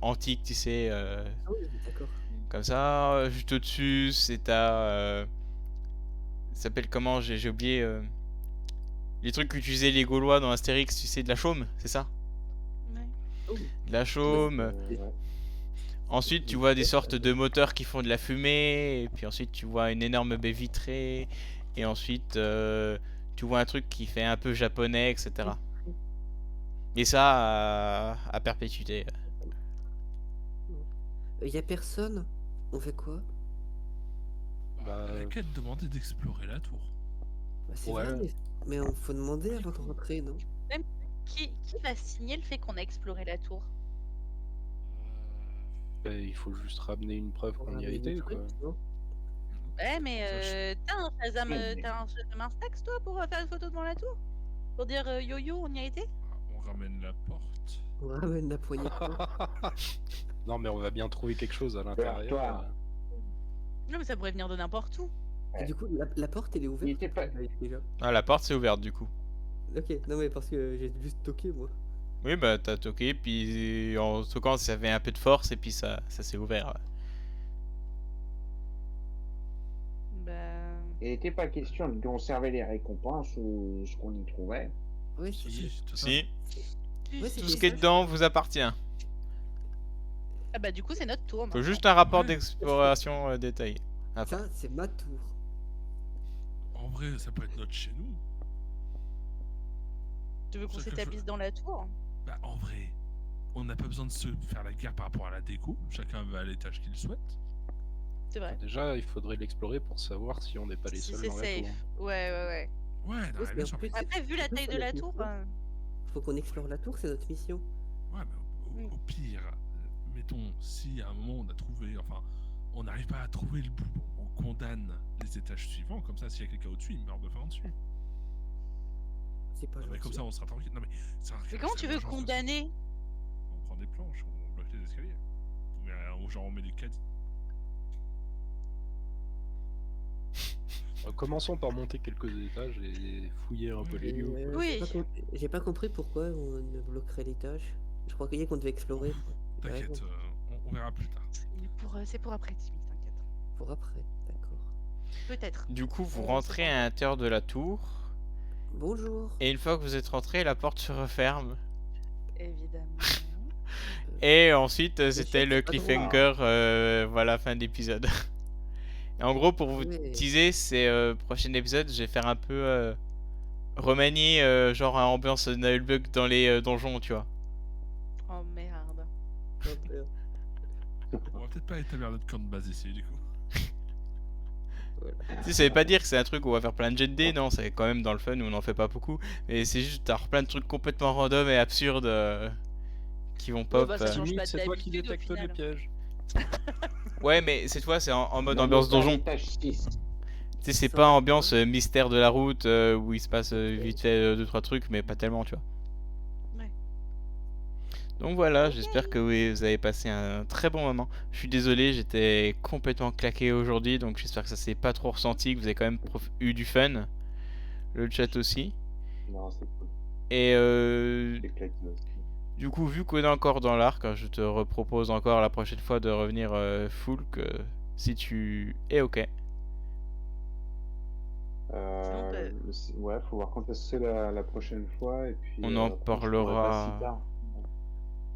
antiques, tu sais, Ah oui, d'accord. comme ça. Juste au-dessus, c'est ça s'appelle comment? J'ai oublié. Les trucs qu'utilisaient les Gaulois dans Astérix, tu sais, de la chaume, c'est ça? Ouais. Oh, De la chaume. Ouais. Ensuite, tu vois des sortes de moteurs qui font de la fumée. Et puis ensuite, tu vois une énorme baie vitrée. Et ensuite, tu vois un truc qui fait un peu japonais, etc. Et ça à perpétuité. il y a personne. On fait quoi? Bah, La quête demandait d'explorer la tour. Bah, c'est Ouais. vrai, mais on faut demander avant de rentrer, non? Qui va signer le fait qu'on a exploré la tour? il faut juste ramener une preuve Pour qu'on y a ramener des été, trucs, quoi. non? Ouais, mais t'as un Shazam, Mais- t'as un Shazam Instax, toi, pour faire une photo devant la tour? Pour dire yo-yo, on y a été? Ah, on ramène la porte. On ramène la poignée de porte. Non, mais on va bien trouver quelque chose à l'intérieur. toi. Non, mais ça pourrait venir de n'importe où. Et du coup, la porte, elle est ouverte. Il était pas- Déjà. Ah, la porte s'est ouverte du coup. Ok, non mais parce que j'ai juste toqué moi. Oui, bah t'as toqué, puis en toquant, ça avait un peu de force, et puis ça s'est ouvert. Bah. Il n'était pas question de conserver les récompenses ou ce qu'on y trouvait. Ouais, c'est Si, ça. tout ça. Si, Ouais, tout c'est ce qui est ça. dedans vous appartient. Ah bah, du coup, c'est notre tour. Faut maintenant. juste un rapport Ouais. d'exploration détaillé. Après. Ça, c'est ma tour. En vrai, ça peut être notre chez nous. Tu veux qu'on Sauf que s'établisse dans la tour? Bah, en vrai, on n'a pas besoin de se faire la guerre par rapport à la déco. Chacun va à l'étage qu'il souhaite. C'est vrai. Déjà, il faudrait l'explorer pour savoir si on n'est pas les Si seuls c'est dans la tour. safe. Ouais, ouais, ouais. Ouais, non, Oui, mais mais bien en sûr. plus, Après, vu la c'est taille ça, de la notre tour, mission. Faut qu'on explore la tour, c'est notre mission. Ouais, mais au pire, mettons, si à un moment on a trouvé, enfin, on n'arrive pas à trouver le bout, on condamne les étages suivants, comme ça, s'il y a quelqu'un au-dessus, il meurt de faim dessus. C'est pas Non, mais gentil. comme ça, on sera tranquille. Non, mais c'est un- mais comment c'est tu une veux urgence de condamner? On prend des planches, on bloque les escaliers. Genre, on met des caddies. Commençons par monter quelques étages et fouiller un peu les lieux. Oui. J'ai pas compris pourquoi on bloquerait l'étage. Je croyais qu'on devait explorer. T'inquiète, on verra plus tard. C'est pour après, Timmy, t'inquiète. Pour après, d'accord. Peut-être. Du coup, vous On rentrez sait pas. à l'intérieur de la tour, Bonjour. et une fois que vous êtes rentré, la porte se referme. Évidemment. Et ensuite, c'était chef, le c'est pas drôle. cliffhanger, voilà, fin d'épisode. Et en gros, pour vous Ouais. teaser, c'est prochain épisode, je vais faire un peu remanier, genre un ambiance Nullbug dans les donjons, tu vois. Oh merde. Hop, On va peut-être pas établir notre camp de base ici, du coup. voilà. Si, ça veut pas dire que c'est un truc où on va faire plein de jet de dés, non, c'est quand même dans le fun où on en fait pas beaucoup. Mais c'est juste t'as plein de trucs complètement random et absurdes qui vont pop. bah, ça change Timmy, pas c'est toi qui d'habitude, au détecte les final. pièges. Ouais, mais cette fois c'est en mode Non, ambiance mais pas à donjon. l'étage 6. Tu sais, c'est Ça pas va, ambiance mystère de la route où il se passe Ok. vite fait 2-3 trucs, mais pas tellement, tu vois. Ouais. Donc voilà, Ok. j'espère que oui, vous avez passé un très bon moment. Je suis désolé, j'étais complètement claqué aujourd'hui, donc j'espère que ça s'est pas trop ressenti, que vous avez quand même eu du fun. Le chat aussi. Non, c'est cool. Et C'est claqué aussi. du coup, vu qu'on est encore dans l'arc, je te repropose encore la prochaine fois de revenir full, si tu es ok. Sinon, Ouais, faut voir quand est-ce que c'est la prochaine fois et puis On en après, je pourrais pas si parlera. tard.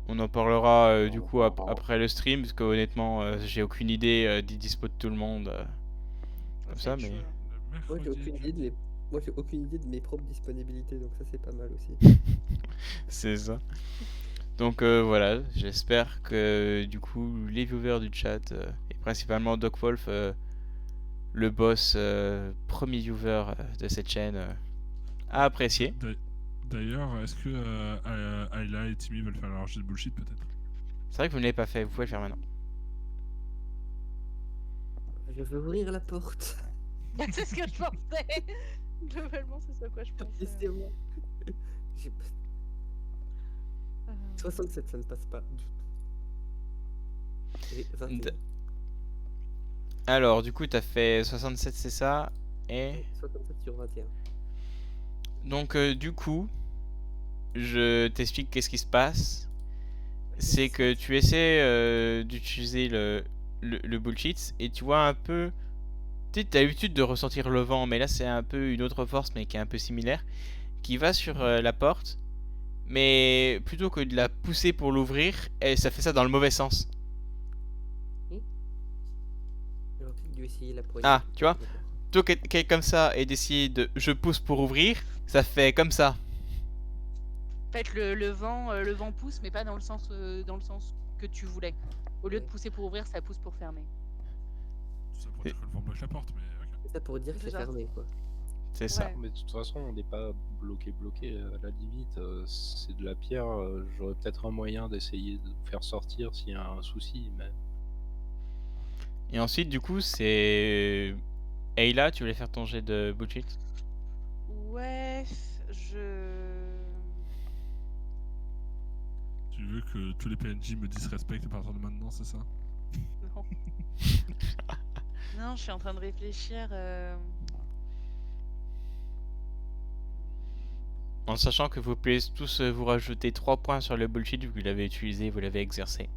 On en parlera On du en coup parlera. après le stream, parce que honnêtement, j'ai aucune idée des dispo de tout le monde. Comme va ça, être mais. chaud, là. Le Moi, j'ai mercredi, aucune idée de mes... Moi, j'ai aucune idée de mes propres disponibilités, donc ça, c'est pas mal aussi. C'est ça. Donc voilà, j'espère que du coup les viewers du chat et principalement Doc Wolf, le boss, premier viewer de cette chaîne, a apprécié. D'ailleurs, est-ce que Ayla et Timmy veulent faire leur jet de bullshit peut-être? C'est vrai que vous ne l'avez pas fait, vous pouvez le faire maintenant. Je vais ouvrir la porte. C'est ce que je pensais. Globalement, c'est ce à quoi je pensais. Laissez-moi. J'ai pas- Euh, 67, ça ne passe pas du tout. J'ai 21. Alors du coup t'as fait 67, c'est ça, et 67 sur 21. donc du coup je t'explique qu'est-ce qui se passe. C'est que tu essaies d'utiliser le bullshit et tu vois un peu. Tu sais, t'as l'habitude de ressentir le vent, mais là c'est un peu une autre force, mais qui est un peu similaire, qui va sur la porte, mais plutôt que de la pousser pour l'ouvrir, ça fait ça dans le mauvais sens. J'aurais peut-être dû essayer la poignée. Ah, tu vois, D'accord. plutôt qu'être comme ça et d'essayer de je pousse pour ouvrir, ça fait comme ça. En fait, le vent pousse, mais pas dans le sens que tu voulais. Au lieu de Ouais. pousser pour ouvrir, ça pousse pour fermer. Tout ça pour dire que le vent bloque la porte, mais ok. C'est ça pour dire que C'est c'est ça. fermé, quoi. C'est ça. Ouais. Mais de toute façon, on n'est pas bloqué. À la limite, c'est de la pierre. J'aurais peut-être un moyen d'essayer de vous faire sortir s'il y a un souci, mais Et ensuite, du coup, c'est. Ayla, tu voulais faire ton jet de bullshit? Ouais, Tu veux que tous les PNJ me disrespectent à partir de maintenant, c'est ça? Non. Non, je suis en train de réfléchir. En sachant que vous pouvez tous vous rajouter 3 points sur le bullshit vu que vous l'avez utilisé, vous l'avez exercé.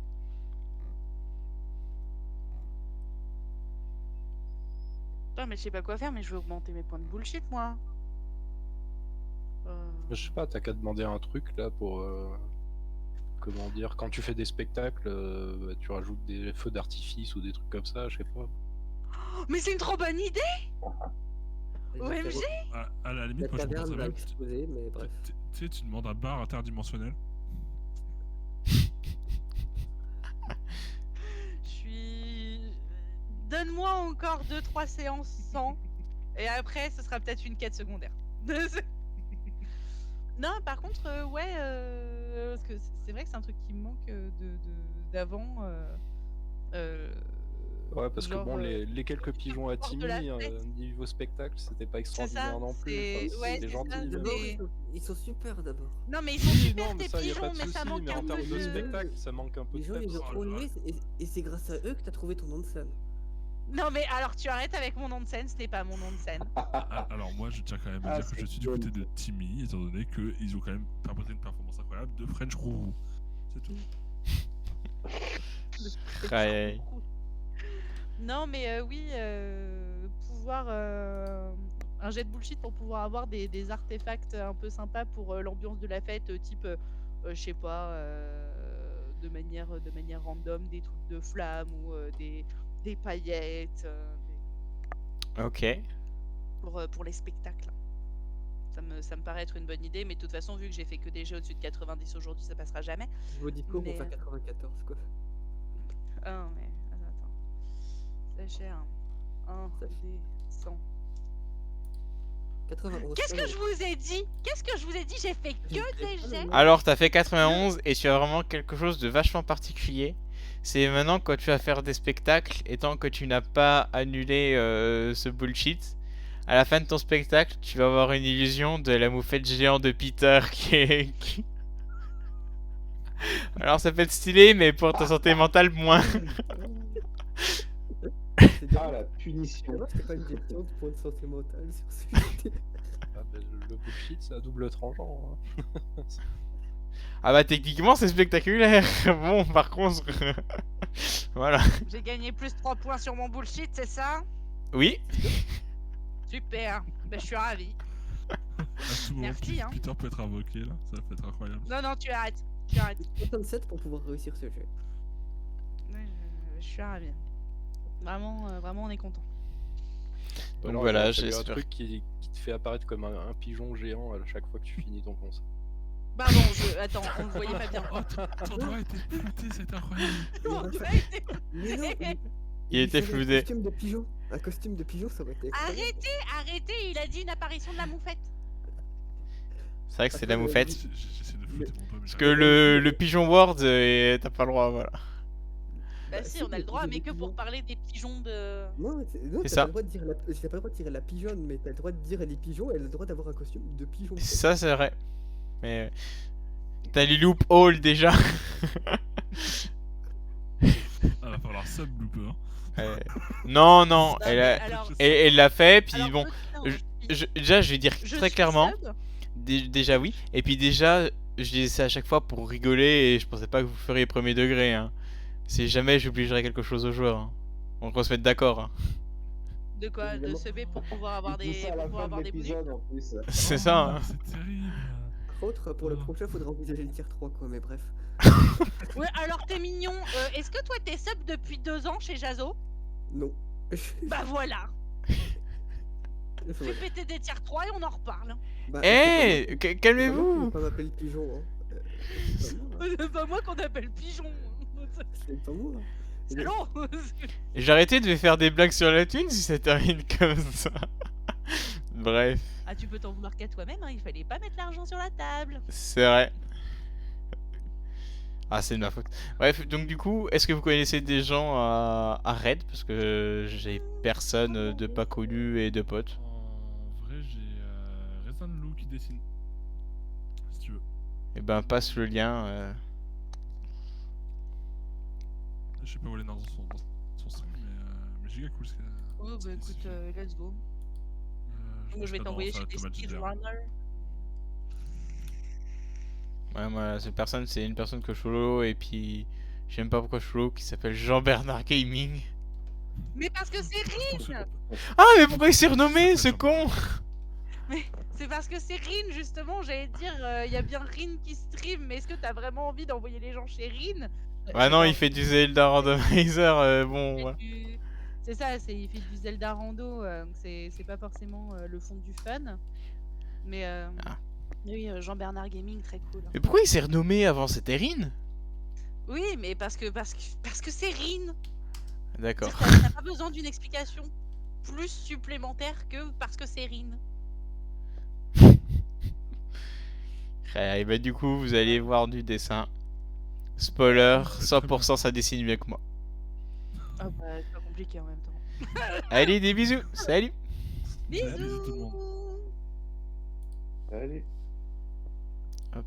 Putain, mais je sais pas quoi faire, mais je veux augmenter mes points de bullshit, moi. je sais pas, t'as qu'à demander un truc là pour. Comment dire, quand tu fais des spectacles, bah, tu rajoutes des feux d'artifice ou des trucs comme ça, je sais pas. Mais c'est une trop bonne idée! OMG! À la La limite, moi je taverne penserais va même. exploser, mais bref. Tu sais, tu demandes un bar interdimensionnel. Je suis. Donne-moi encore 2-3 séances sans. Et après, ce sera peut-être une quête secondaire. Non, par contre, ouais, parce que c'est vrai que c'est un truc qui me manque d'avant. Ouais, parce genre, que bon, les quelques pigeons à hors de la Timmy, fête. niveau spectacle, c'était pas ça, extraordinaire non plus. c'est- Enfin, ouais, c'était c'est gentil. ça, mais- D'abord, c'est- ils sont super d'abord. Non, mais ils sont Oui, super non, mais tes ça, y a pas pigeons, de mais ça souci, manque mais un en termes peu de de. spectacle, ça manque un peu Les de gens, ils peps. ont trop aimé, et c'est grâce à eux que t'as trouvé ton nom de scène. Non, mais alors tu arrêtes avec mon nom de scène, ce n'est pas mon nom de scène. Alors moi, je tiens quand même à Ah, dire que je c'est suis du cool. côté de Timmy, étant donné qu'ils ont quand même fabriqué une performance incroyable de French Rourou. C'est tout. Aïe, aïe. Non, mais oui, pouvoir. Un jet de bullshit pour pouvoir avoir des artefacts un peu sympas pour l'ambiance de la fête, type, je sais pas, de manière random, des trucs de flammes ou des paillettes Ok. pour les spectacles. Ça me paraît être une bonne idée, mais de toute façon, vu que j'ai fait que des jeux au-dessus de 90 aujourd'hui, ça passera jamais. Niveau discours, on Mais- fait 94, quoi. Ah, mais attends. Sachez un Sachez. des 100. 91. Qu'est-ce que je vous ai dit? Qu'est-ce que je vous ai dit? J'ai fait que des jets. Alors, t'as fait 91 et tu as vraiment quelque chose de vachement particulier. C'est maintenant quand tu vas faire des spectacles, et tant que tu n'as pas annulé ce bullshit, à la fin de ton spectacle, tu vas avoir une illusion de la moufette géante de Peter qui est... Alors ça peut être stylé, mais pour ta santé mentale, moins. C'est Ah, la punition. dommage qu'il n'y ait pas une gestion de points de santé mentale sur ce jeu. Ah, bah, le bullshit, c'est à double tranchant. Hein. Ah bah techniquement c'est spectaculaire. Bon par contre... voilà. J'ai gagné plus 3 points sur mon bullshit, c'est ça? Oui. Super. Ben, je suis ravi. À tout moment, Merci, hein. Peter peut être invoqué là, ça peut être incroyable. Non, non, tu arrêtes. Tu arrêtes. 67 pour pouvoir réussir ce jeu. Ouais, je suis ravi. Vraiment, vraiment, on est content. Donc Alors, voilà, il a un j'espère. truc qui te fait apparaître comme un pigeon géant à chaque fois que tu finis ton concert. Pardon, attends, on le voyait pas bien. Oh, ton doigt a été flouté, c'est incroyable. Non, Mais ça a été- Mais non, Il était fallait floudé. Un costume de pigeon. Un costume de pigeon, ça aurait été. incroyable. Arrêtez, il a dit une apparition de la moufette. C'est vrai que c'est la moufette. J'essaie de flouter mon doigt, mais Parce j'arrive que le pigeon word, t'as pas le droit, voilà. Bah si, on a le droit, mais que pour pigeons. parler des pigeons de... Non, non, C'est t'as ça. pas le droit de dire t'as pas le droit de dire la pigeonne, mais t'as le droit de dire les pigeons et elle a le droit d'avoir un costume de pigeon. Ça c'est vrai. Mais... T'as les loopholes déjà. Ah, va falloir sub loop, hein. Non, non, Non, elle mais a... alors- elle l'a fait, puis Alors, bon... je- Déjà, je vais dire je très suis clairement... sub. Déjà oui, et puis déjà, je disais ça à chaque fois pour rigoler et je pensais pas que vous feriez premier degré. Hein. Si jamais j'obligerais quelque chose aux joueurs. Hein. On va se mettre d'accord. Hein. De quoi? De Évidemment. subber pour pouvoir avoir Il dit des... ça à la pour pouvoir fin de avoir des bonus? l'épisode en plus. C'est ça. Hein. C'est terrible. Par contre, pour le prochain, faudra envisager le tier 3, quoi, mais bref. Ouais, alors t'es mignon. Est-ce que toi t'es sub depuis 2 ans chez Jazo? Non. Bah voilà. Voilà. Fais péter des tiers 3 et on en reparle. Bah, Eh, c'est pas moi calmez-vous. qui pas m'appeler pigeon, hein. C'est pas moi, hein. C'est pas moi qu'on appelle pigeon. C'est pas moi. Salaud. J'ai arrêté de faire des blagues sur la thune si ça termine comme ça. Bref, Ah, tu peux t'en vouloir qu'à toi-même, hein. Il fallait pas mettre l'argent sur la table. c'est vrai. Ah, c'est de ma faute. Bref, donc du coup, est-ce que vous connaissez des gens à Red? Parce que j'ai personne de pas connu et de potes. En vrai, j'ai Rezan Lou qui dessine. Si tu veux. Et ben, passe le lien. Je sais pas où elle est dans son stream, mais giga cool ce qu'elle Oh, bah ce qu'elle écoute, fait. let's go. Moi, pense je vais pas t'envoyer dans chez sa tes Thomas Giger. speedrunners. Ouais, moi, cette personne, c'est une personne que je follow, et puis, je sais même pas pourquoi je follow, qui s'appelle Jean-Bernard Gaming. Mais parce que c'est Je pense que- Rin. Ah, mais pourquoi il s'est renommé, ce Ça con? C'est parce que c'est Rin, justement. J'allais te dire, il y a bien Rin qui stream, mais est-ce que t'as vraiment envie d'envoyer les gens chez Rin? Ah non, il fait du Zelda Randomizer, bon, fait voilà. C'est ça, il fait du Zelda rando, donc c'est pas forcément le fond du fun. Mais Ah. oui, Jean-Bernard Gaming, très cool. Mais pourquoi il s'est renommé avant, c'était Rin? Oui, mais parce que c'est Rin. D'accord. T'as pas besoin d'une explication plus supplémentaire que parce que c'est Rin. Et bah, du coup, vous allez voir du dessin. Spoiler, 100% ça dessine mieux que moi. Ah bah, c'est pas compliqué en même temps. Allez, des bisous, salut! Bisous tout le monde. Bisous. Allez. Hop.